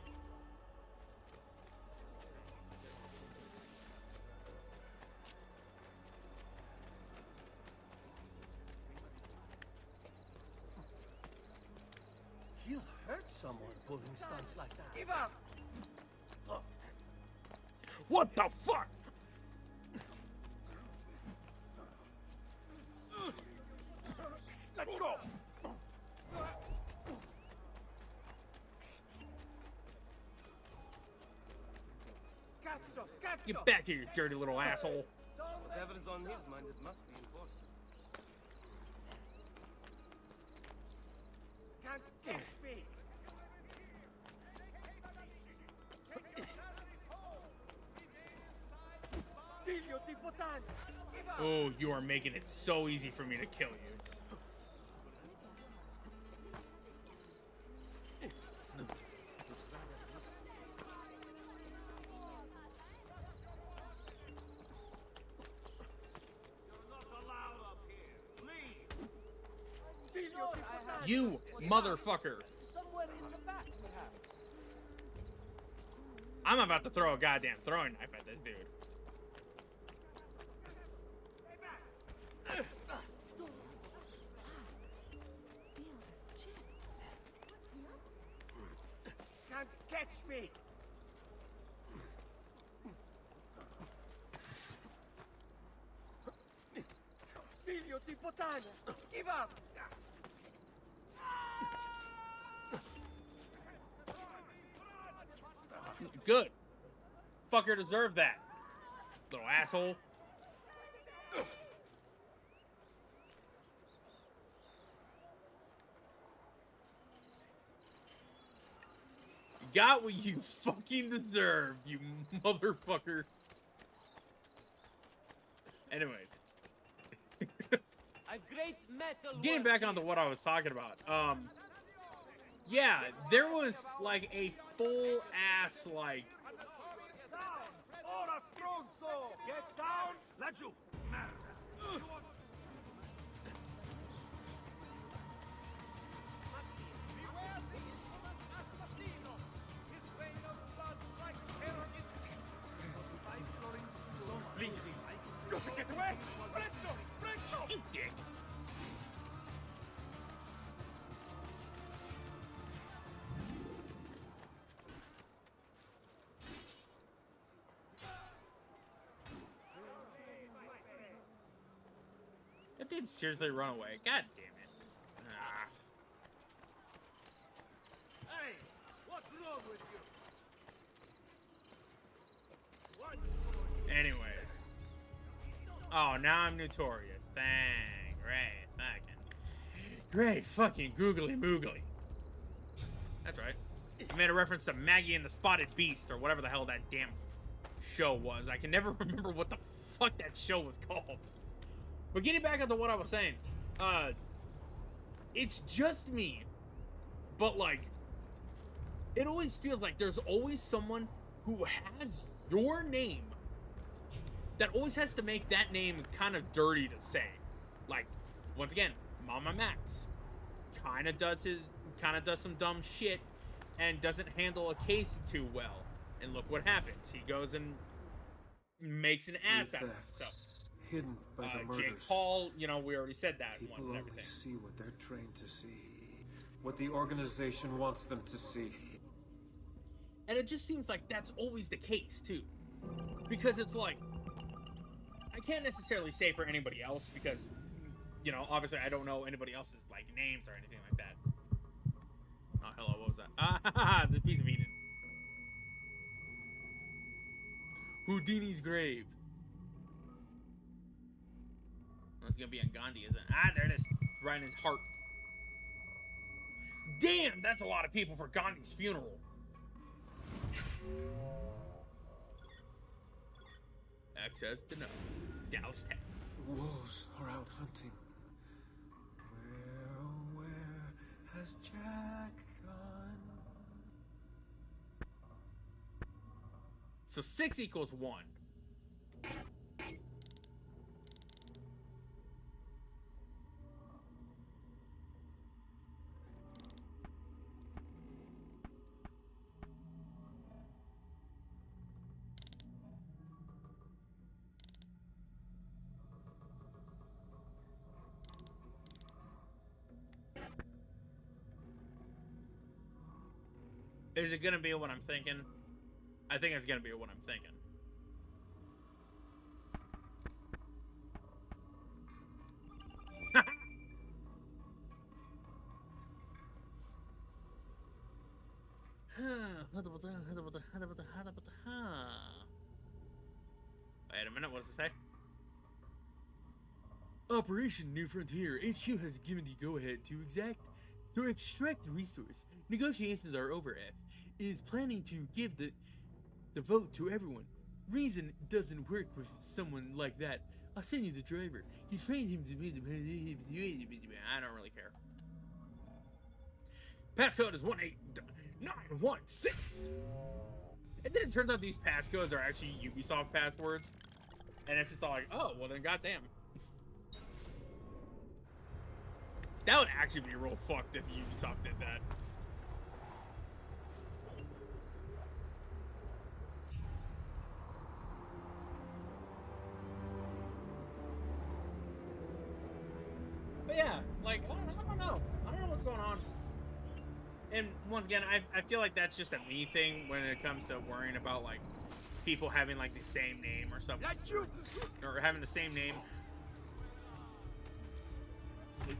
He'll hurt someone pulling stunts like that. Give up! What the fuck? Let go! Cazzo! Cazzo! Get back here, you dirty little asshole. Whatever's on his mind, it must be important. Can't catch me! Figlio di puttana! Give up! Oh, you are making it so easy for me to kill you. You motherfucker. Somewhere in the back, perhaps. I'm about to throw a goddamn throwing knife at this dude. Can't catch me! Figlio di puttana! Give up! Good. Fucker deserved that. Little asshole. You got what you fucking deserved, you motherfucker. Anyways. A great metal Getting back onto what I was talking about. Yeah, there was like a full ass like Ora stronzo! Get down! Laggiù! Merda! Got to get away! Presto! Presto! you dick. dude seriously run away? God damn it. Ah. Hey, what's wrong with you? What? Anyways. Oh, now I'm notorious. Dang. Great fucking googly moogly. That's right. I made a reference to Maggie and the Spotted Beast, or whatever the hell that damn show was. I can never remember what the fuck that show was called. But getting back into what I was saying, it's just me, but like, it always feels like there's always someone who has your name that always has to make that name kind of dirty to say. Like, once again, Mama Max kind of does some dumb shit and doesn't handle a case too well. And look what happens. He goes and makes an ass out of himself. Hidden by the murders. Jake Paul, you know, we already said that People one and only everything. see what they're trained to see. What the organization wants them to see. And it just seems like that's always the case, too. Because it's like, I can't necessarily say for anybody else because, you know, obviously I don't know anybody else's, like, names or anything like that. Oh, hello, what was that? Ah, the piece of Eden. Houdini's grave. Oh, it's gonna be on Gandhi, isn't it? Ah, there it is. Right in his heart. Damn, that's a lot of people for Gandhi's funeral. Access denied. Dallas, Texas. Wolves are out hunting. Where has Jack gone? So 6 equals 1. Is it gonna be what I'm thinking? I think it's gonna be what I'm thinking. Wait a minute, what does it say? Operation New Frontier. HQ has given the go-ahead to extract the resource. Negotiations are over. F is planning to give the vote to everyone. Reason doesn't work with someone like that. I'll send you the driver. He trained him to be the... I don't really care. Passcode is 18916. And then it turns out these passcodes are actually Ubisoft passwords. And it's just all like, oh, well then goddamn. That would actually be real fucked if Ubisoft did that. But yeah, like, I don't know. I don't know what's going on. And once again, I feel like that's just a me thing when it comes to worrying about, like, people having, like, the same name or something. Or having the same name.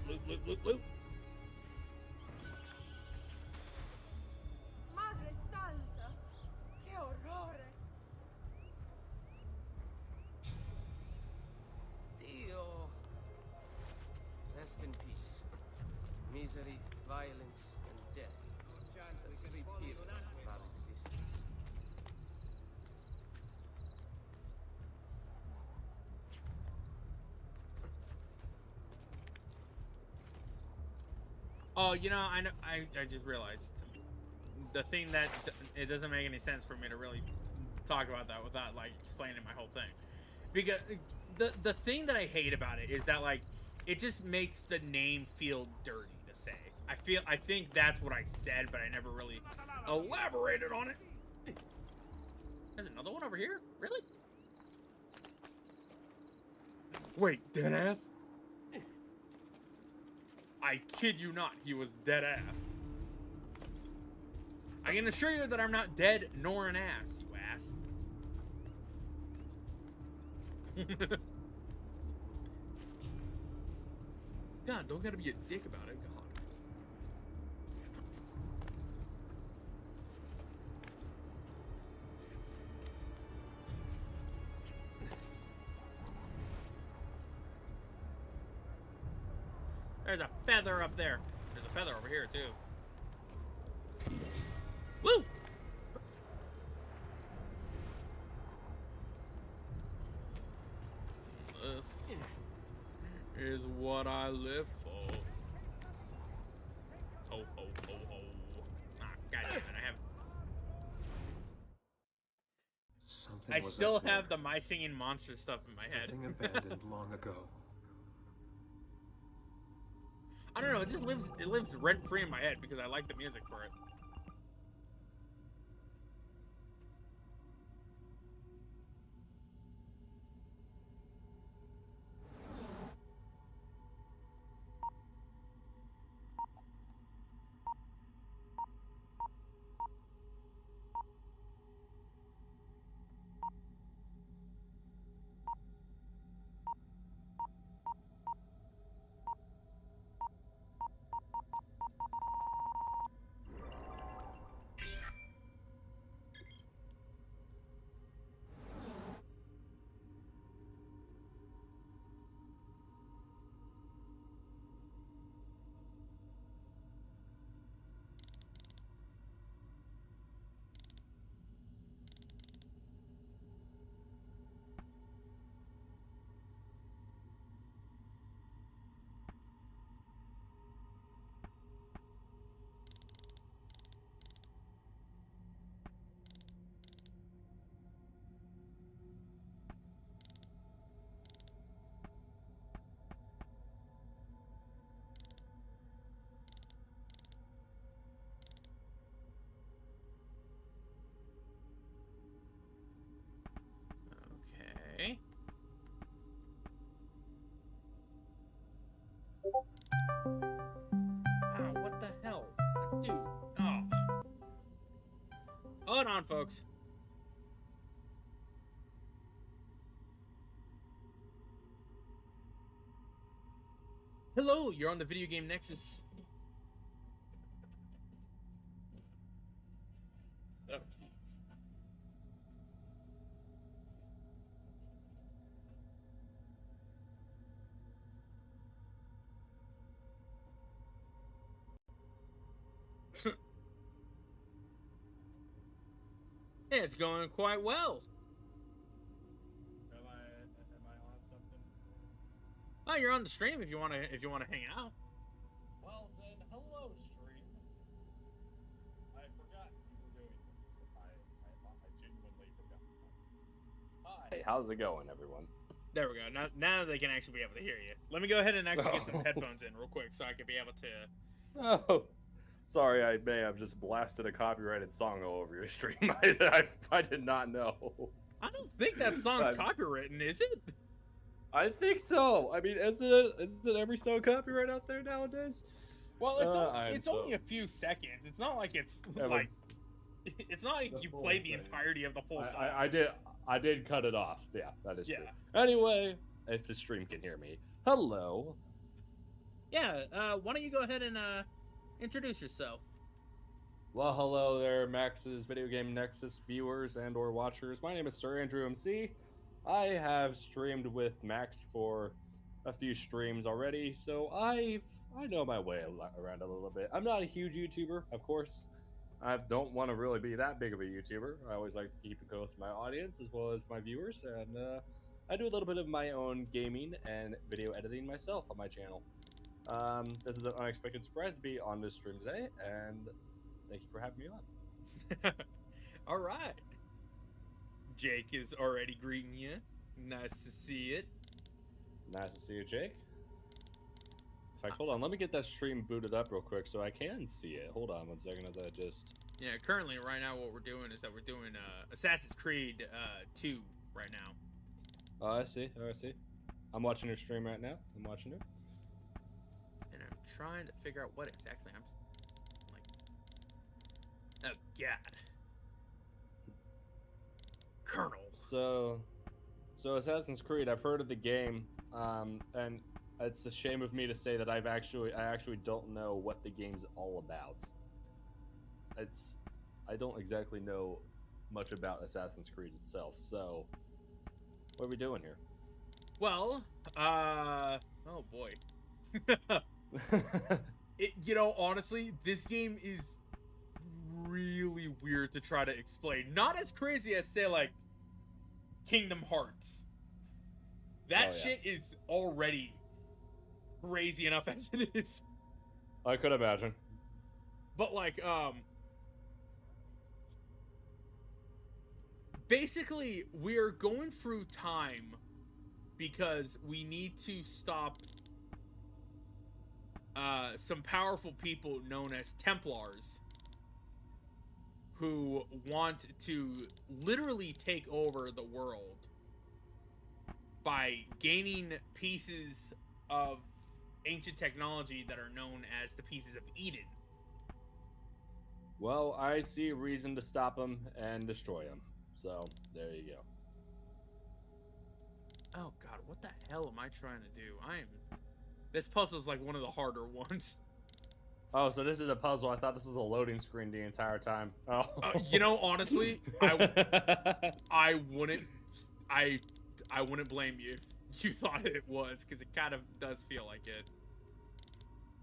Loop. Madre santa! Che orrore! Dio! Rest in peace. Misery, violence, and death. The three pillars of our existence. Oh, you know, I just realized the thing that it doesn't make any sense for me to really talk about that without, like, explaining my whole thing. Because the thing that I hate about it is that, like, it just makes the name feel dirty to say. I think that's what I said, but I never really elaborated on it. There's another one over here? Really? Wait, deadass? I kid you not, he was dead ass. I can assure you that I'm not dead nor an ass, you ass. God, don't gotta be a dick about it. God. There's a feather up there. There's a feather over here, too. Woo! This is what I live for. Oh, oh, oh, oh. Ah, goddammit, I still have the My Singing Monster stuff in my head. Something abandoned long ago. I don't know, it just lives rent-free in my head because I like the music for it. Okay. Oh, what the hell? Dude, oh. Hold on, folks. Hello, you're on the Video Game Nexus. Oh, it's going quite well. Am I on something? Oh, you're on the stream if you wanna hang out. Well then, hello stream. I forgot you were doing this. I genuinely forgot. Hi. Hey, how's it going, everyone? There we go. Now they can actually be able to hear you. Let me go ahead and actually get some Oh. headphones in real quick so I can be able to. Oh, sorry, I may have just blasted a copyrighted song all over your stream. I did not know. I don't think that song's copywritten, is it? I think so. I mean, isn't every song copyright out there nowadays? Well, it's only a few seconds. It's not like it's it's not like you played the entirety of the full song. I did cut it off. Yeah, that is true. Anyway, if the stream can hear me, hello. Yeah, why don't you go ahead and introduce yourself? Well, hello there, Max's Video Game Nexus viewers and or watchers. My name is Sir Andrew MC. I have streamed with Max for a few streams already, so I know my way around a little bit. I'm not a huge YouTuber, of course. I don't want to really be that big of a YouTuber. I always like to keep it close to my audience as well as my viewers, and I do a little bit of my own gaming and video editing myself on my channel. This is an unexpected surprise to be on this stream today, and thank you for having me on. All right. Jake is already greeting you. Nice to see it. Nice to see you, Jake. In fact, hold on. Let me get that stream booted up real quick so I can see it. Hold on 1 second as I just... Yeah, currently, right now, what we're doing is that we're doing Assassin's Creed 2 right now. Oh, I see. Oh, I see. I'm watching your stream right now. I'm watching it. And I'm trying to figure out what exactly I'm like... Oh, God. Colonel. So Assassin's Creed, I've heard of the game, and it's a shame of me to say that I actually don't know what the game's all about. I don't exactly know much about Assassin's Creed itself, so what are we doing here? Well, oh boy. You know, honestly, this game is really weird to try to explain. Not as crazy as, say, like, Kingdom Hearts. That shit is already crazy enough as it is. I could imagine. But, like, basically, we're going through time because we need to stop some powerful people known as Templars who want to literally take over the world by gaining pieces of ancient technology that are known as the Pieces of Eden. Well, I see a reason to stop them and destroy them. So, there you go. Oh god, what the hell am I trying to do? This puzzle's like one of the harder ones. Oh, so this is a puzzle. I thought this was a loading screen the entire time. Oh. You know, honestly, I wouldn't blame you if you thought it was, because it kind of does feel like it.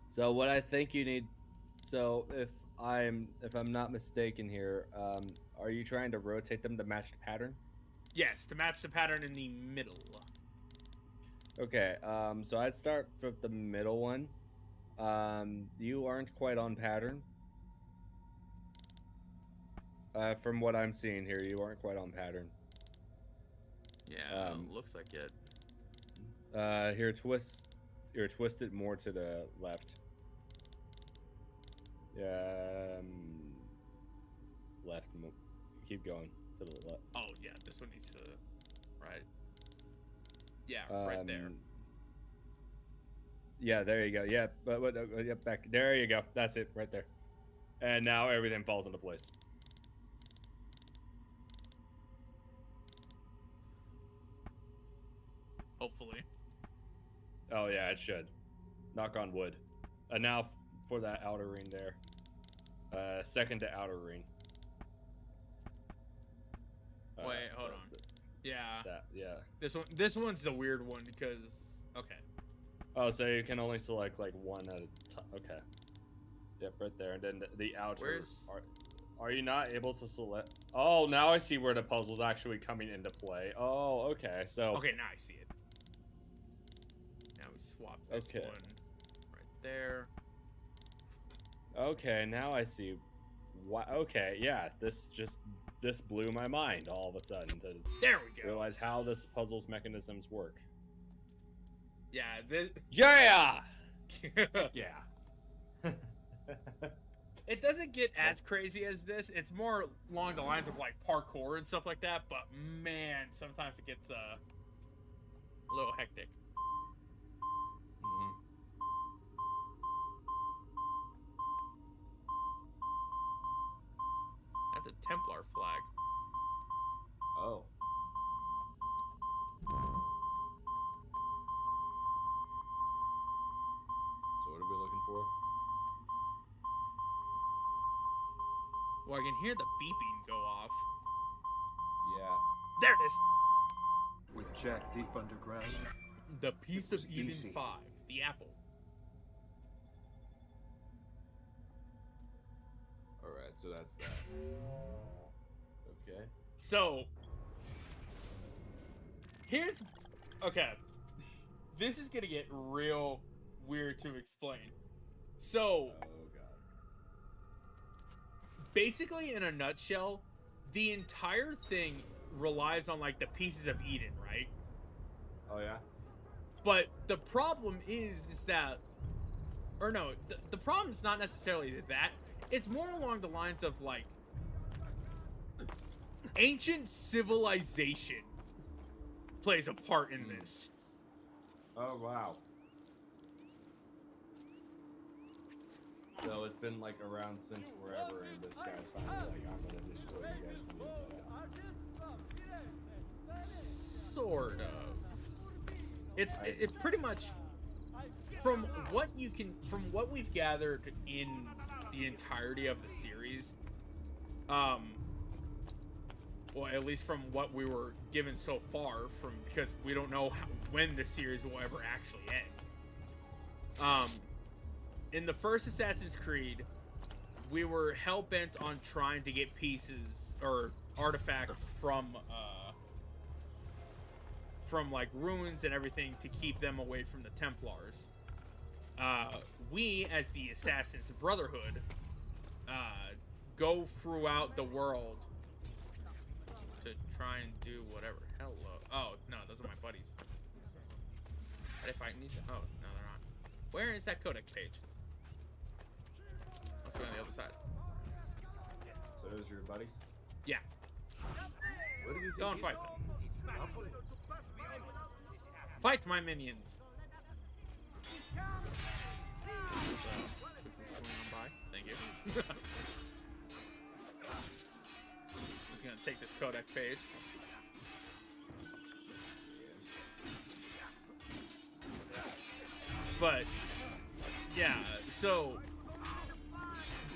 So what I think you need, so if I'm not mistaken here, are you trying to rotate them to match the pattern? Yes, to match the pattern in the middle. Okay, so I'd start with the middle one. You aren't quite on pattern. From what I'm seeing here, you aren't quite on pattern. Yeah, looks like it. Here, twist it more to the left. Yeah, left. Keep going to the left. Oh yeah, this one needs to, right? Yeah, right there. Yeah, there you go. Yeah, but yeah, back there you go. That's it, right there. And now everything falls into place. Hopefully. Oh yeah, it should. Knock on wood. And now for that outer ring there. Second to outer ring. Wait, hold on. Yeah. Yeah. This one's the weird one because okay. Oh, so you can only select like one at a time. Okay. Yep, right there. And then the outer. Are you not able to select? Oh, now I see where the puzzle's actually coming into play. Oh, okay. So. Okay, now I see it. Now we swap this one right there. Okay, now I see. Why? Okay, yeah. This blew my mind all of a sudden to there we go. Realize how this puzzle's mechanisms work. Yeah. Yeah. Yeah. It doesn't get as crazy as this. It's more along the lines of like parkour and stuff like that. But man, sometimes it gets a little hectic. That's a Templar flag. Oh. So what are we looking for? Well, I can hear the beeping go off. Yeah. There it is. With Jack deep underground. The Piece of Eden easy. 5. The apple. Alright, so that's that. Okay. So, okay. This is gonna get real weird to explain. So, basically, in a nutshell, the entire thing relies on, like, the Pieces of Eden, right? Oh, yeah? But the problem is that... Or no, the problem is not necessarily that. It's more along the lines of, like... Ancient civilization plays a part in this. Oh, wow. So it's been like around since forever, and this guy's finally like, I'm gonna destroy you guys from the inside out. Sort of. It pretty much from what we've gathered in the entirety of the series, well, at least from what we were given so far, because we don't know when the series will ever actually end. In the first Assassin's Creed, we were hell-bent on trying to get pieces or artifacts from like ruins and everything to keep them away from the Templars. We, as the Assassin's Brotherhood, go throughout the world to try and do whatever. Hello. Oh, no, those are my buddies. Are they fighting these? Oh, no, they're not. Where is that codex page? Let's go on the other side. So those are your buddies? Yeah. Go and fight them. Fight my minions. Swing on by. Thank you. Just gonna take this codex page. But yeah, so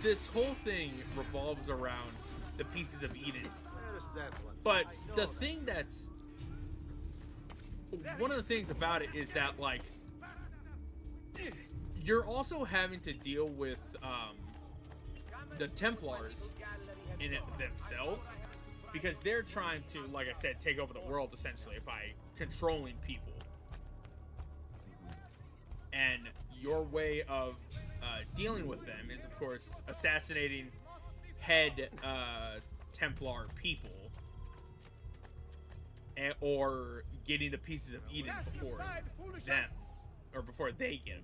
this whole thing revolves around the pieces of Eden. But the thing that's one of the things about it is that, like, you're also having to deal with the Templars in it themselves, because they're trying to, like I said, take over the world essentially by controlling people. And your way of dealing with them is, of course, assassinating head Templar people, or getting the pieces of Eden before them, or before they get them.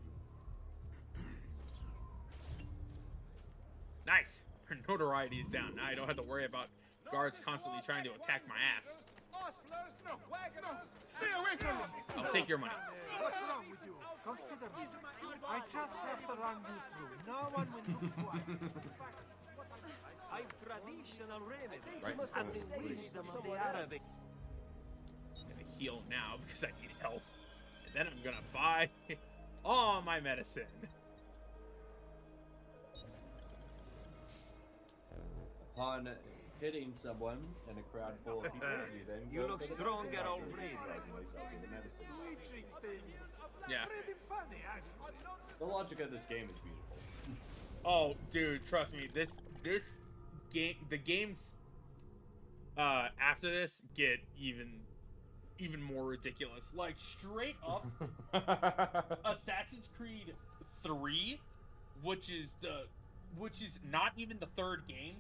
Nice! Her notoriety is down. Now I don't have to worry about guards constantly trying to attack my ass. Stay away from me! I'll take your money. What's wrong with you? Consider this. I just have to run you through. No one will look twice. I'm traditional remedy. Right. And the wisdom of the Arabic. I'm gonna heal now because I need help. And then I'm gonna buy all my medicine. Upon hitting someone in a crowd full of people, you then You go look to the stronger medicine doctor already. utilizing myself as a medicine. Yeah. Funny, actually. The logic of this game is beautiful. Oh, dude, trust me. This game, the games after this get even more ridiculous. Like, straight up, Assassin's Creed 3, which is not even the third game.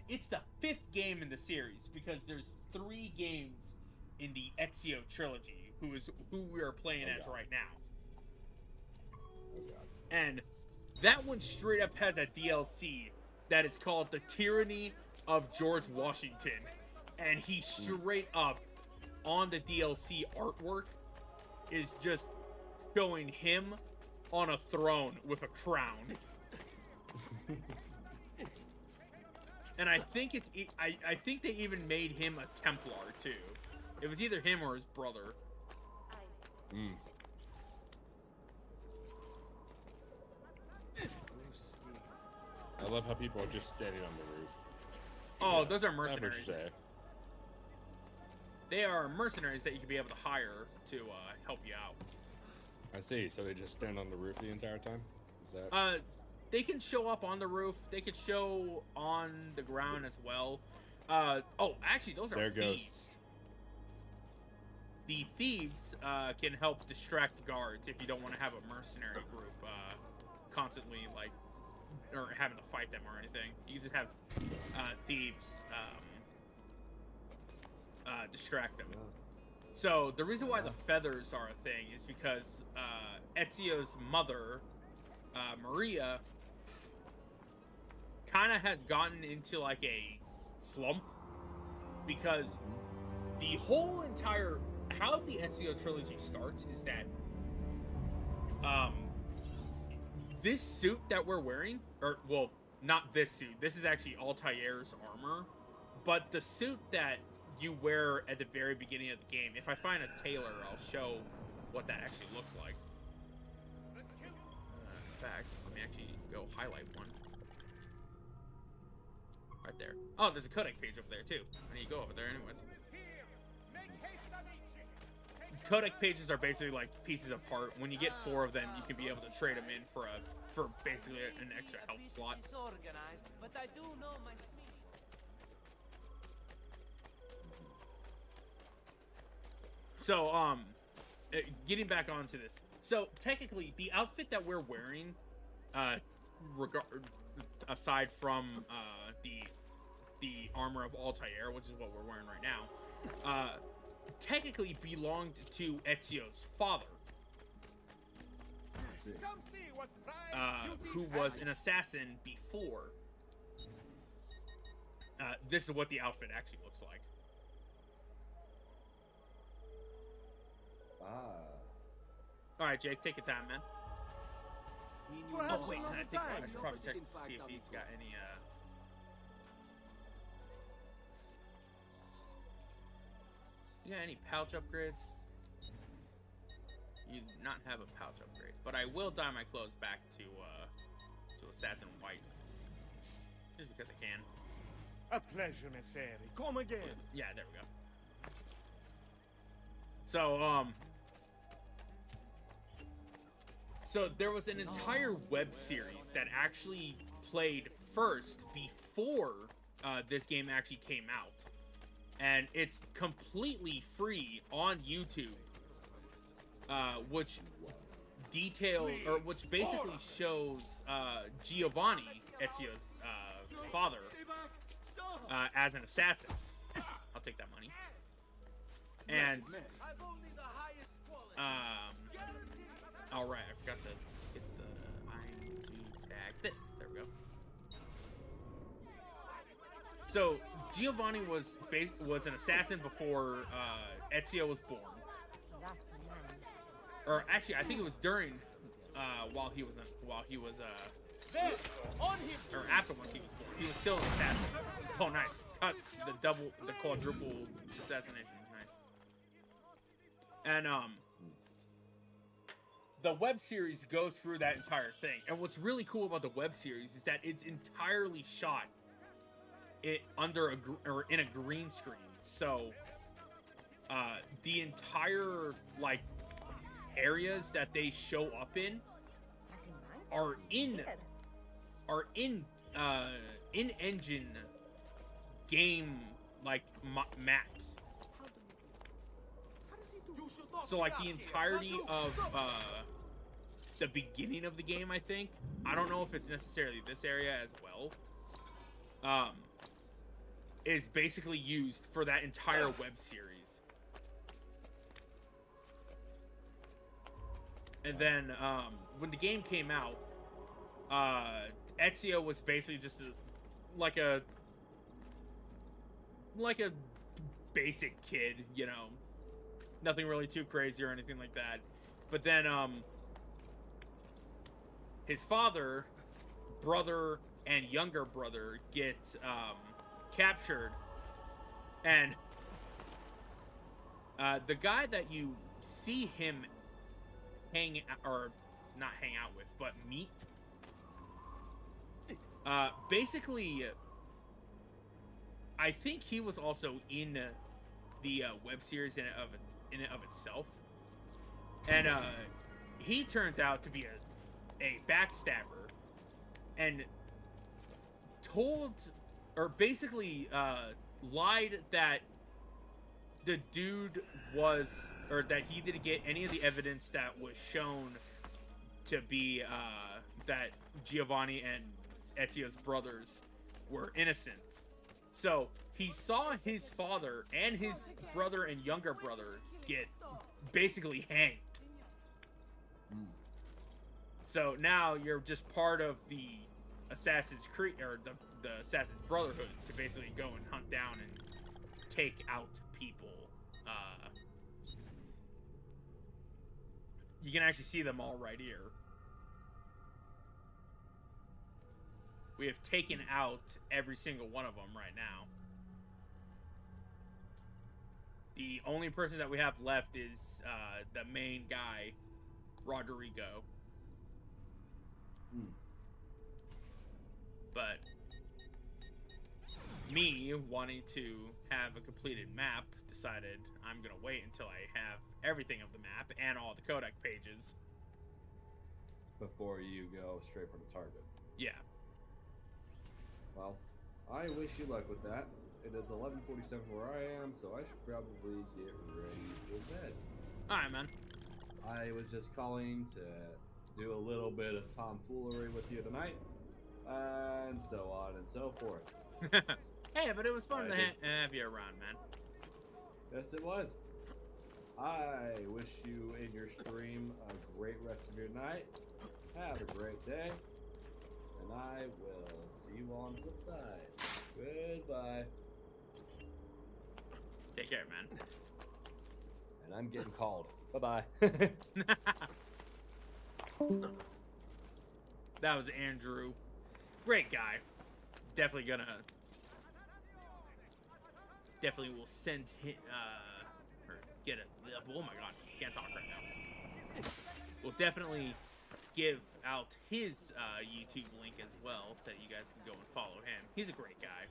It's the 5th game in the series, because there's 3 games in the Ezio Trilogy, who we are playing as right now. And that one straight up has a DLC that is called The Tyranny of George Washington. And he straight up, on the DLC artwork, is just showing him on a throne with a crown. And I think I think they even made him a Templar too. It was either him or his brother. I love how people are just standing on the roof. Oh, those are mercenaries. Say. They are mercenaries that you can be able to hire to help you out. I see. So they just stand on the roof the entire time? Is that? They can show up on the roof. They could show on the ground as well. Oh, actually, those are thieves. The thieves can help distract guards if you don't want to have a mercenary group constantly, like, or having to fight them or anything. You can just have thieves distract them. So the reason why the feathers are a thing is because Ezio's mother, Maria, kind of has gotten into like a slump, because the whole entire how the Ezio trilogy starts is that this suit that we're wearing, or well, not this suit, this is actually Altair's armor, but the suit that you wear at the very beginning of the game. If I find a tailor, I'll show what that actually looks like. In fact, let me actually go highlight one. Right there. Oh, there's a codec page over there too. I need to go over there anyways. Codec pages are basically like pieces of heart. When you get 4 of them, you can be able to trade them in for basically an extra health slot. Disorganized, but I do know my smeaning. So, getting back onto this. So, technically, the outfit that we're wearing, aside from the armor of Altair, which is what we're wearing right now, technically belonged to Ezio's father, who was an assassin before. This is what the outfit actually looks like. All right, Jake, take your time, man. Oh wait, I think I should probably check to see if he's got any. You got any pouch upgrades? You do not have a pouch upgrade, but I will dye my clothes back to assassin white, just because I can. A pleasure, Messeri. Come again. Yeah, there we go. So, so there was an entire web series that actually played first before this game actually came out. And it's completely free on YouTube, which which basically shows Giovanni, Ezio's father, as an assassin. I'll take that money. And all right, I forgot to get the. I need to tag this. There we go. So Giovanni was an assassin before Ezio was born, or actually, I think it was during while he was or after once he was born. He was still an assassin. Oh, nice! Cut the quadruple assassination. Nice. And the web series goes through that entire thing. And what's really cool about the web series is that it's entirely shot in a green screen. So the entire like areas that they show up in are in engine game like maps. So like the entirety of the beginning of the game, I think, I don't know if it's necessarily this area as well, is basically used for that entire web series. And then when the game came out, Ezio was basically just like a basic kid, you know, nothing really too crazy or anything like that. But then his father, brother, and younger brother get captured, and the guy that you see him not hang out with, but meet, basically, I think he was also in the web series in and of itself, and he turned out to be a backstabber, and told, or basically lied that the dude was, or that he didn't get any of the evidence that was shown to be that Giovanni and Ezio's brothers were innocent. So he saw his father and his brother and younger brother get basically hanged. So now you're just part of the Assassin's Creed, or the Assassin's Brotherhood, to basically go and hunt down and take out people. You can actually see them all right here. We have taken out every single one of them right now. The only person that we have left is the main guy, Rodrigo. But me wanting to have a completed map decided I'm gonna wait until I have everything of the map and all the codec pages before you go straight for the target. Yeah. Well, I wish you luck with that. It is 11:47 where I am, so I should probably get ready for bed. Alright, man. I was just calling to do a little bit of tomfoolery with you tonight, and so on and so forth. Hey, but it was fun to have you around, man. Yes, it was. I wish you and your stream a great rest of your night. Have a great day, and I will see you on the flip side. Goodbye. Take care, man. And I'm getting called. Bye-bye. That was Andrew. Great guy. Definitely will send him, or get a, oh my god, can't talk right now. We'll definitely give out his YouTube link as well, so you guys can go and follow him. He's a great guy.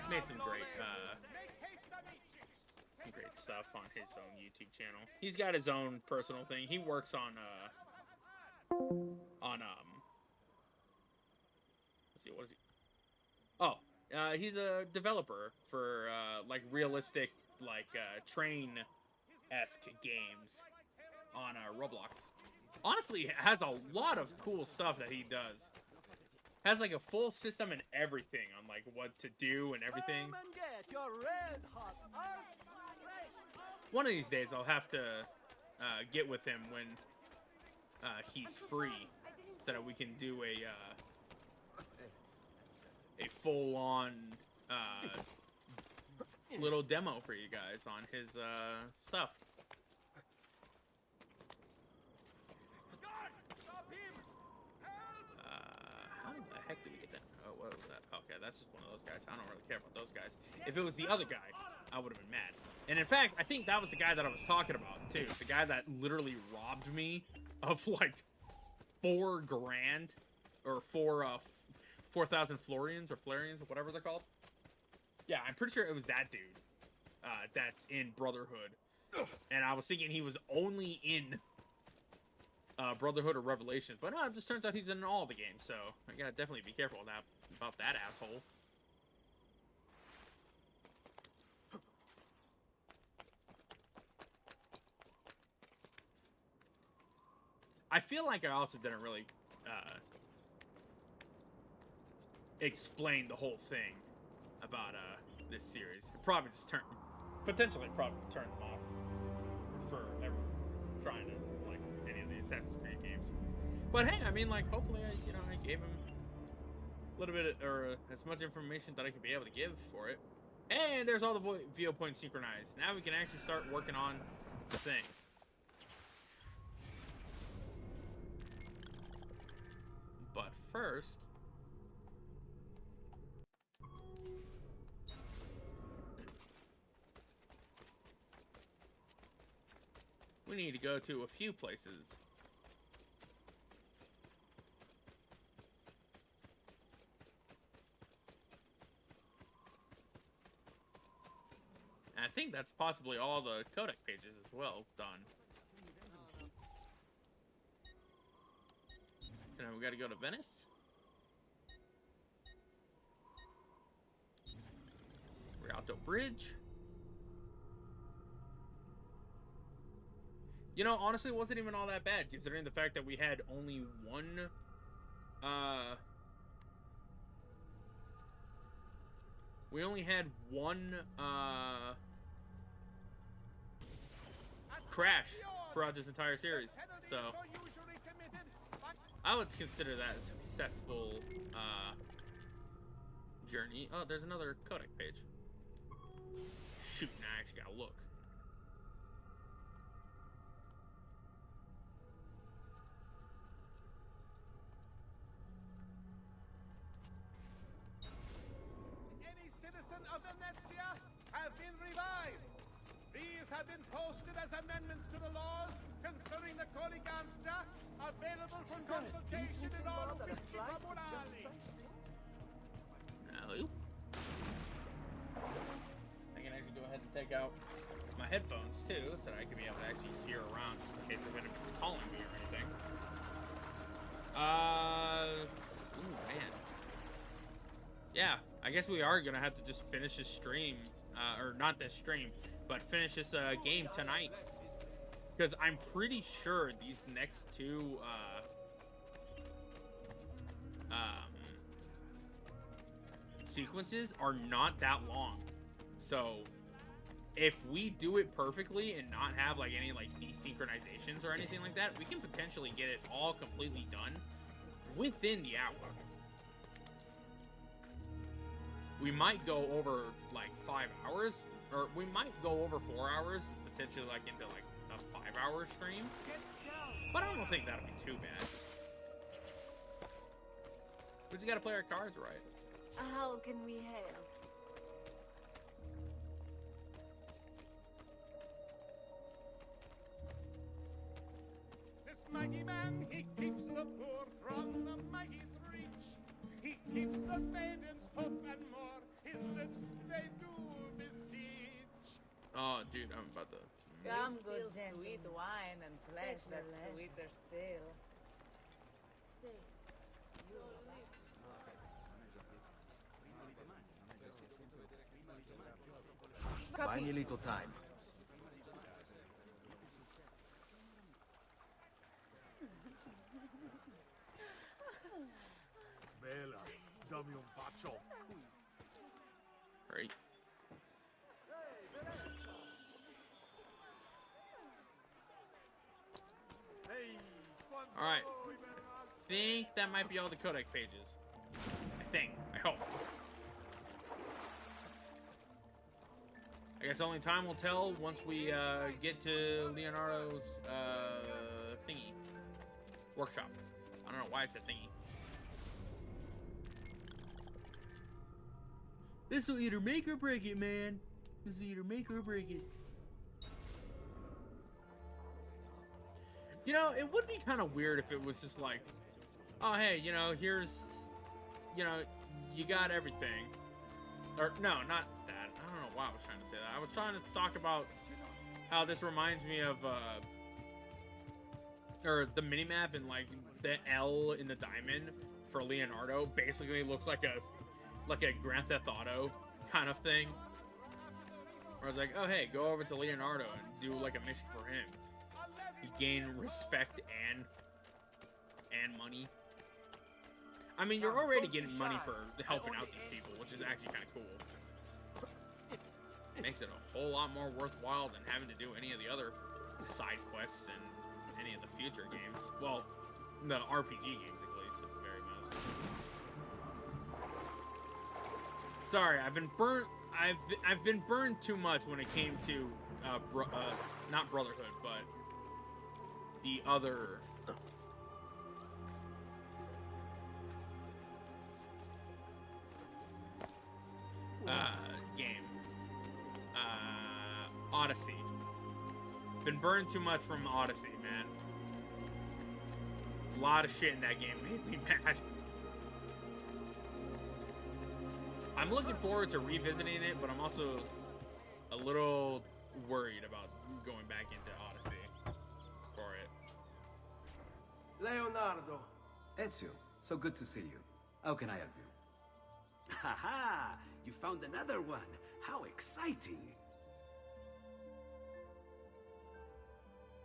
Made some great stuff on his own YouTube channel. He's got his own personal thing. He works on let's see, what is he? Oh, he's a developer for like realistic, like train-esque games on Roblox. Honestly, it has a lot of cool stuff that he does. Has like a full system and everything on like what to do and everything. One of these days I'll have to get with him when he's free, so that we can do a full-on little demo for you guys on his stuff. How the heck do we get that? Oh, what was that? Okay, that's just one of those guys. I don't really care about those guys. If it was the other guy, I would have been mad. And in fact, I think that was the guy that I was talking about, too. The guy that literally robbed me of, like, $4,000 or 4,000 florians or flarians or whatever they're called. Yeah, I'm pretty sure it was that dude that's in Brotherhood. And I was thinking he was only in Brotherhood or Revelations, but no, it just turns out he's in all the games, so I gotta definitely be careful about that asshole. I feel like I also didn't really explain the whole thing about this series. It probably just potentially probably turned them off for everyone trying to like any of the Assassin's Creed games. But hey, I mean, like, hopefully I gave him a little bit or as much information that I could be able to give for it. And there's all the viewpoints synchronized. Now we can actually start working on the thing. But first, we need to go to a few places. And I think that's possibly all the codec pages as well done. And then we gotta go to Venice. Rialto Bridge. You know, honestly, it wasn't even all that bad, considering the fact that we had only one, we only had one, crash throughout this entire series, so I would consider that a successful, journey. Oh, there's another codec page. Shoot, now I actually gotta look. Any citizen of Venezia have been revived. These have been posted as amendments to the laws concerning the colleganza, available for consultation in all tribunali. Hello. I can actually go ahead and take out my headphones too, so that I can be able to actually hear around just in case if anybody's calling me or anything. Ooh, man. Yeah, I guess we are gonna have to just finish this stream, or not this stream, but finish this game tonight. Because I'm pretty sure these next two, sequences are not that long. So, if we do it perfectly and not have like any like desynchronizations or anything like that, we can potentially get it all completely done within the hour. We might go over like 5 hours, or we might go over 4 hours, potentially like into like a 5-hour stream. But I don't think that'll be too bad. We just gotta play our cards right. How can we help? This mighty man, he keeps the poor from the mighty's reach. He keeps the maidens hope and more. His lips, they do beseech. Oh, dude, I'm about to. Come, good sweet wine and flesh that's sweeter still. Buy me a little time. Bella, dammi un bacio. Great. All right. I think that might be all the codec pages. I think. I hope. I guess only time will tell once we get to Leonardo's thingy. Workshop. I don't know why I said thingy. This will either make or break it, man. This will either make or break it. You know, it would be kind of weird if it was just like, oh, hey, you know, here's, you know, you got everything. Or, no, not that. I don't know why I was trying to say that. I was trying to talk about how this reminds me of, or the minimap and, like, the L in the diamond for Leonardo basically looks like a Grand Theft Auto kind of thing. Where I was like, oh, hey, go over to Leonardo and do, like, a mission for him. You gain respect and money. I mean, you're already getting money for helping out these people, which is actually kind of cool. Makes it a whole lot more worthwhile than having to do any of the other side quests and any of the future games. Well, the RPG games, at least, at the very most. Sorry, I've been burnt. I've been burned too much when it came to not Brotherhood, but the other game, Odyssey. Been burned too much from Odyssey, man. A lot of shit in that game made me mad. I'm looking forward to revisiting it, but I'm also a little worried about going back into Odyssey for it. Leonardo. Ezio, so good to see you. How can I help you? Ha ha! You found another one. How exciting!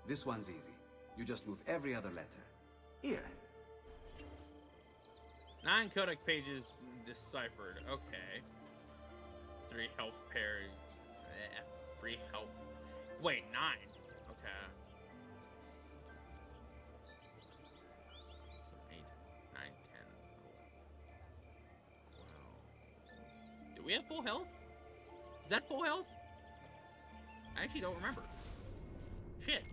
This one's easy. You just move every other letter. Here. 9 codec pages deciphered. Okay. 3 health pairs. Free help. Wait, 9. Okay. 8, 9, 10. Wow. Do we have full health? Is that full health? I actually don't remember. Shit.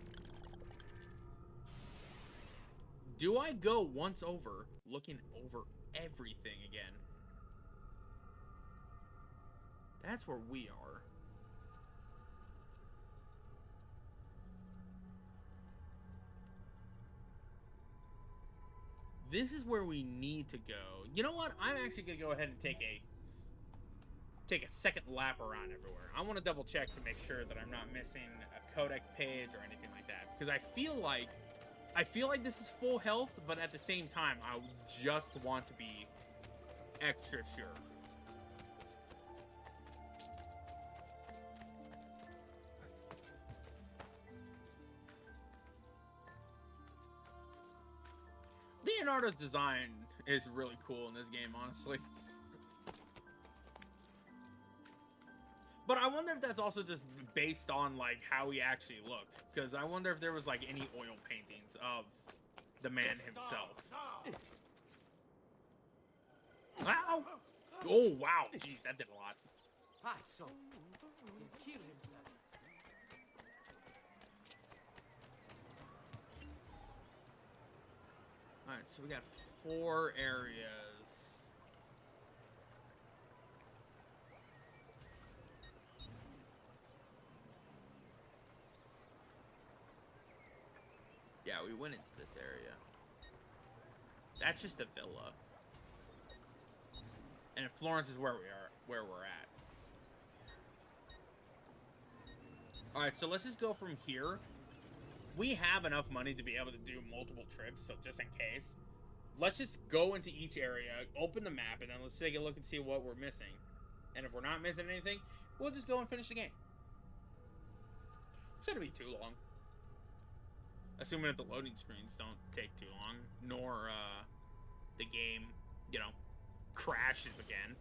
Do I go once over, looking over everything again? That's where we are. this is where we need to go. You know what? I'm actually gonna go ahead and take a second lap around everywhere. I want to double check to make sure that I'm not missing a codec page or anything like that, because I feel like this is full health, but at the same time, I just want to be extra sure. Leonardo's design is really cool in this game, honestly. But I wonder if that's also just based on, like, how he actually looked. Because I wonder if there was, like, any oil paintings of the man himself. Ow! Oh, wow. Jeez, that did a lot. Hi, so he killed himself. Alright, so we got 4 areas. Yeah, we went into this area. That's just a villa. And Florence is where we're at. Alright, so let's just go from here. We have enough money to be able to do multiple trips, so just in case, let's just go into each area, open the map, and then let's take a look and see what we're missing. And if we're not missing anything, we'll just go and finish the game. Shouldn't be too long. Assuming that the loading screens don't take too long, nor the game, you know, crashes again.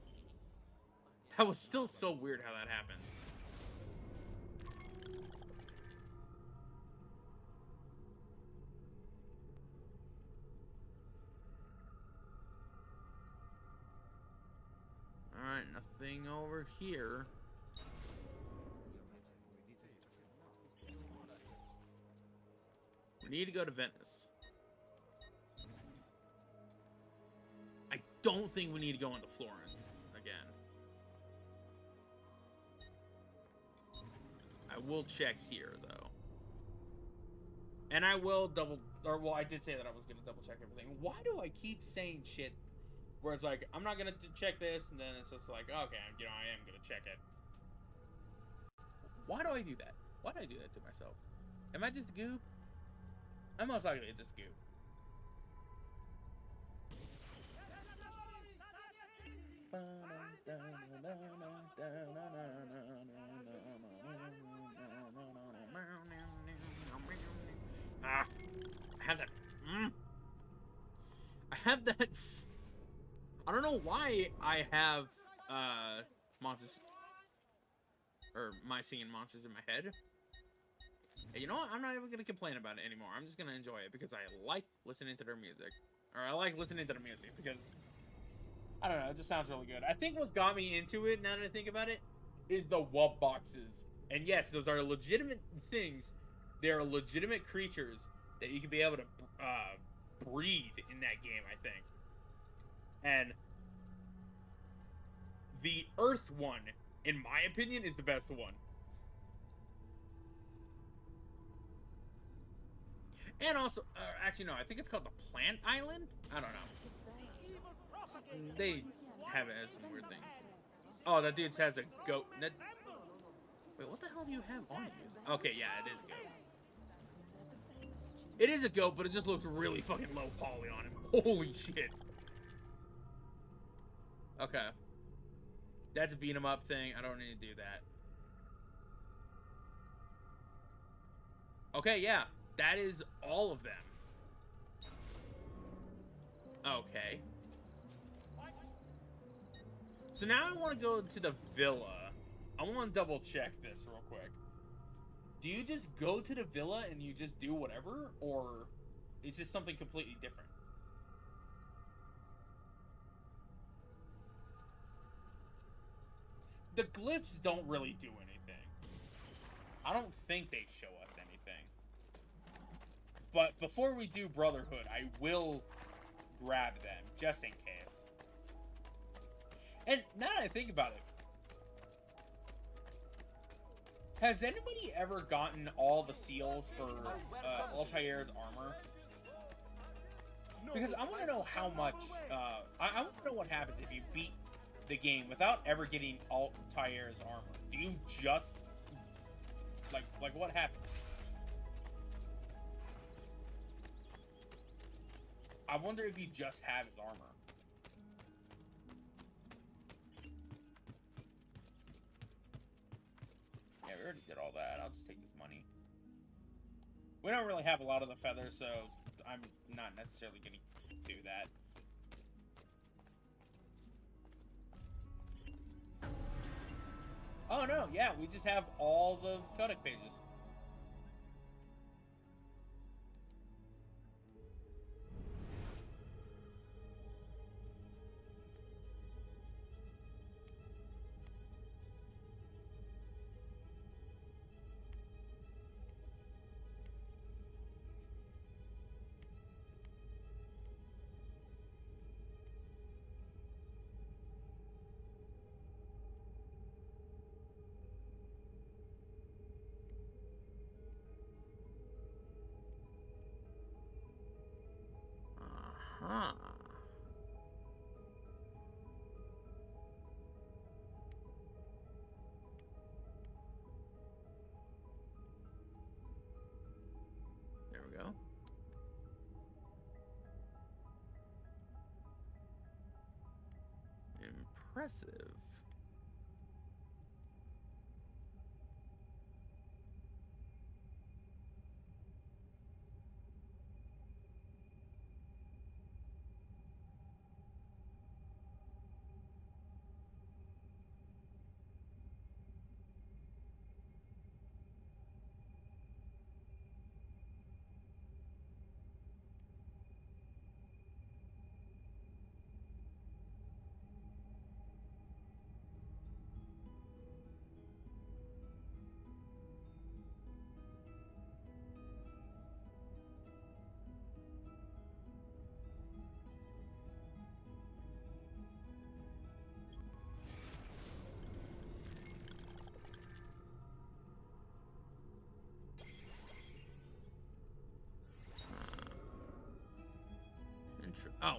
That was still so weird how that happened. Alright, nothing over here. We need to go to Venice. I don't think we need to go into Florence again. I will check here, though. And I will well, I did say that I was going to double check everything. Why do I keep saying shit where it's like, I'm not going to check this, and then it's just like, okay, you know, I am going to check it. Why do I do that? Why do I do that to myself? Am I just a goob? I'm most likely just a goob. Ah, I have that. I have that. I don't know why I have monsters or my singing monsters in my head. And you know what? I'm not even gonna complain about it anymore. I'm just gonna enjoy it because I like listening to their music, or I like listening to the music because I don't know. It just sounds really good. I think what got me into it, now that I think about it, is the wub boxes. And yes, those are legitimate things. They are legitimate creatures that you can be able to breed in that game, I think. And the Earth one, in my opinion, is the best one. And also, actually no, I think it's called the Plant Island? I don't know. They have it as some weird things. Oh, that dude has a goat. Wait, what the hell do you have on you? Okay, yeah, it is a goat. It is a goat, but it just looks really fucking low poly on him. Holy shit. Okay. That's a beat 'em up thing. I don't need to do that. Okay, yeah. That is all of them. Okay. So now I want to go to the villa. I want to double check this real quick. Do you just go to the villa and you just do whatever? Or is this something completely different? The glyphs don't really do anything. I don't think they show us anything. But before we do Brotherhood, I will grab them, just in case. And now that I think about it, has anybody ever gotten all the seals for Altair's armor? Because I want to know how much, I want to know what happens if you beat the game without ever getting Altair's armor. Do you just, like what happens? I wonder if you just have his armor. Yeah, we already did all that. I'll just take this money. We don't really have a lot of the feathers, so I'm not necessarily going to do that. Oh, no, yeah, we just have all the codex pages. Huh. There we go. Impressive. Oh.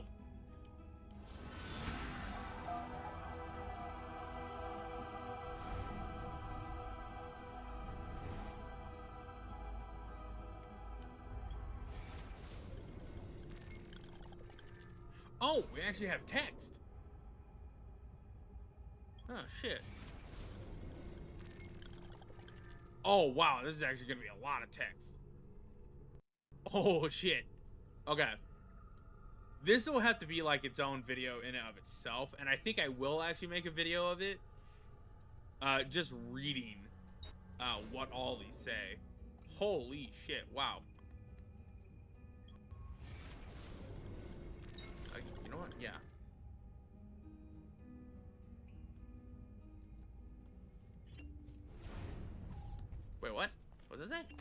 Oh, we actually have text. Oh, shit. Oh, wow, this is actually gonna be a lot of text. Oh, shit. Okay. This will have to be like its own video in and of itself, and I think I will actually make a video of it. Just reading what all these say. Holy shit, wow. You know what? Yeah. Wait, what? What does it say?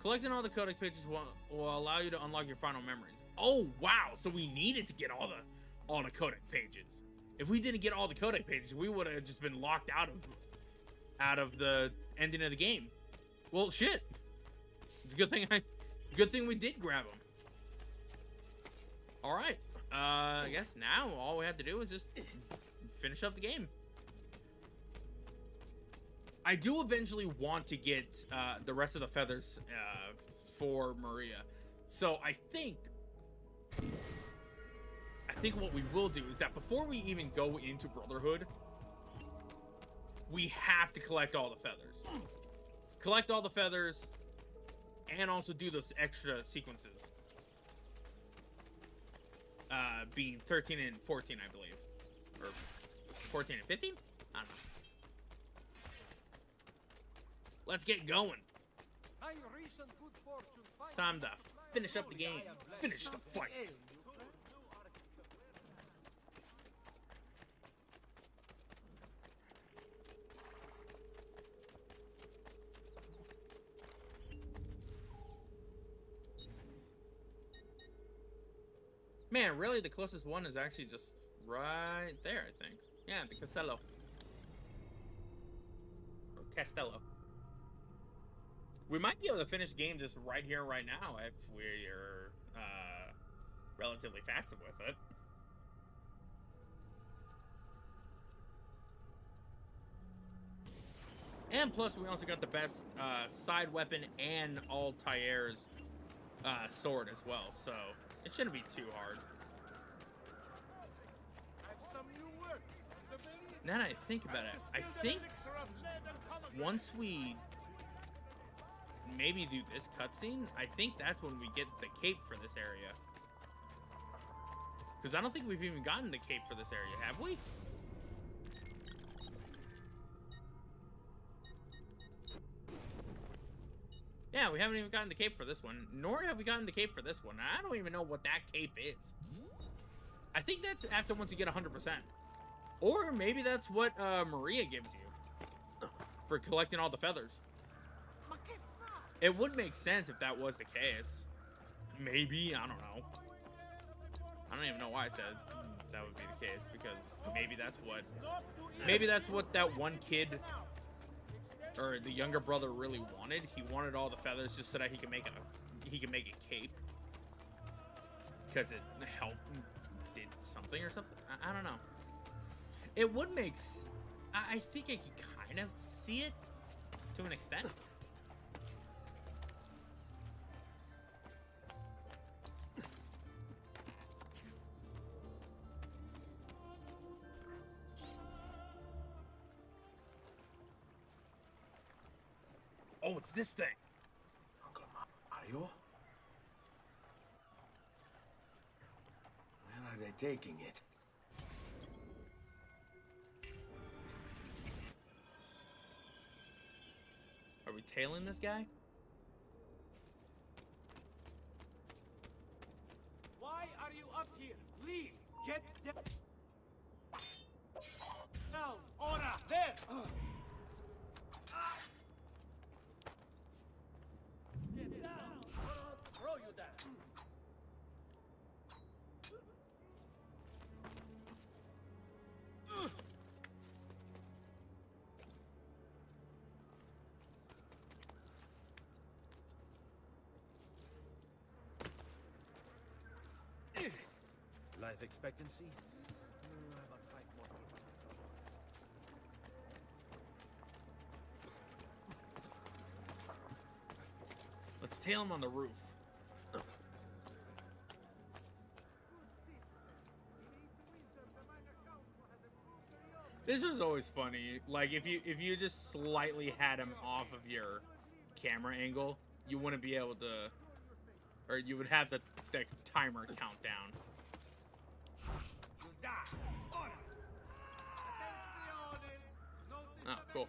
Collecting all the codex pages will allow you to unlock your final memories. Oh, wow. So we needed to get all the codex pages. If we didn't get all the codex pages, we would have just been locked out of the ending of the game. Well, shit. It's a good thing we did grab them. All right. I guess now all we have to do is just finish up the game. I do eventually want to get the rest of the feathers for Maria. So I think what we will do is that before we even go into Brotherhood, we have to collect all the feathers. Collect all the feathers and also do those extra sequences. Being 13 and 14, I believe. Or 14 and 15? I don't know. Let's get going. It's time to finish up the game. Finish the fight. Man, really, the closest one is actually just right there, I think. Yeah, the Castello. Or Castello. We might be able to finish the game just right here, right now, if we're relatively fast with it. And plus, we also got the best side weapon and Altair's sword as well, so it shouldn't be too hard. Now that I think about it, I think once we maybe do this cutscene, I think that's when we get the cape for this area. Because I don't think we've even gotten the cape for this area, have we? Yeah, we haven't even gotten the cape for this one, nor have we gotten the cape for this one. I don't even know what that cape is. I think that's after once you get 100%. Or maybe that's what Maria gives you for collecting all the feathers. It would make sense if that was the case. Maybe, I don't know. I don't even know why I said that would be the case, because maybe that's what that one kid or the younger brother really wanted. He wanted all the feathers just so that he can make a cape, because it helped, did something or something. I don't know. It would make. I think I can kind of see it to an extent. Oh, it's this thing. Uncle Mario? Where are they taking it? Are we tailing this guy? Why are you up here? Leave! Get down! Down! Ora! There! Get down! Throw you down! Life expectancy? About 5 more. Let's tail him on the roof. This was always funny. Like if you just slightly had him off of your camera angle, you wouldn't be able to, or you would have the timer count down. Oh, cool.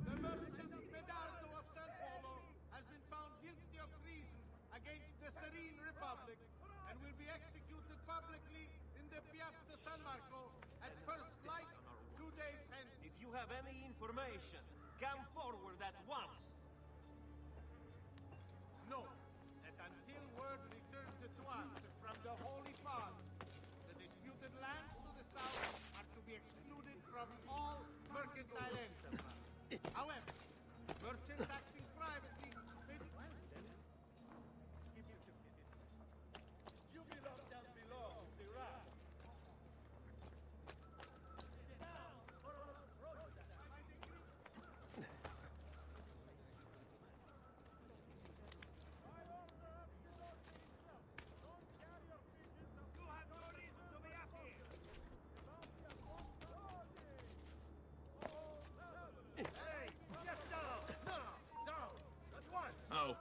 The merchant Medardo of San Polo has been found guilty of treason against the Serene Republic and will be executed publicly in the Piazza San Marco at first light 2 days hence. If you have any information, come forward at once. No, that until word returns to us from the Holy Father, the disputed lands to the south are to be excluded from all mercantile enterprise. However, merchants acting privately may be... You belong down below, the rat. Oh.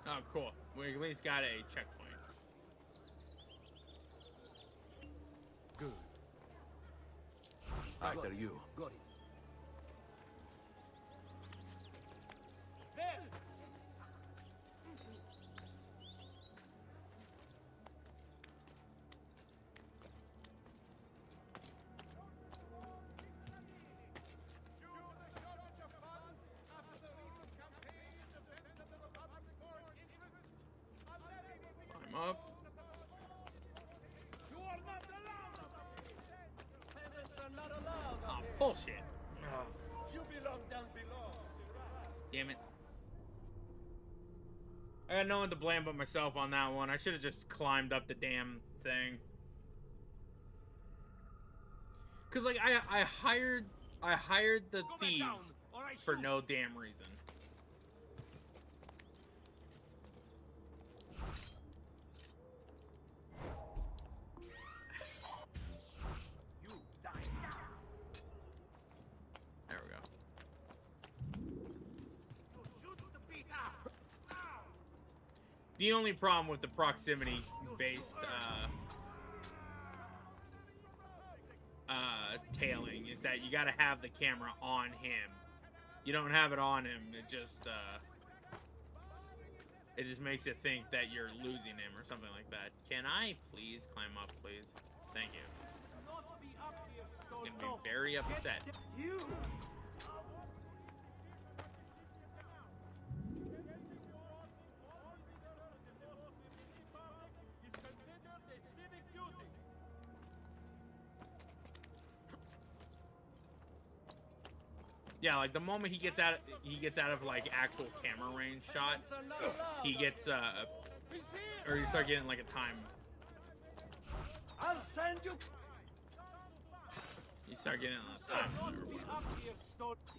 Oh, cool. We at least got a checkpoint. Good. After you. Got it. There! damn it. I got no one to blame but myself on that one. I should have just climbed up the damn thing. Cause like I hired the thieves for no damn reason. There we go. The only problem with the proximity-based tailing is that you gotta have the camera on him. You don't have it on him, it just makes it think that you're losing him or something like that. Can I please climb up, please? Thank you. He's gonna be very upset. Yeah, like the moment he gets out of like actual camera range shot, he gets or you start getting like a time. I'll send you. You start getting a time.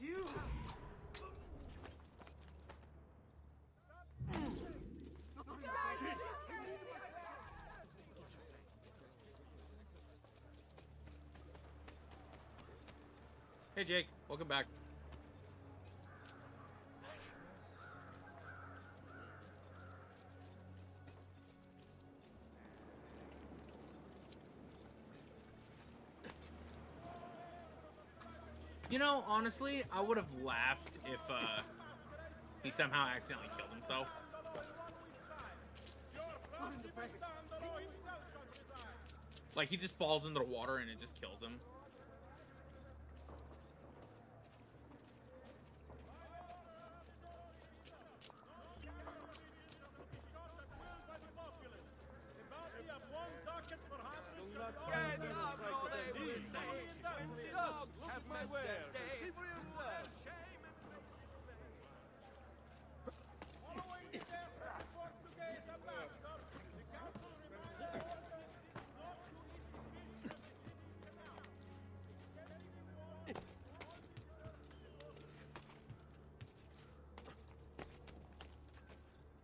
You. Hey Jake, welcome back. You know, honestly, I would have laughed if he somehow accidentally killed himself. Like he just falls into the water and it just kills him.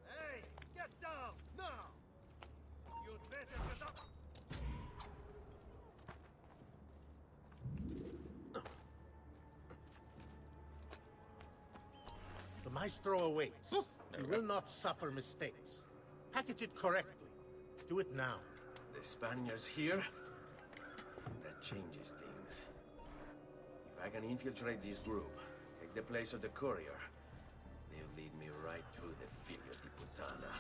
Hey, get down now! You'd better get up. The maestro awaits. You will not suffer mistakes. Package it correctly. Do it now. The Spaniards here? That changes things. If I can infiltrate this group, take the place of the courier, they'll lead me right to the Figlio di Puttana.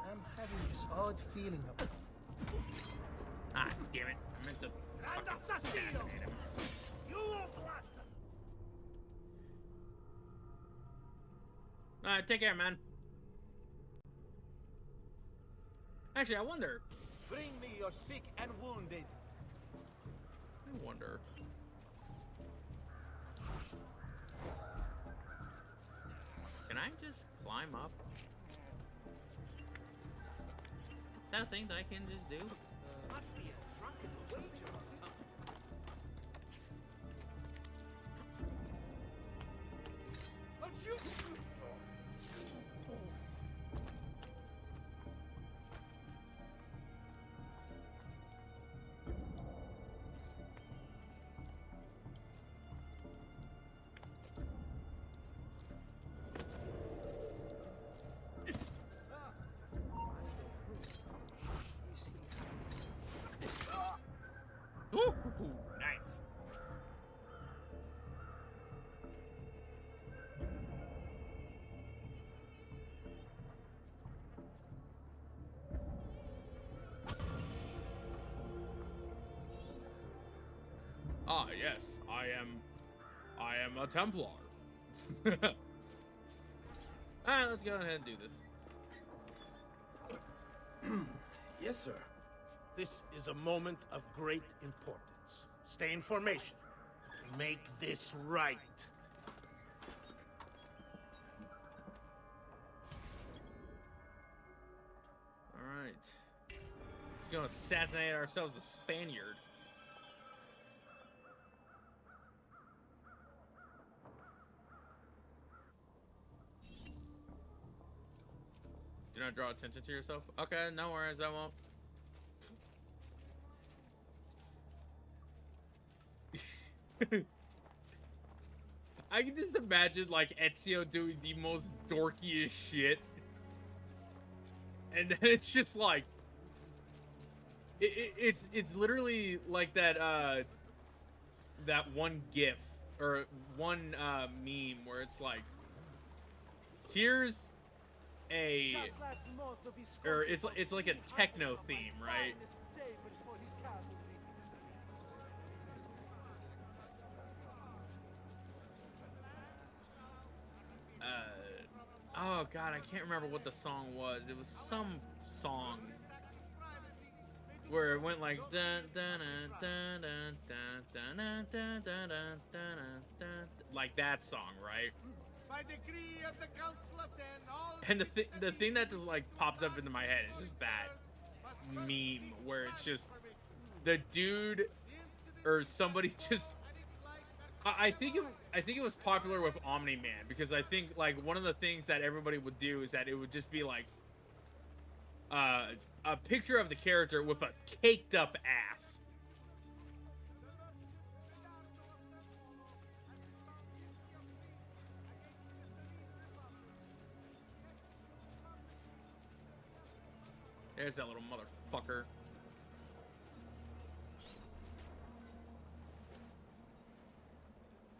I'm having this odd feeling about... Ah, damn it. I meant to fucking assassinate him. You won't blast him! Take care, man. Actually, I wonder. Bring me your sick and wounded. I wonder. Can I just climb up? Is that a thing that I can just do? Must be a drunken wager or something. But you... Ooh, nice. Ah, yes, I am a Templar. Alright, let's go ahead and do this. Yes, sir. This is a moment of great importance. Stay in formation. Make this right. Alright. Let's go assassinate ourselves a Spaniard. Do not draw attention to yourself. Okay, no worries, I won't. I can just imagine like Ezio doing the most dorkiest shit. And then it's just like it's literally like that that one gif or one meme where it's like, here's a, or it's like a techno theme, right? Oh god, I can't remember what the song was. It was some song where it went like dun dun dun dun dun dun dun dun dun dun, like that song, right? By decree of the Council of Ten, all And the thing that just like pops up into my head is just that meme where it's just the dude or somebody just. I think it was popular with Omni-Man because I think like one of the things that everybody would do is that it would just be like a picture of the character with a caked up ass. There's that little motherfucker.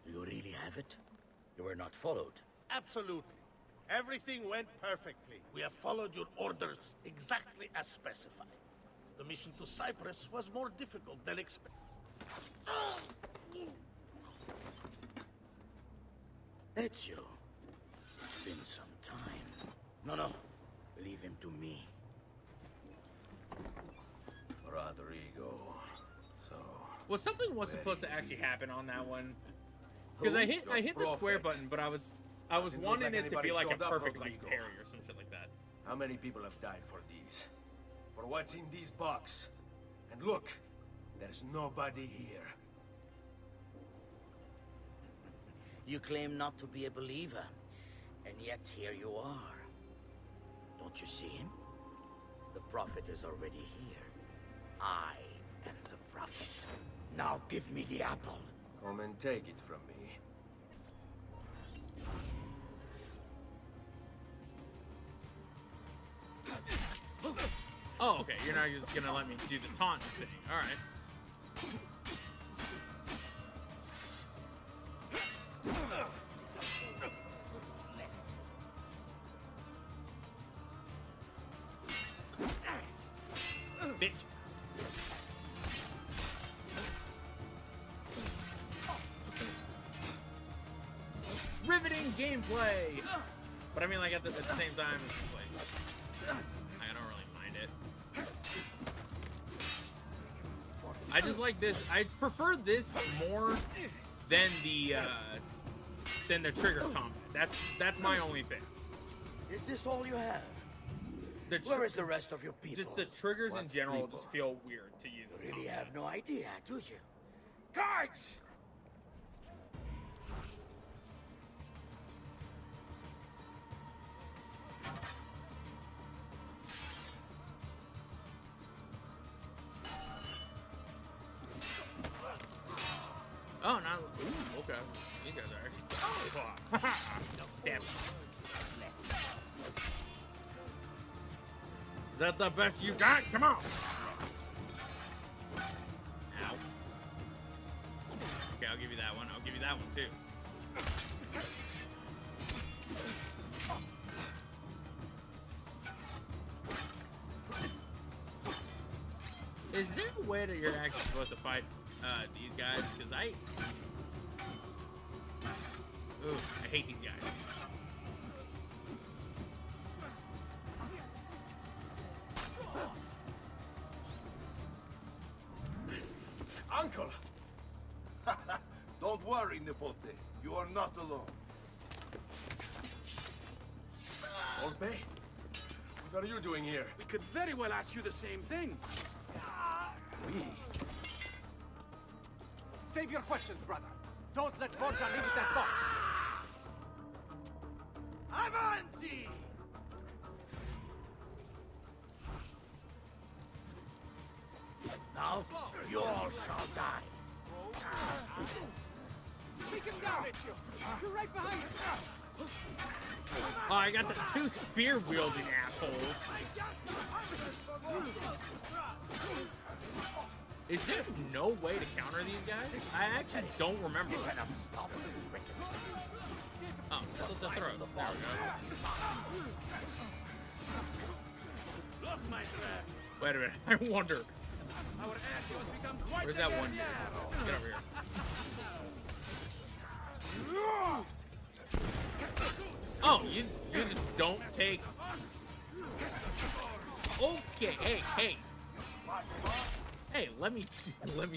You really have it? You were not followed? Absolutely. Everything went perfectly. We have followed your orders exactly as specified. The mission to Cyprus was more difficult than expected. Ezio, it's been some time. No, leave him to me. Rodrigo. So. Well, something was supposed to actually happen on that one. Because I hit the square button, but I was wanting it to be like a perfect like parry or some shit like that. How many people have died for these? For what's in this box? And look, there's nobody here. You claim not to be a believer, and yet here you are. Don't you see him? The prophet is already here. I am the prophet. Now give me the apple. Come and take it from me. Oh, okay. You're not just gonna let me do the taunt thing. All right. Bitch. Riveting gameplay. But I mean, like at the same time, it's just like I don't really mind it. I just like this. I prefer this more than the trigger combat. That's my only thing. Is this all you have? Where is the rest of your people? Just the triggers in general just feel weird to use as You really combat. have no idea, do you? Guards! Oh, now, ooh, okay. These guys are actually. Oh, no, damn it. Is that the best you got? Come on. Ow. Okay, I'll give you that one. I'll give you that one too. Is there a way that you're actually supposed to fight these guys? Because I hate these guys. Uncle! Don't worry, Nipote. You are not alone. Volpe? What are you doing here? We could very well ask you the same thing. We? Save your questions, brother. Don't let Borgia leave that box. Avanti! Now, you all shall die. Take him down, Ezio. You're right behind you. Oh, I got the two spear-wielding assholes. Is there no way to counter these guys? I actually don't remember. Oh, slit the throat. There we go. Wait a minute. I wonder. Where's that one dude? Get over here. Oh, you just don't take. Okay, hey, let me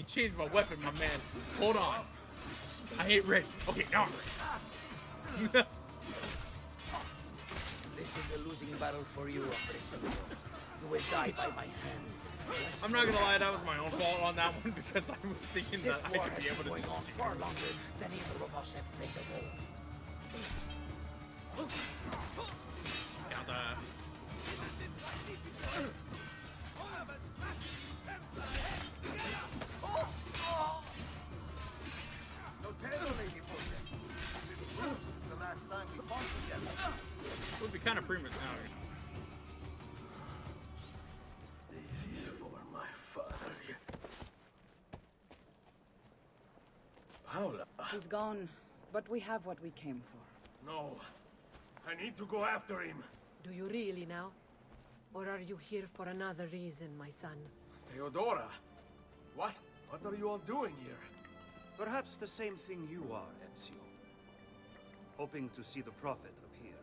change my weapon, my man. Hold on. I ain't ready. Okay, now I'm ready. This is a losing battle for you, Ezio. You will die by my hand. I'm not gonna lie, that was my own fault on that one because I was thinking that I could be able to. Going on far longer than either of us have played the role. Counter. It would be kind of premature. This is for my father. Paula. He's gone, but we have what we came for. No. I need to go after him. Do you really now? Or are you here for another reason, my son? Theodora. What? What are you all doing here? Perhaps the same thing you are, Ezio. Hoping to see the Prophet appear.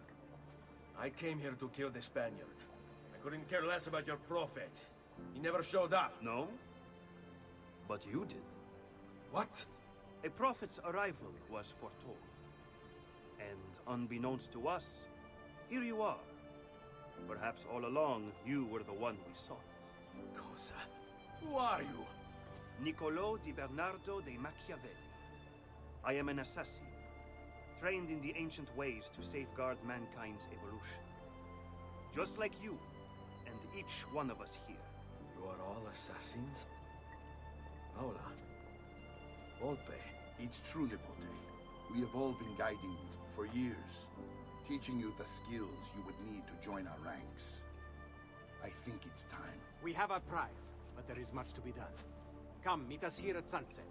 I came here to kill the Spaniard. I couldn't care less about your Prophet. He never showed up. No? But you did. What? A Prophet's arrival was foretold. And unbeknownst to us, here you are. Perhaps all along, you were the one we sought. Cosa? Who are you? Niccolò di Bernardo de Machiavelli. I am an assassin, trained in the ancient ways to safeguard mankind's evolution. Just like you, and each one of us here. You are all assassins? Paula. Volpe. It's true, Nipote. We have all been guiding you for years, teaching you the skills you would need to join our ranks. I think it's time. We have our prize, but there is much to be done. Come, meet us here at sunset.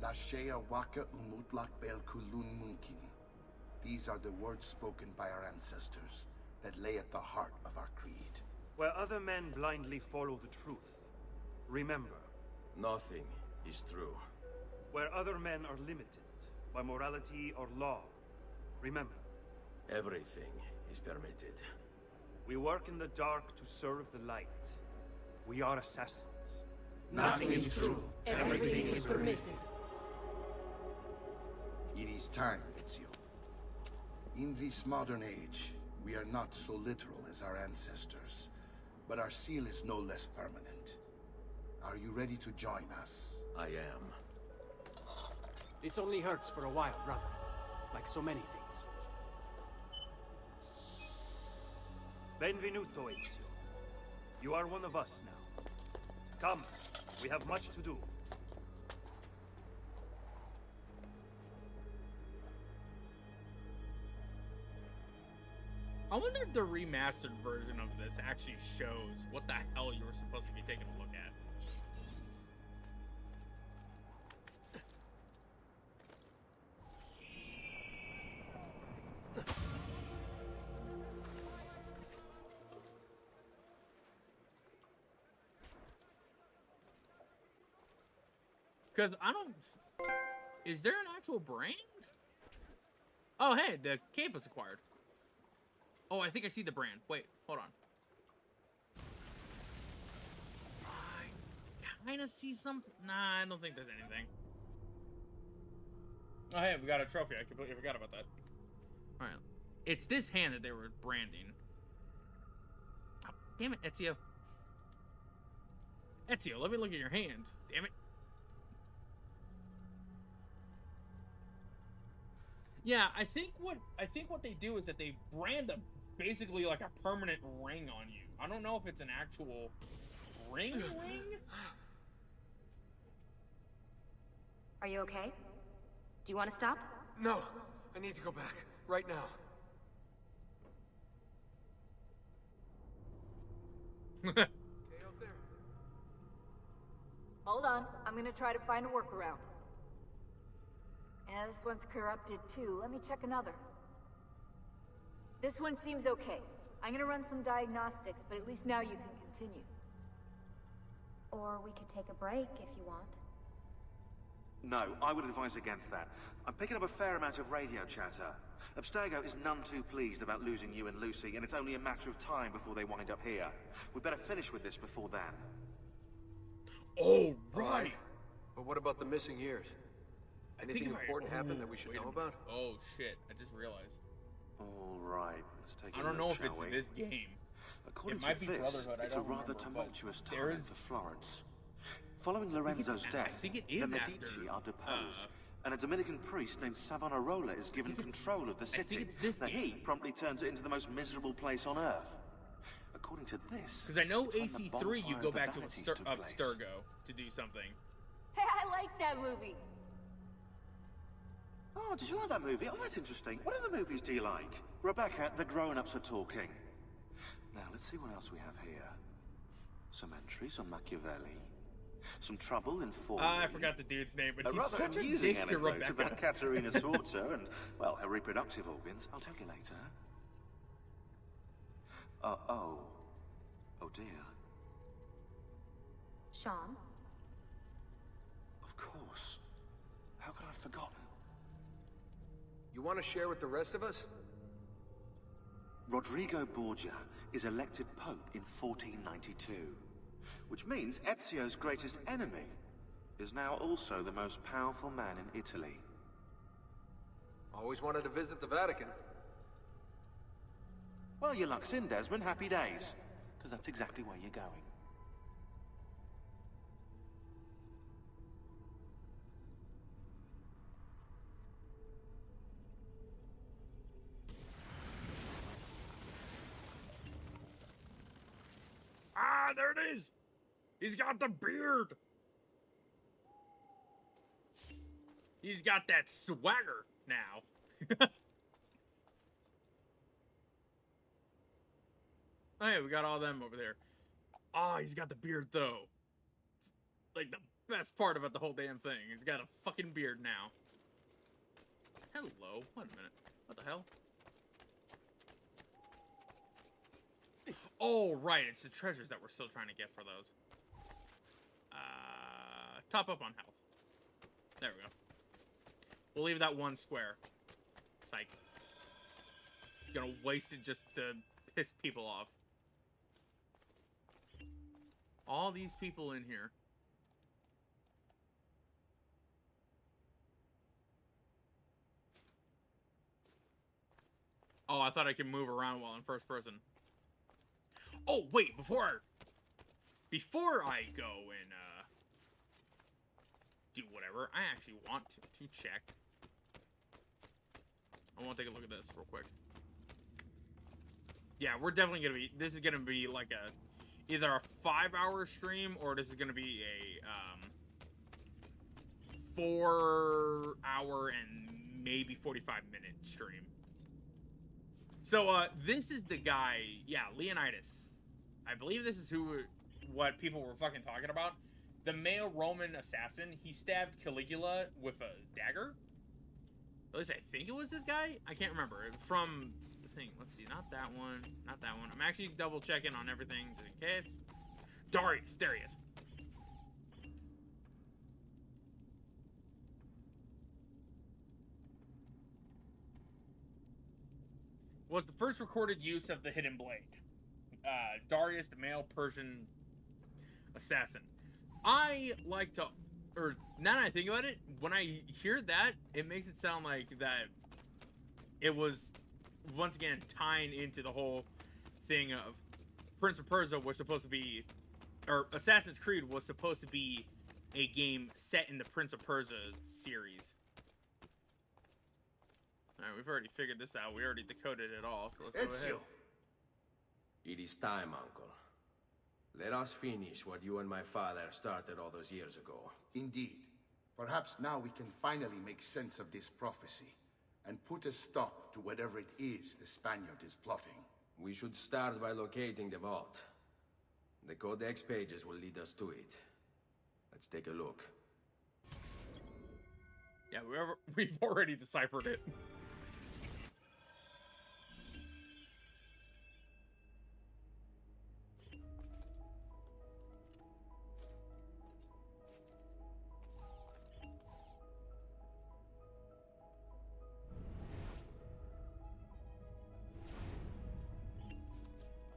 La shea waka umutlak bel kulun munkin. These are the words spoken by our ancestors that lay at the heart of our creed. Where other men blindly follow the truth, remember. Nothing is true. Where other men are limited by morality or law, remember. Everything is permitted. We work in the dark to serve the light. We are assassins. Nothing is true. Everything is permitted. It is time, Ezio. In this modern age, we are not so literal as our ancestors, but our seal is no less permanent. Are you ready to join us? I am. This only hurts for a while, brother. Like so many things. Benvenuto, Ezio. You are one of us now. Come, we have much to do. I wonder if the remastered version of this actually shows what the hell you were supposed to be taking a look at. Because I don't... Is there an actual brand? Oh, hey, the cape was acquired. Oh, I think I see the brand. Wait, hold on. I kind of see something. Nah, I don't think there's anything. Oh, hey, we got a trophy. I completely forgot about that. All right. It's this hand that they were branding. Oh, damn it, Ezio. Ezio, let me look at your hand. Damn it. Yeah, I think what they do is that they brand basically like a permanent ring on you. I don't know if it's an actual ring. Are you okay? Do you want to stop? No, I need to go back right now. Okay, out there. Hold on, I'm gonna try to find a workaround. Yeah, this one's corrupted too. Let me check another. This one seems okay. I'm gonna run some diagnostics, but at least now you can continue. Or we could take a break if you want. No, I would advise against that. I'm picking up a fair amount of radio chatter. Abstergo is none too pleased about losing you and Lucy, and it's only a matter of time before they wind up here. We better finish with this before then. Oh, right! But what about the missing years? Anything important happened that we should know about? Oh, shit. I just realized. All right, let's take a I don't know look, if it's shall we? this game. According It might to be this, Brotherhood, I it's a don't rather remember, tumultuous but time for Florence. Following Lorenzo's death, I think it the is Medici after, are deposed, and a Dominican priest named Savonarola is given control of the city. Now he promptly turns it into the most miserable place on earth. According to this, Because I know it's when the AC3, you bonfire go of the back to vanities took place. Abstergo to do something. Hey, I like that movie. Oh, did you like that movie? Oh, that's interesting. What other movies do you like? Rebecca, the grown-ups are talking. Now, let's see what else we have here. Some entries on Machiavelli. Some trouble in Forlì. I forgot the dude's name, but A he's rather such a amusing dick to anecdote Rebecca. about Caterina Sforza and, well, her reproductive organs. I'll tell you later. Oh dear. Sean? Of course. How could I have forgotten? You want to share with the rest of us? Rodrigo Borgia is elected Pope in 1492, which means Ezio's greatest enemy is now also the most powerful man in Italy. Always wanted to visit the Vatican. Well, your luck's in, Desmond. Happy days. Because that's exactly where you're going. Ah, there it is! He's got the beard! He's got that swagger now. Oh, hey, we got all them over there. Ah, he's got the beard, though. It's like the best part about the whole damn thing. He's got a fucking beard now. Hello. Wait a minute. What the hell? Oh, right. It's the treasures that we're still trying to get for those. Top up on health. There we go. We'll leave that one square. Psych. Gonna waste it just to piss people off. All these people in here. Oh, I thought I could move around while in first person. Oh, wait, before I go and do whatever, I actually want to check. I want to take a look at this real quick. Yeah, we're definitely gonna be. This is gonna be like either a 5-hour stream or this is gonna be a 4-hour and maybe 45-minute stream. So this is the guy. Yeah, Leonidas. I believe this is what people were fucking talking about. The male Roman assassin. He stabbed Caligula with a dagger. At least I think it was this guy. I can't remember. From the thing. Let's see. Not that one. Not that one. I'm actually double checking on everything just in case. Darius. There he is. was the first recorded use of the hidden blade. Darius, the male Persian assassin. I like to, or now that I think about it, when I hear that, it makes it sound like that it was, once again, tying into the whole thing of Prince of Persia was supposed to be, or Assassin's Creed was supposed to be a game set in the Prince of Persia series. Alright, we've already figured this out. We already decoded it all, so let's go ahead. It is time, Uncle. Let us finish what you and my father started all those years ago. Indeed. Perhaps now we can finally make sense of this prophecy and put a stop to whatever it is the Spaniard is plotting. We should start by locating the vault. The Codex pages will lead us to it. Let's take a look. Yeah, we've already deciphered it.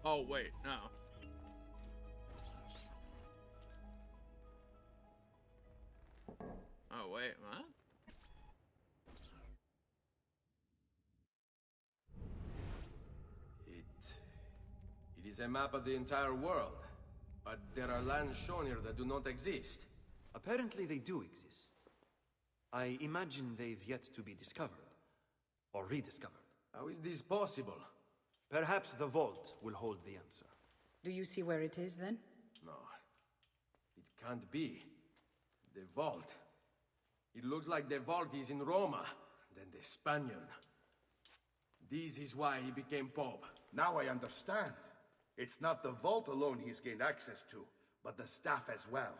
Oh, wait, no. Oh, wait, what? It is a map of the entire world, but there are lands shown here that do not exist. Apparently they do exist. I imagine they've yet to be discovered, or rediscovered. How is this possible? Perhaps the vault will hold the answer. Do you see where it is, then? No. It can't be. The vault. It looks like the vault is in Roma, then the Spaniard. This is why he became Pope. Now I understand. It's not the vault alone he's gained access to, but the staff as well.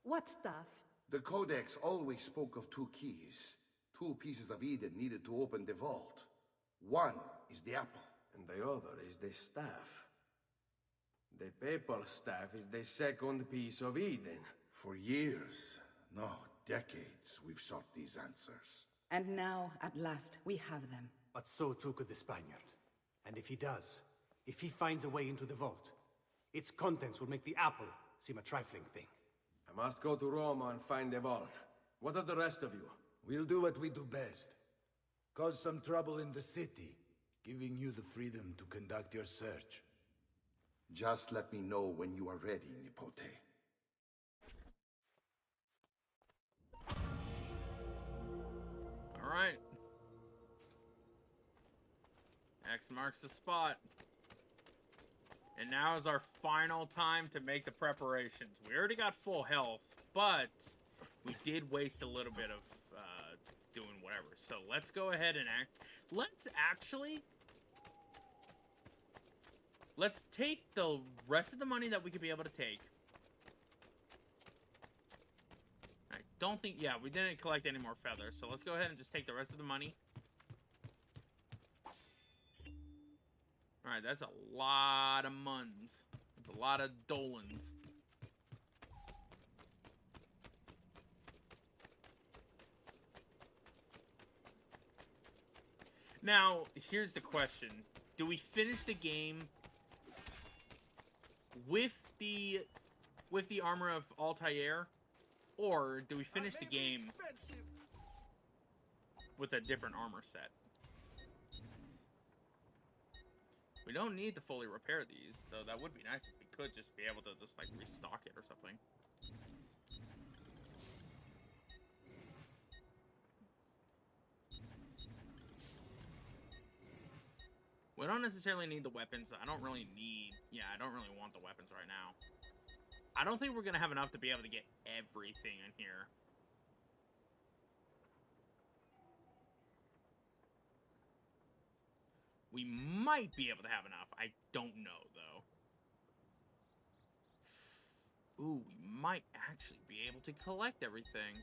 What staff? The Codex always spoke of two keys. Two pieces of Eden needed to open the vault. One is the apple. And the other is the staff. The papal staff is the second piece of Eden. For years, no, decades, we've sought these answers. And now, at last, we have them. But so too could the Spaniard. And if he does, if he finds a way into the vault, its contents will make the apple seem a trifling thing. I must go to Roma and find the vault. What of the rest of you? We'll do what we do best. Cause some trouble in the city, giving you the freedom to conduct your search. Just let me know when you are ready, Nipote. All right. X marks the spot. And now is our final time to make the preparations. We already got full health, but we did waste a little bit of doing whatever. So let's go ahead and let's take the rest of the money that we could be able to take. I don't think, yeah, we didn't collect any more feathers. So let's go ahead and just take the rest of the money. Alright, that's a lot of muns. That's a lot of dolans. Now, here's the question. Do we finish the game with the armor of Altair? Or do we finish the game with a different armor set? We don't need to fully repair these, though that would be nice if we could just be able to just, like, restock it or something. We don't necessarily need the weapons. I don't really want the weapons right now. I don't think we're going to have enough to be able to get everything in here. We might be able to have enough. I don't know, though. Ooh, we might actually be able to collect everything.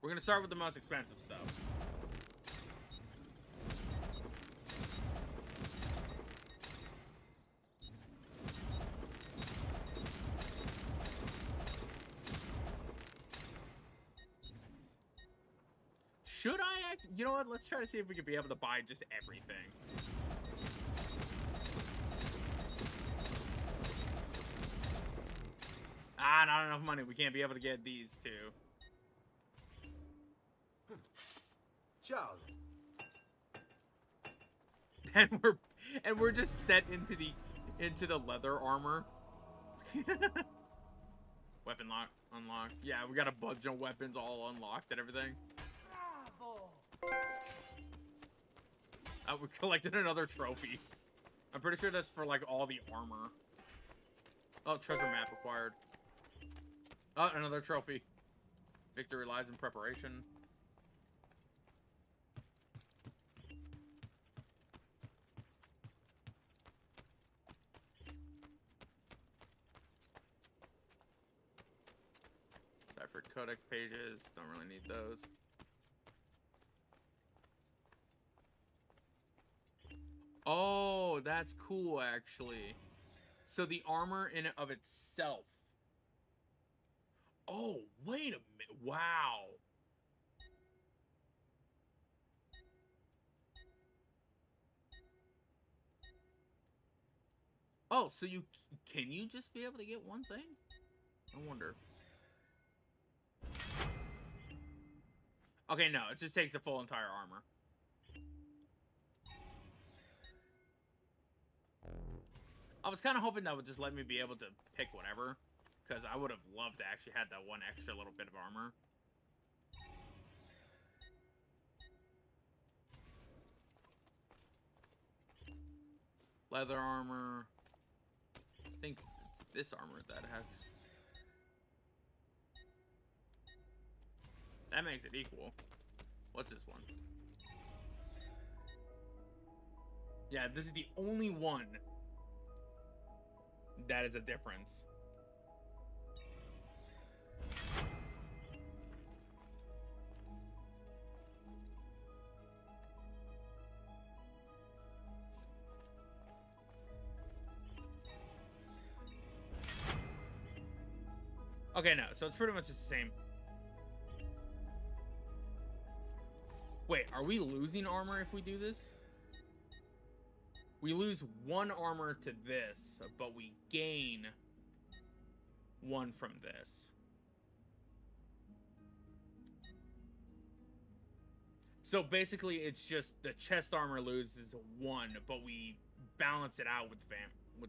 We're going to start with the most expensive stuff. Should I? You know what? Let's try to see if we can be able to buy just everything. Ah, not enough money. We can't be able to get these two. Ciao. And we're just set into the leather armor. Weapon lock unlocked. Yeah, we got a bunch of weapons all unlocked and everything. We collected another trophy. I'm pretty sure that's for like all the armor. Oh, treasure map acquired. Oh, another trophy. Victory lies in preparation. Ciphered codex pages. Don't really need those. Oh, that's cool, actually. So the armor in and of itself. Oh, wait a minute. Wow. Oh, so can you just be able to get one thing? I wonder. Okay, no, it just takes the full entire armor. I was kind of hoping that would just let me be able to pick whatever, because I would have loved to actually have that one extra little bit of armor. Leather armor. I think it's this armor that has. That makes it equal. What's this one? Yeah, this is the only one that is a difference. Okay, no, so it's pretty much just the same. Wait, are we losing armor if we do this? We lose one armor to this, but we gain one from this. So basically, it's just the chest armor loses one, but we balance it out with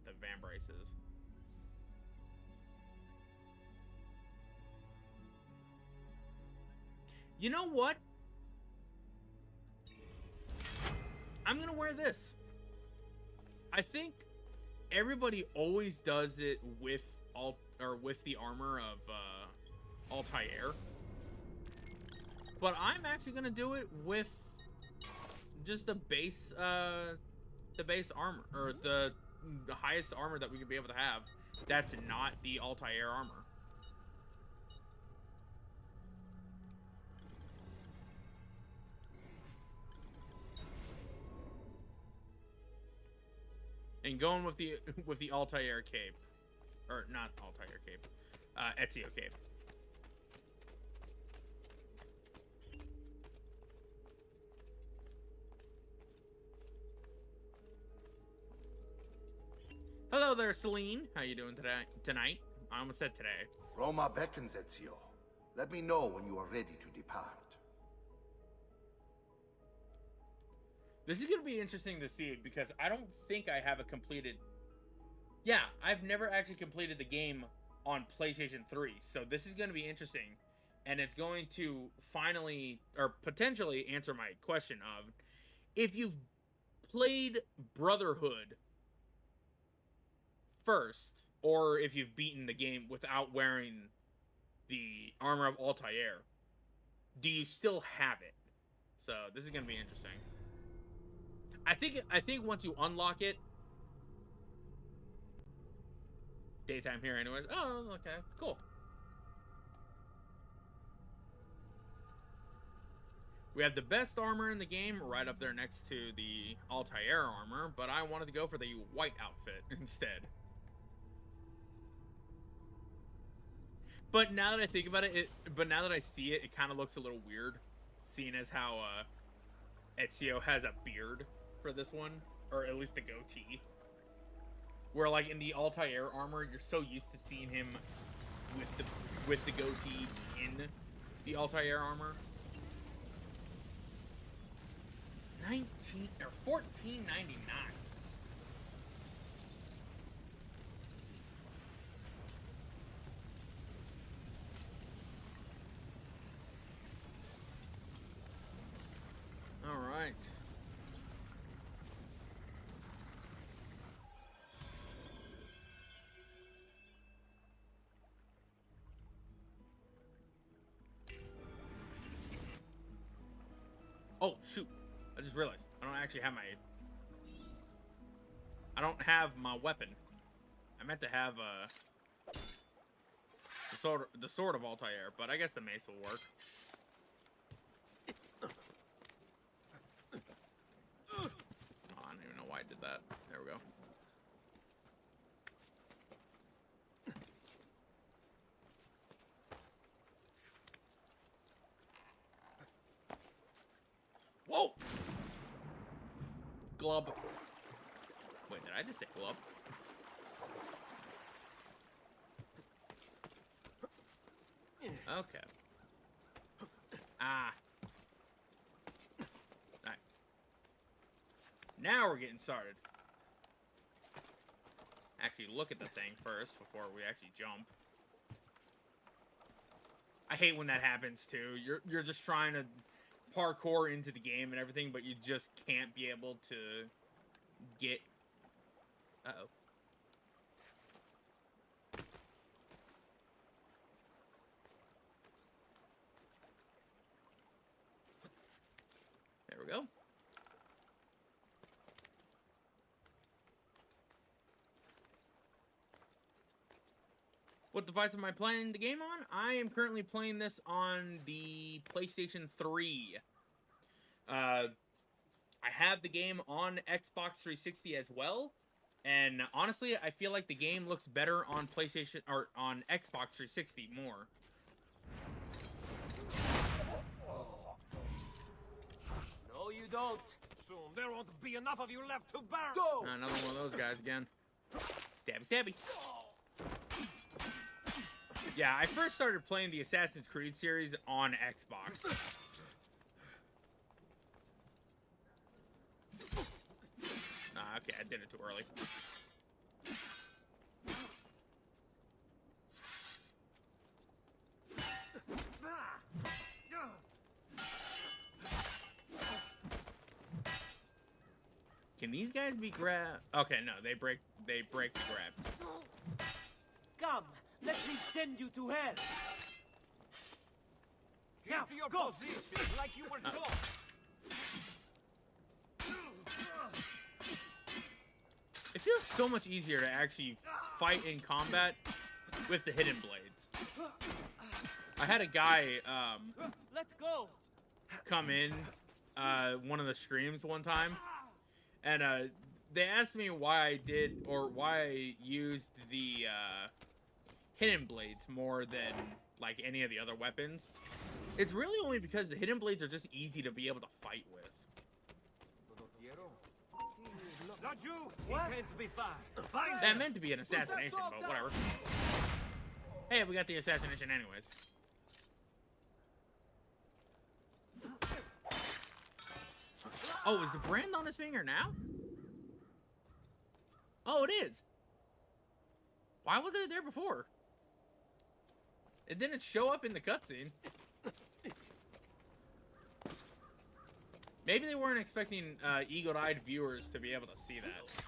the van braces. You know what? I'm gonna wear this. I think everybody always does it with the armor of Altair, but I'm actually gonna do it with just the base armor, or the highest armor that we could be able to have. That's not the Altair armor. And going with the Altair cape, or not Altair cape, Ezio cape. Hello there, Celine. How you doing tonight? I almost said today. Roma beckons, Ezio. Let me know when you are ready to depart. This is going to be interesting to see, because I don't think I have a completed... Yeah, I've never actually completed the game on PlayStation 3, so this is going to be interesting. And it's going to finally, or potentially, answer my question of, if you've played Brotherhood first, or if you've beaten the game without wearing the armor of Altair, do you still have it? So, this is going to be interesting. I think once you unlock it, daytime here anyways. Oh, okay, cool. We have the best armor in the game right up there next to the Altair armor, but I wanted to go for the white outfit instead. But now that I think about it, but now that I see it, it kind of looks a little weird. seeing as how Ezio has a beard for this one, or at least the goatee. Where like in the Altair armor, you're so used to seeing him with the goatee in the Altair armor. 14.99. All right. Oh, shoot. I just realized I don't actually have my weapon. I meant to have the sword of Altair, but I guess the mace will work. Oh, I don't even know why I did that. There we go. Whoa! Glub. Wait, did I just say glub? Okay. Ah. Alright. Now we're getting started. Actually, look at the thing first before we actually jump. I hate when that happens too. You're just trying to parkour into the game and everything, but you just can't be able to get... Uh-oh. There we go. What device am I playing the game on? I am currently playing this on the PlayStation 3. I have the game on Xbox 360 as well, and honestly, I feel like the game looks better on PlayStation or on Xbox 360 more. No, you don't. Soon there won't be enough of you left to burn. Go! Another one of those guys again. Stabby, stabby. Yeah, I first started playing the Assassin's Creed series on Xbox. Okay, I did it too early. Can these guys be grabbed? Okay, no, they break the grabs. Come, let me send you to hell. Now, to your position, like you were told. It feels so much easier to actually fight in combat with the hidden blades. I had a guy Let's go. come in one of the streams one time, and they asked me why I did or why I used the hidden blades more than like any of the other weapons. It's really only because the hidden blades are just easy to be able to fight with. Not you. What? Meant to be fine. That meant to be an assassination, but whatever. Hey, we got the assassination anyways. Oh, is the brand on his finger now? Oh, it is. Why wasn't it there before? It didn't show up in the cutscene. Maybe they weren't expecting eagle-eyed viewers to be able to see that.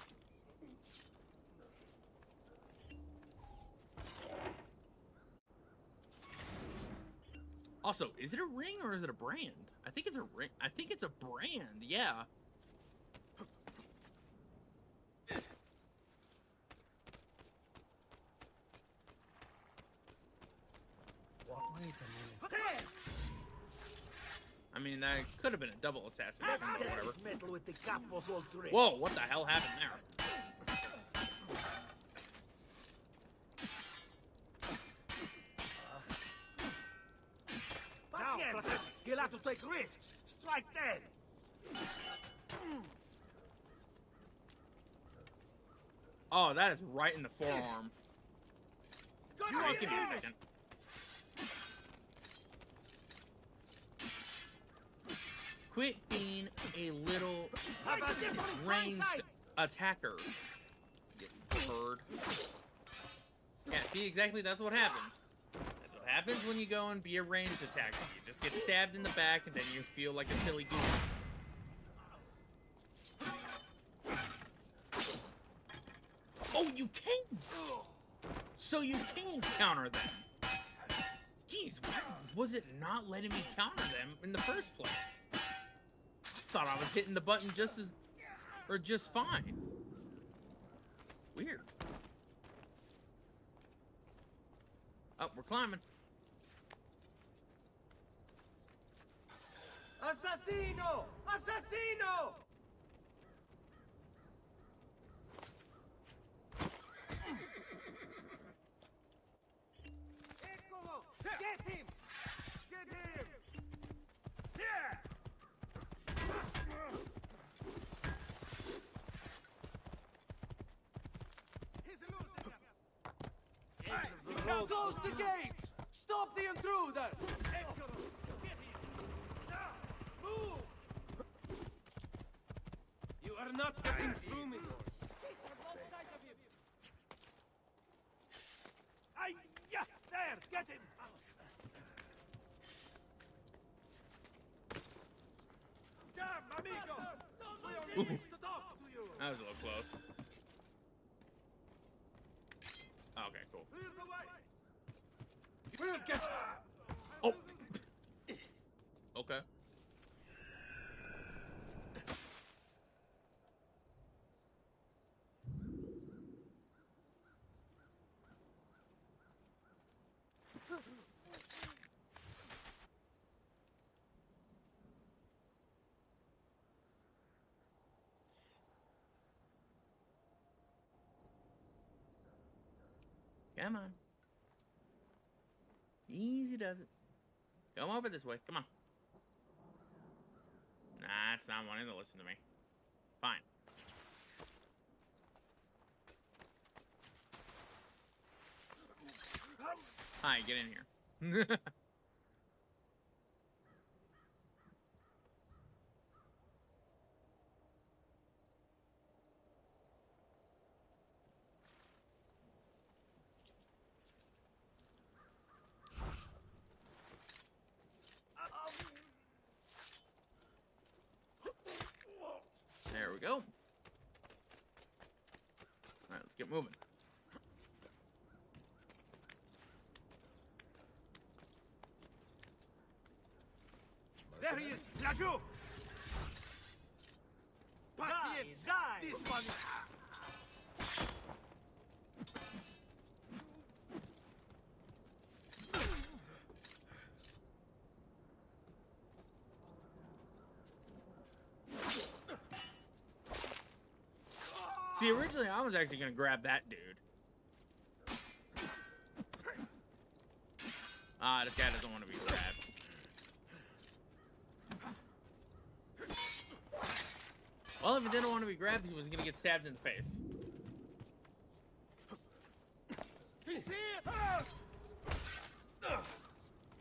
Also, is it a ring or is it a brand? I think it's a ring. I think it's a brand, yeah. I mean, that could have been a double assassination, but whatever. Whoa, what the hell happened there? Now, get out to take Take risks. Strike then. Oh, that is right in the forearm. You won't give me a second. Quit being a little ranged attacker. You bird. Yeah, see, exactly, that's what happens. That's what happens when you go and be a ranged attacker. You just get stabbed in the back and then you feel like a silly goose. Oh, you can! So you can counter them. Jeez, why was it not letting me counter them in the first place? I thought I was hitting the button just fine. Weird. Oh, we're climbing. Assassino! Assassino! Eccolo! Get him! Get him! Here! He's a loser! Hey, you can't close the gates! Stop the intruder! Eccolo! Get him! Now! Move! You are not getting through me! Ay-ya! There! Get him! Come, amigo! We only wish to talk to you! That was a little close. Okay, cool. Clear the way! We'll get... Oh! Okay. Come on. Easy does it. Come over this way. Come on. Nah, it's not wanting to listen to me. Fine. Hi, get in here. There we go. All right, let's get moving. There he is! Laju! Patience! Die! This one is... See, originally I was actually gonna grab that dude. Ah, this guy doesn't want to be grabbed. Well, if he didn't want to be grabbed, he was gonna get stabbed in the face.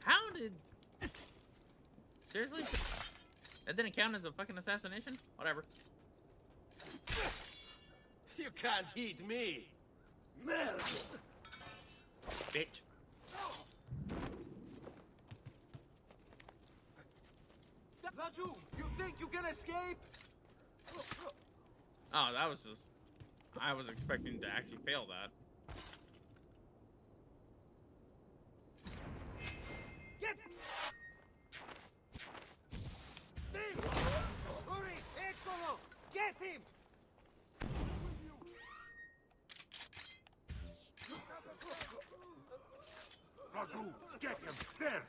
How did... Seriously? That didn't count as a fucking assassination? Whatever. You can't hit me! Bitch. Laju, you think you can escape? Oh, that was just... I was expecting to actually fail that. Get! Steve! Hurry! Eccolo! Get him! Raju, get him! There!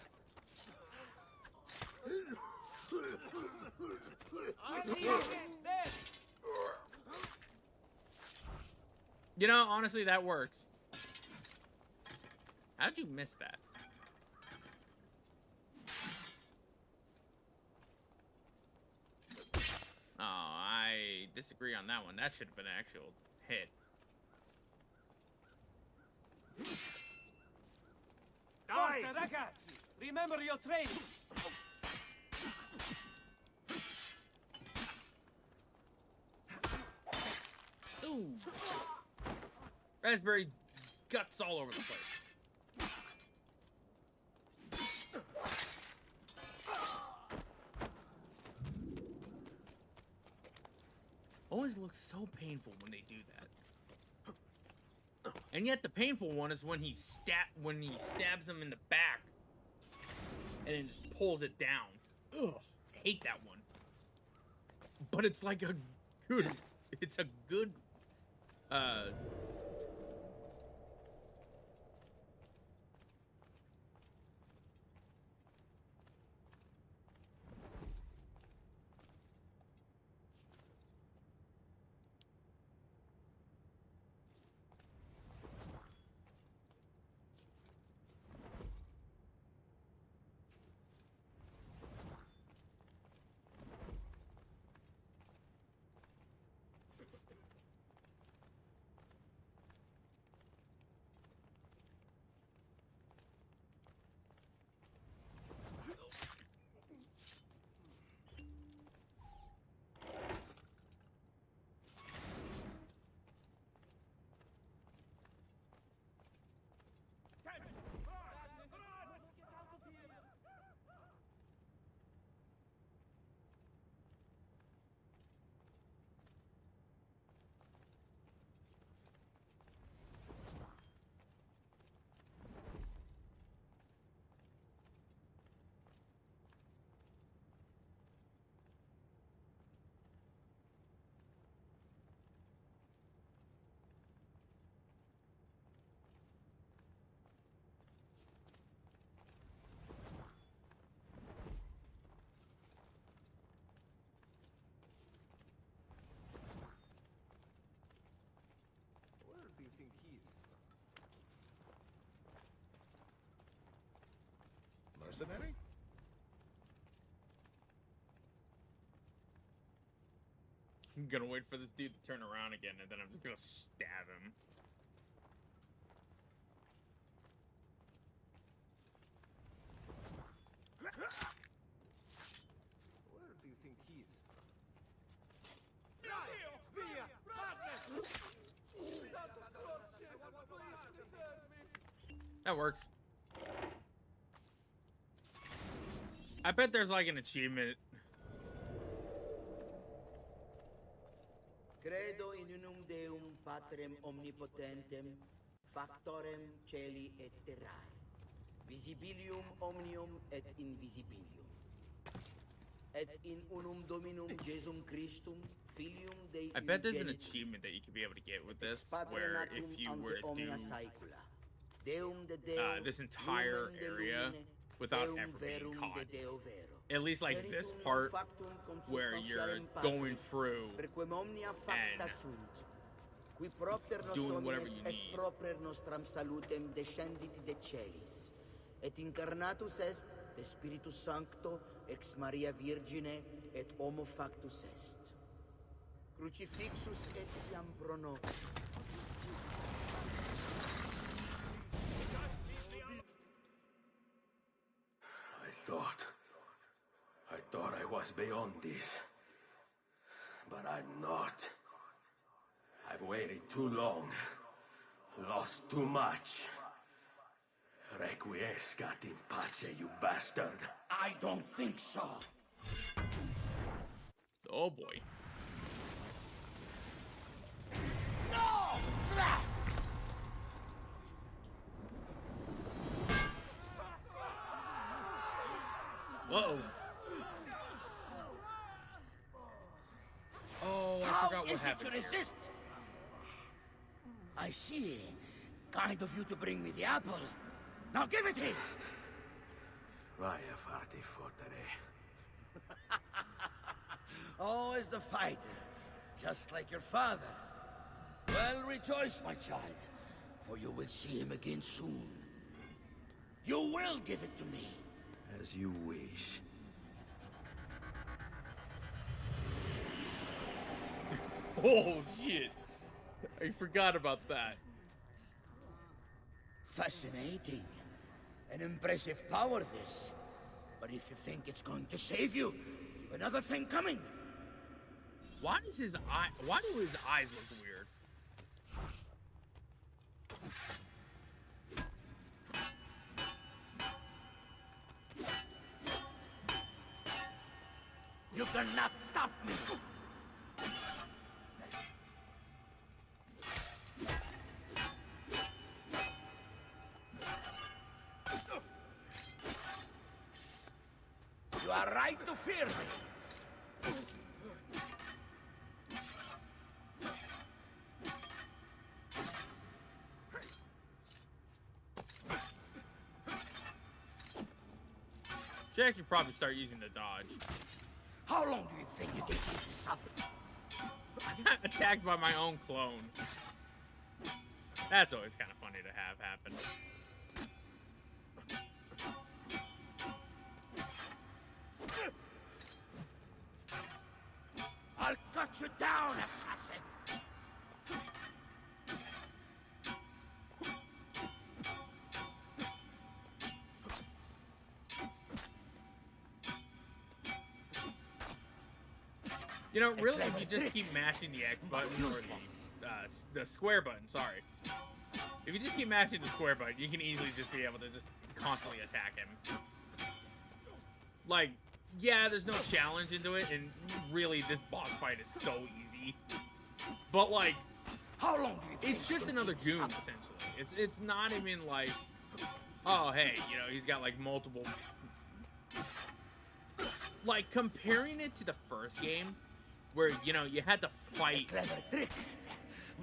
I see him! There! You know, honestly, that works. How'd you miss that? disagree on that one. That should have been an actual hit. Forza, ragazzi! Remember your training! Ooh! Raspberry guts all over the place. Always looks so painful when they do that. And yet the painful one is when he stabs him in the back and then just pulls it down. Ugh, I hate that one. But it's like a good Mercenary? I'm gonna wait for this dude to turn around again, and then I'm just gonna stab him. Where do you think he is? That works. I bet there's like an achievement. Credo in unum Deum Patrem omnipotentem, factorem celi et terrae, visibilium omnium et invisibilium, et in unum Dominum Jesum Christum, Filium Dei. I bet there's an achievement that you could be able to get with this, where if you were to do this entire area without ever being caught. At least like this part where you're going through and doing whatever you need. Et incarnatus est de Spiritus Sancto ex Maria Virgine et homo factus est. Crucifixus etiam pro nobis. I thought I was beyond this. But I'm not. I've waited too long. Lost too much. Requiescat in pace, you bastard. I don't think so. Oh boy. No! Whoa. Oh, I forgot what happened here. Resist? I see. Kind of you to bring me the apple. Now give it here! Vaya farti fottere. Always the fighter. Just like your father. Well, rejoice, my child. For you will see him again soon. You will give it to me. As you wish. Oh, shit. I forgot about that. Fascinating. An impressive power, this. But if you think it's going to save you, you've another thing coming. Why do his eyes look weird? You cannot stop me. You are right to fear me. Should actually probably start using the dodge. How long do you think you can keep this up? I got attacked by my own clone. That's always kind of funny to have happen. I'll cut you down, assassin! You know, really, if you just keep mashing the X button, or the square button, sorry. If you just keep mashing the square button, you can easily just be able to just constantly attack him. Like, yeah, there's no challenge into it, and really, this boss fight is so easy. But, like, how long do you think it's just another goon, essentially. It's not even like, oh, hey, you know, he's got, like, multiple... Like, comparing it to the first game, where, you know, you had to fight... A clever trick,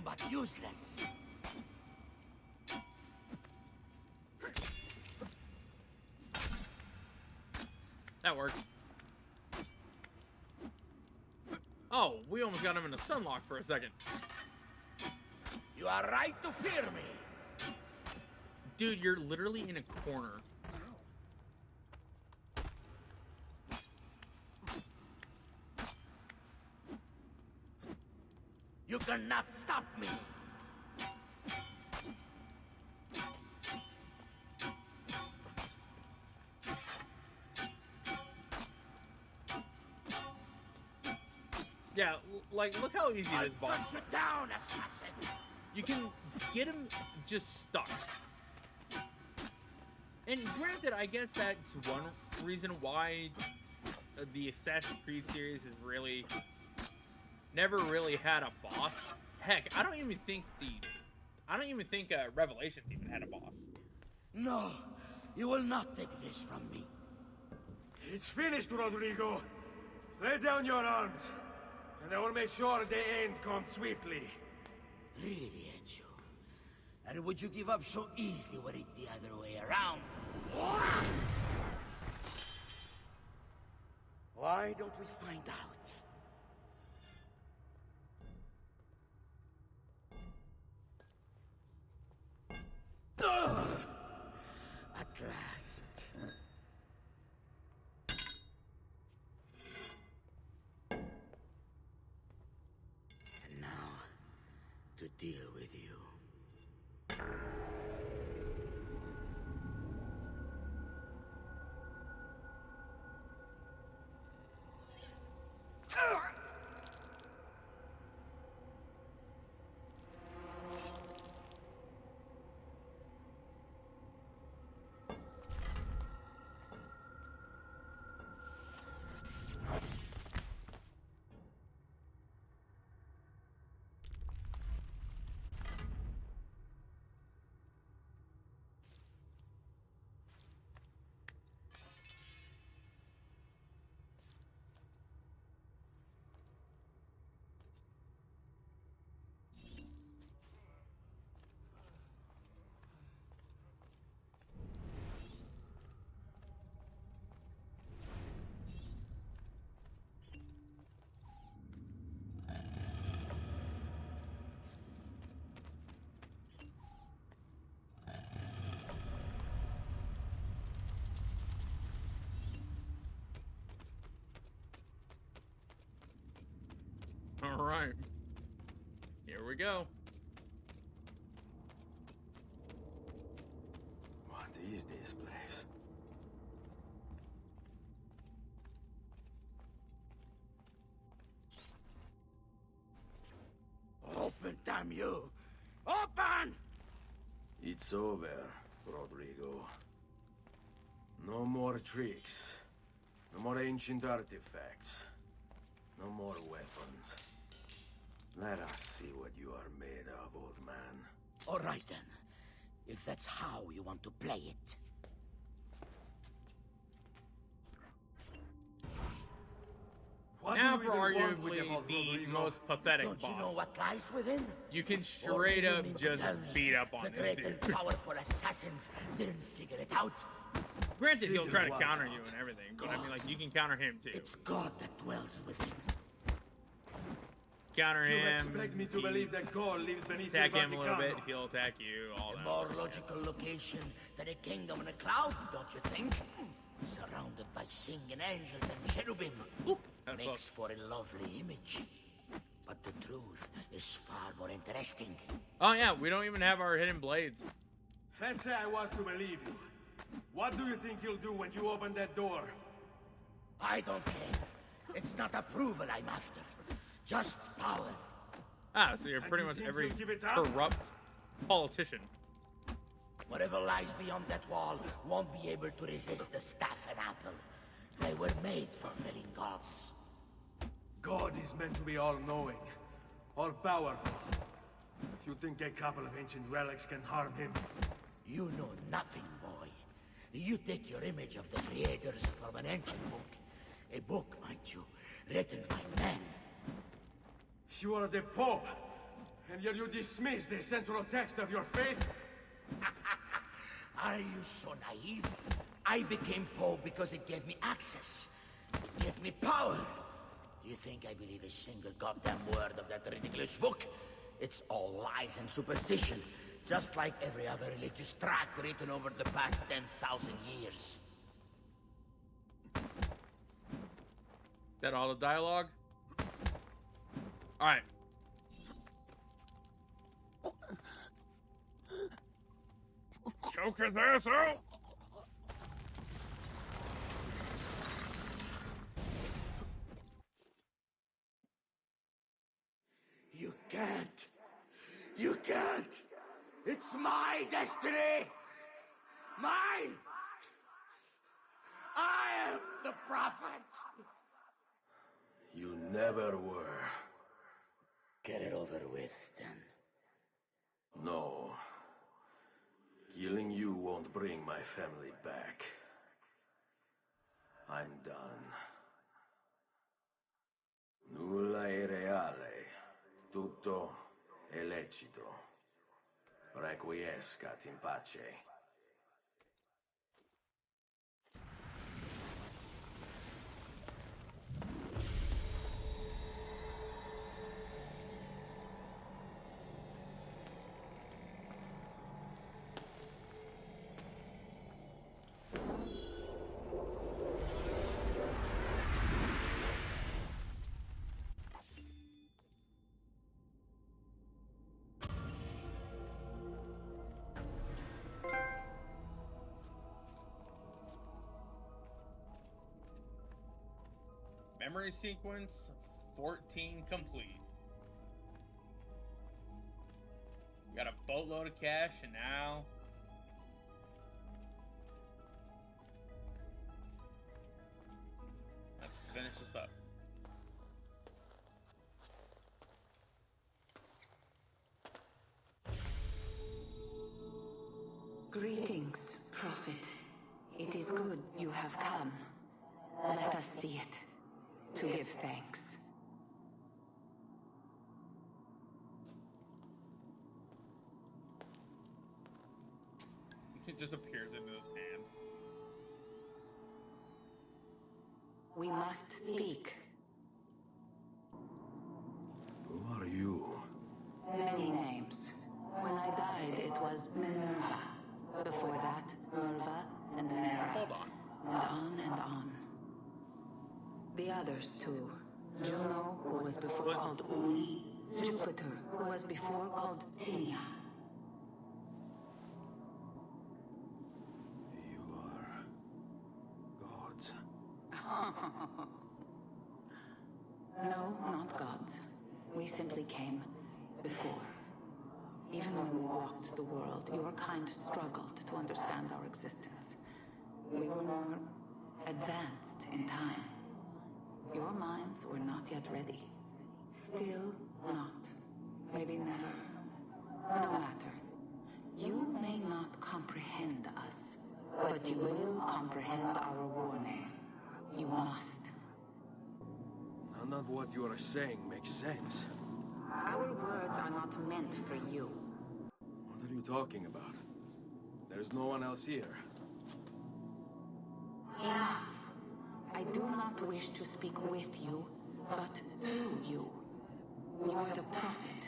but useless. That works. Oh, we almost got him in a stun lock for a second. You are right to fear me. Dude, you're literally in a corner. You cannot stop me. Yeah, like, look how easy this boss is. Put you down, assassin. You can get him just stuck. And granted, I guess that's one reason why the Assassin's Creed series has really never really had a boss. Heck, I don't even think Revelations even had a boss. No, you will not take this from me. It's finished, Rodrigo. Lay down your arms, and I will make sure the end comes swiftly. Really, Ezio? And would you give up so easily were it the other way around? Why don't we find out? At last. And now, to deal with you. All right. Here we go. What is this place? Open, damn you! Open! It's over, Rodrigo. No more tricks. No more ancient artifacts. No more weapons. Let us see what you are made of, old man. All right, then. If that's how you want to play it. Now for arguably the most pathetic Don't boss. you know what lies within? You can straight Or do you up mean to just tell me beat up on the this great dude. and powerful assassins didn't figure it out. Granted, he'll try to Figure counter what you out? and everything, but I mean, like, you can counter him too. It's God that dwells within. Counter You him, expect me to believe that God lives beneath attack the him a little bit, Vaticano? he'll attack you, all A that. more logical location than a kingdom in a cloud, don't you think? Surrounded by singing angels and cherubim. Makes for a lovely image. But the truth is far more interesting. Oh yeah, we don't even have our hidden blades. Let's say I was to believe you. What do you think you'll do when you open that door? I don't care. It's not approval I'm after. Just power. Ah, so you're pretty much every corrupt politician. Whatever lies beyond that wall won't be able to resist the staff and apple. They were made for felling gods. God is meant to be all-knowing, all-powerful. You think a couple of ancient relics can harm him? You know nothing, boy. You take your image of the creators from an ancient book. A book, mind you, written by men. You are the Pope, and yet you dismiss the central text of your faith? Are you so naive? I became Pope because it gave me access. It gave me power. Do you think I believe a single goddamn word of that ridiculous book? It's all lies and superstition, just like every other religious tract written over the past 10,000 years. Is that all the dialogue? Alright. Choke his ass out! You can't. You can't. It's my destiny. Mine. I am the prophet. You never were. Get it over with, then. No. Killing you won't bring my family back. I'm done. Nulla è reale. Tutto è lecito. Requiescat in pace. Memory sequence 14 complete. We got a boatload of cash, and now let's finish this up. Greetings, Prophet. It is good you have come. Let us see it, to give thanks. It just appears into his hand. We must speak. Who are you? Many names. When I died, it was Minerva. Before that, Merva and Mera. Hold on. And on and on. The others, too. Juno, who was before called Uni, Jupiter, who was before called Tinia. You are gods. No, not gods. We simply came before. Even when we walked the world, your kind struggled to understand our existence. We were more advanced in time. Your minds were not yet ready. Still not. Maybe never. No matter. You may not comprehend us, but you will comprehend our warning. You must. None of what you are saying makes sense. Our words are not meant for you. What are you talking about? There's no one else here. Enough. I do not wish to speak with you, but through you. You are the prophet.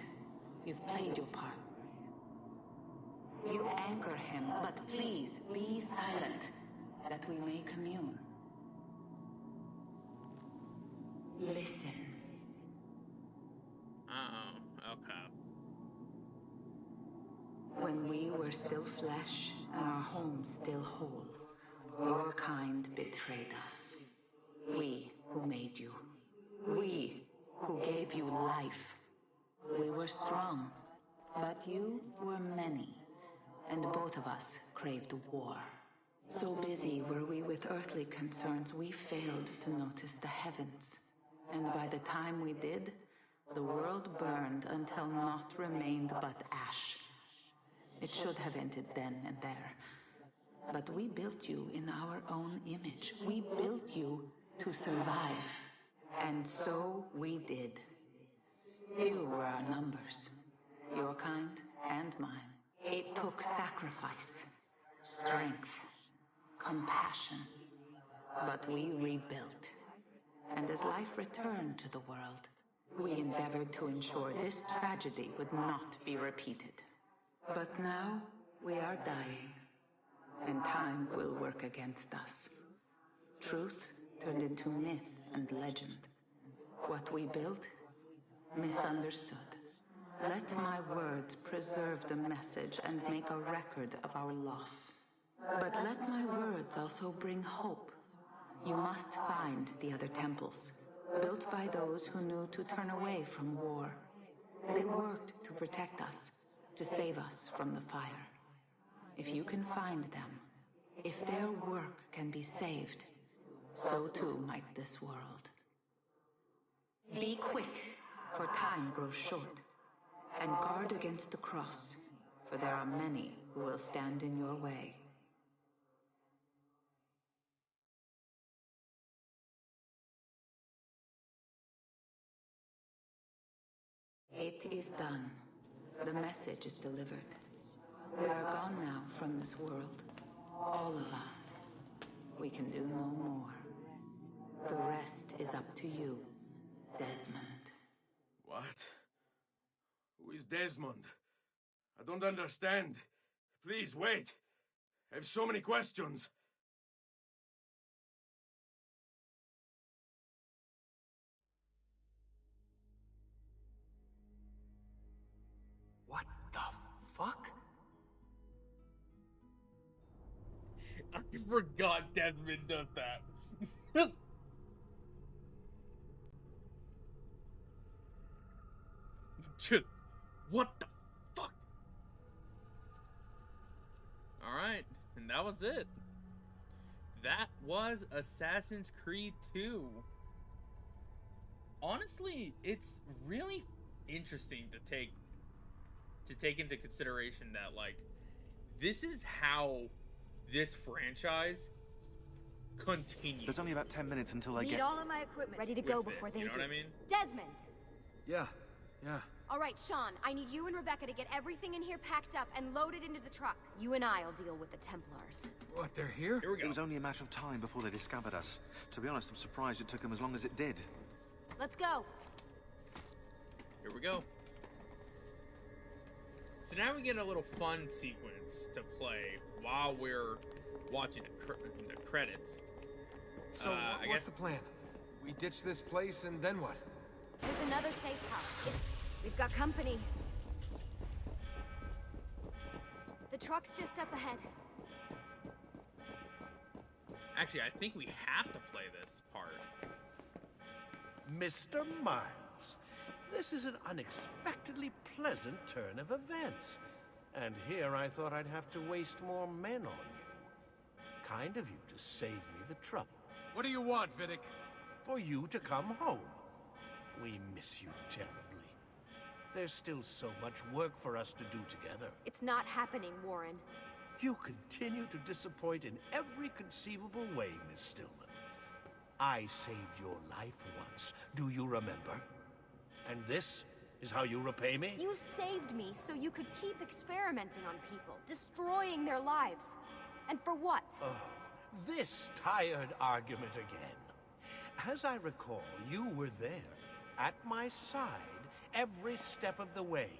You've played your part. You anger him, but please be silent, that we may commune. Listen. Oh, okay. When we were still flesh and our home still whole, your kind betrayed us. We who made you. We who gave you life. We were strong, but you were many, and both of us craved war. So busy were we with earthly concerns, we failed to notice the heavens. And by the time we did, the world burned until naught remained but ash. It should have ended then and there. But we built you in our own image. We built you to survive. And so we did. Few were our numbers, your kind and mine. It took sacrifice, strength, compassion. But we rebuilt. And as life returned to the world, we endeavored to ensure this tragedy would not be repeated. But now we are dying, and time will work against us. Truth turned into myth and legend. What we built, misunderstood. Let my words preserve the message and make a record of our loss. But let my words also bring hope. You must find the other temples, built by those who knew to turn away from war. They worked to protect us, to save us from the fire. If you can find them, if their work can be saved, so too might this world. Be quick, for time grows short, and guard against the cross, for there are many who will stand in your way. It is done. The message is delivered. We are gone now from this world. All of us. We can do no more. The rest is up to you, Desmond. What? Who is Desmond? I don't understand. Please, wait. I have so many questions. What the fuck? I forgot Desmond does that. Just, what the fuck? Alright, and that was it. That was Assassin's Creed 2. Honestly, it's really interesting to take into consideration that, like, this is how this franchise continues. There's only about 10 minutes until I Need get all of my equipment ready to go before they you know do. what I mean? Desmond! Yeah. All right, Sean, I need you and Rebecca to get everything in here packed up and loaded into the truck. You and I'll deal with the Templars. What, they're here? Here we go. It was only a matter of time before they discovered us. To be honest, I'm surprised it took them as long as it did. Let's go. Here we go. So now we get a little fun sequence to play while we're watching the credits. So, what's the plan? We ditch this place and then what? There's another safe house. It's We've got company. The truck's just up ahead. Actually, I think we have to play this part. Mr. Miles, this is an unexpectedly pleasant turn of events. And here I thought I'd have to waste more men on you. Kind of you to save me the trouble. What do you want, Vidic? For you to come home. We miss you terribly. There's still so much work for us to do together. It's not happening, Warren. You continue to disappoint in every conceivable way, Miss Stillman. I saved your life once. Do you remember? And this is how you repay me? You saved me so you could keep experimenting on people, destroying their lives. And for what? Oh, this tired argument again. As I recall, you were there, at my side, every step of the way.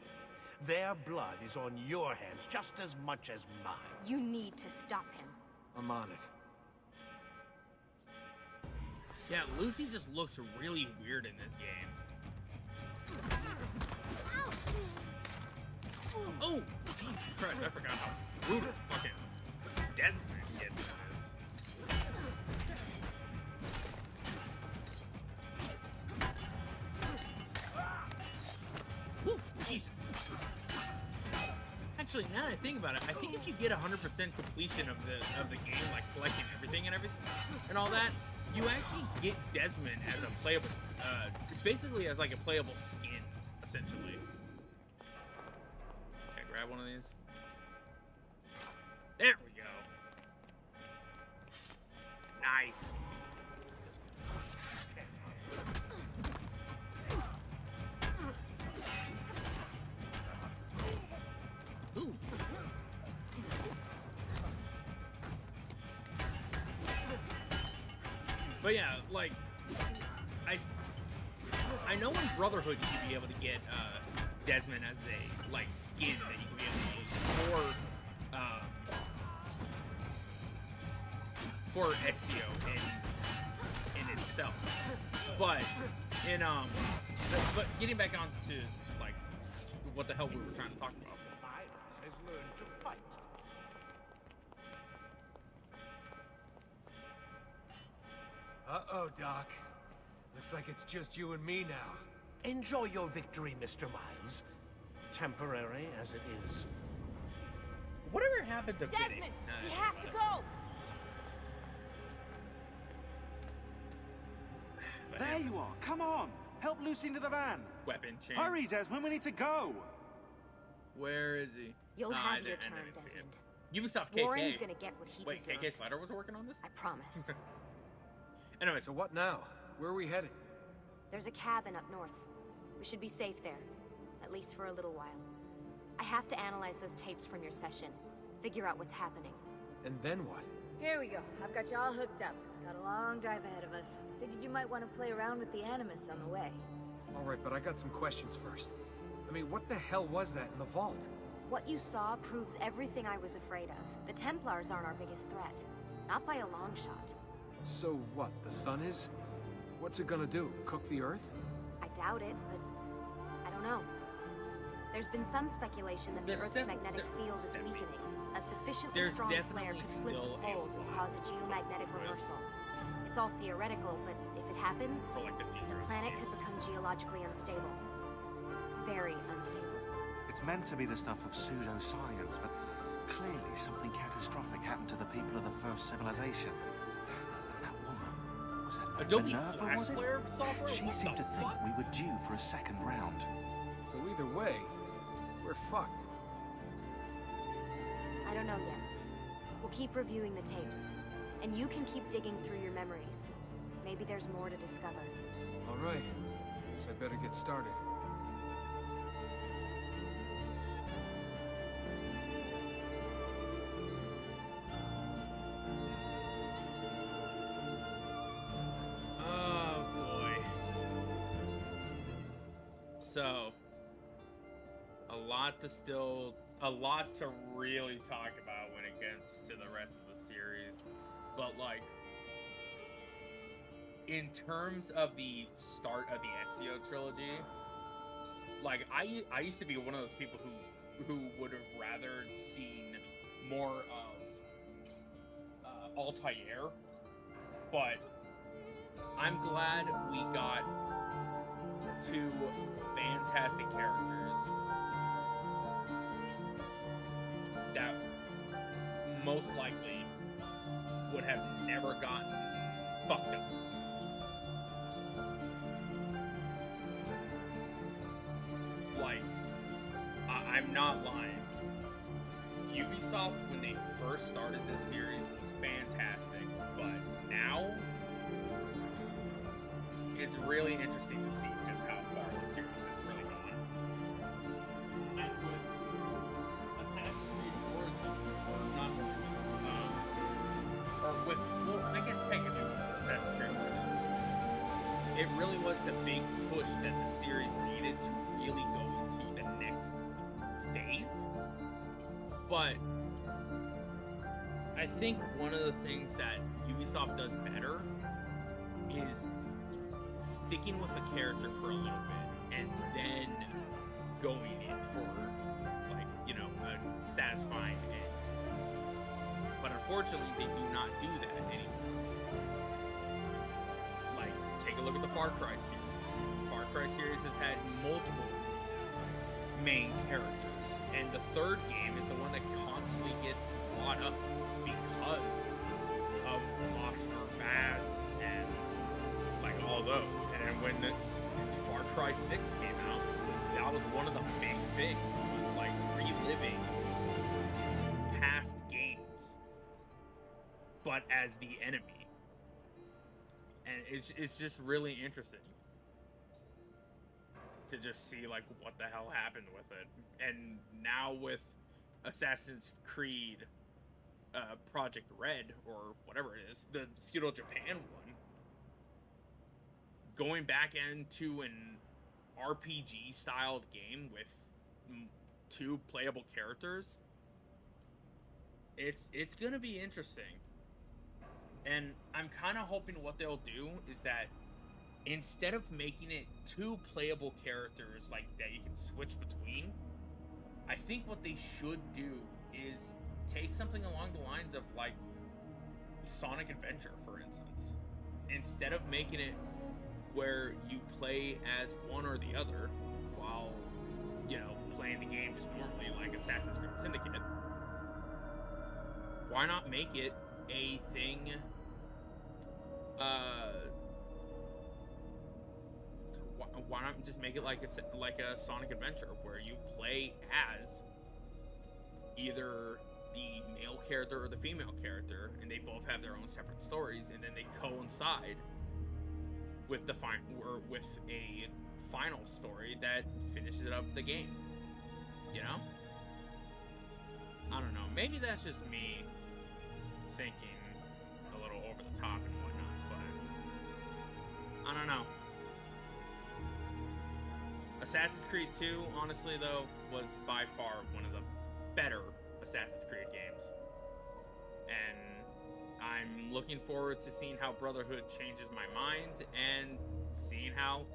Their blood is on your hands just as much as mine. You need to stop him. I'm on it. Yeah, Lucy just looks really weird in this game. Oh, Jesus Christ, I forgot how brutal fucking Desmond gets in this. Woo, Jesus. Actually, now that I think about it, I think if you get 100% completion of the game, like collecting everything and all that, you actually get Desmond as a playable, basically as like a playable skin, essentially. Okay, grab one of these. There we go. Nice. Ooh. But yeah, like, I know in Brotherhood you could be able to get Desmond as a like skin that you can be able to use for Ezio in itself. But in but getting back on to like what the hell we were trying to talk about. Has learned to fight. Uh-oh, Doc. Looks like it's just you and me now. Enjoy your victory, Mr. Miles. Temporary as it is. Whatever happened to Desmond, we have to go. There you are. Come on. Help Lucy into the van. Weapon change. Hurry, Desmond. We need to go. Where is he? You'll have your turn, Desmond. Ubisoft KK. Warren's gonna get what he deserves. Wait, KK Slider was working on this? I promise. Anyway, so what now? Where are we headed? There's a cabin up north. We should be safe there. At least for a little while. I have to analyze those tapes from your session. Figure out what's happening. And then what? Here we go. I've got you all hooked up. Got a long drive ahead of us. Figured you might want to play around with the animus on the way. Alright, but I got some questions first. I mean, what the hell was that in the vault? What you saw proves everything I was afraid of. The Templars aren't our biggest threat. Not by a long shot. So what, the sun is? What's it gonna do? Cook the Earth? I doubt it, but I don't know. There's been some speculation that the Earth's magnetic field is weakening. A sufficiently strong flare could slip the poles and cause a geomagnetic reversal. It's all theoretical, but if it happens, the planet could become geologically unstable. Very unstable. It's meant to be the stuff of pseudoscience, but clearly something catastrophic happened to the people of the first civilization. And that woman, was that Adobe Minerva, Flash was it? Player software? She What seemed the to think fuck? we were due for a second round. So either way, we're fucked. I don't know yet. We'll keep reviewing the tapes. And you can keep digging through your memories. Maybe there's more to discover. Alright. Guess I better get started. Oh boy. So, a lot to really talk about when it gets to the rest of the series. But like, in terms of the start of the Ezio Trilogy, Like, I used to be one of those people who would have rather seen more of Altair, but I'm glad we got 2 fantastic characters that most likely would have never gotten fucked up. Like, I'm not lying. Ubisoft, when they first started this series, was fantastic, but now it's really interesting to see just how far the series has really gone. And with Assassin's Creed Origins, or not Origins, or with, well, I guess technically with Assassin's Creed Origins, it really was the big push that the series needed to really go into the next phase. But I think one of the things that Ubisoft does better is sticking with a character for a little bit and then going in for, like, you know, a satisfying end. But unfortunately, they do not do that anymore. Like, take a look at the Far Cry series. The Far Cry series has had multiple main characters, and the 3rd game is the one that constantly gets brought up because of Vaz and like all those. And when the Far Cry 6 came out, that was one of the big things, was like reliving past games, but as the enemy. And it's just really interesting to just see like what the hell happened with it. And now with Assassin's Creed Project Red, or whatever it is, the Feudal Japan one, going back into an RPG styled game with 2 playable characters, it's gonna be interesting. And I'm kind of hoping what they'll do is that instead of making it 2 playable characters like that you can switch between, I think what they should do is take something along the lines of like Sonic Adventure, for instance. Instead of making it where you play as one or the other while, you know, playing the game just normally like Assassin's Creed Syndicate, why not make it a thing, why not just make it like a Sonic Adventure where you play as either the male character or the female character, and they both have their own separate stories, and then they coincide with the with a final story that finishes up the game. You know? I don't know. Maybe that's just me thinking a little over the top and whatnot, but I don't know. Assassin's Creed 2, honestly though, was by far one of the better Assassin's Creed games. And I'm looking forward to seeing how Brotherhood changes my mind and seeing how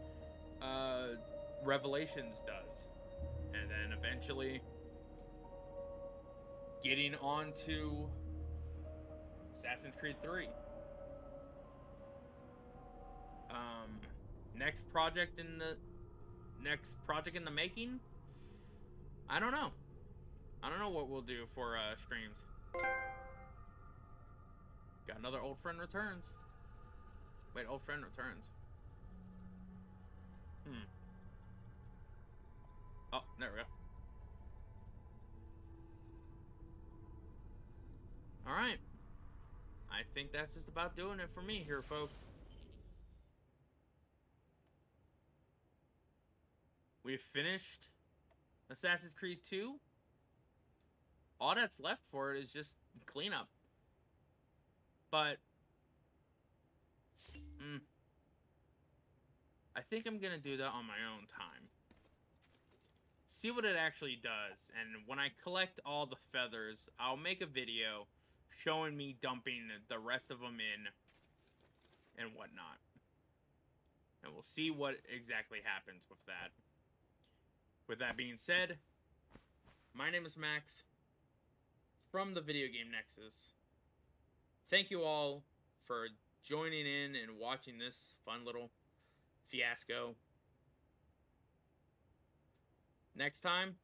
Revelations does. And then eventually getting on to Assassin's Creed 3. Next project in the making? I don't know. I don't know what we'll do for streams. Got another old friend returns. Wait, old friend returns. Oh, there we go. Alright. I think that's just about doing it for me here, folks. We've finished Assassin's Creed 2. All that's left for it is just cleanup. But I think I'm gonna do that on my own time. See what it actually does, and when I collect all the feathers, I'll make a video showing me dumping the rest of them in and whatnot. And we'll see what exactly happens with that. with that being said, my name is Max from the Video Game Nexus. Thank you all for joining in and watching this fun little fiasco. Next time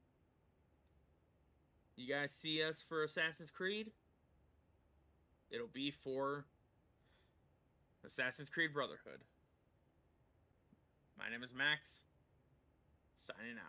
you guys see us for Assassin's Creed, it'll be for Assassin's Creed Brotherhood. My name is Max, signing out.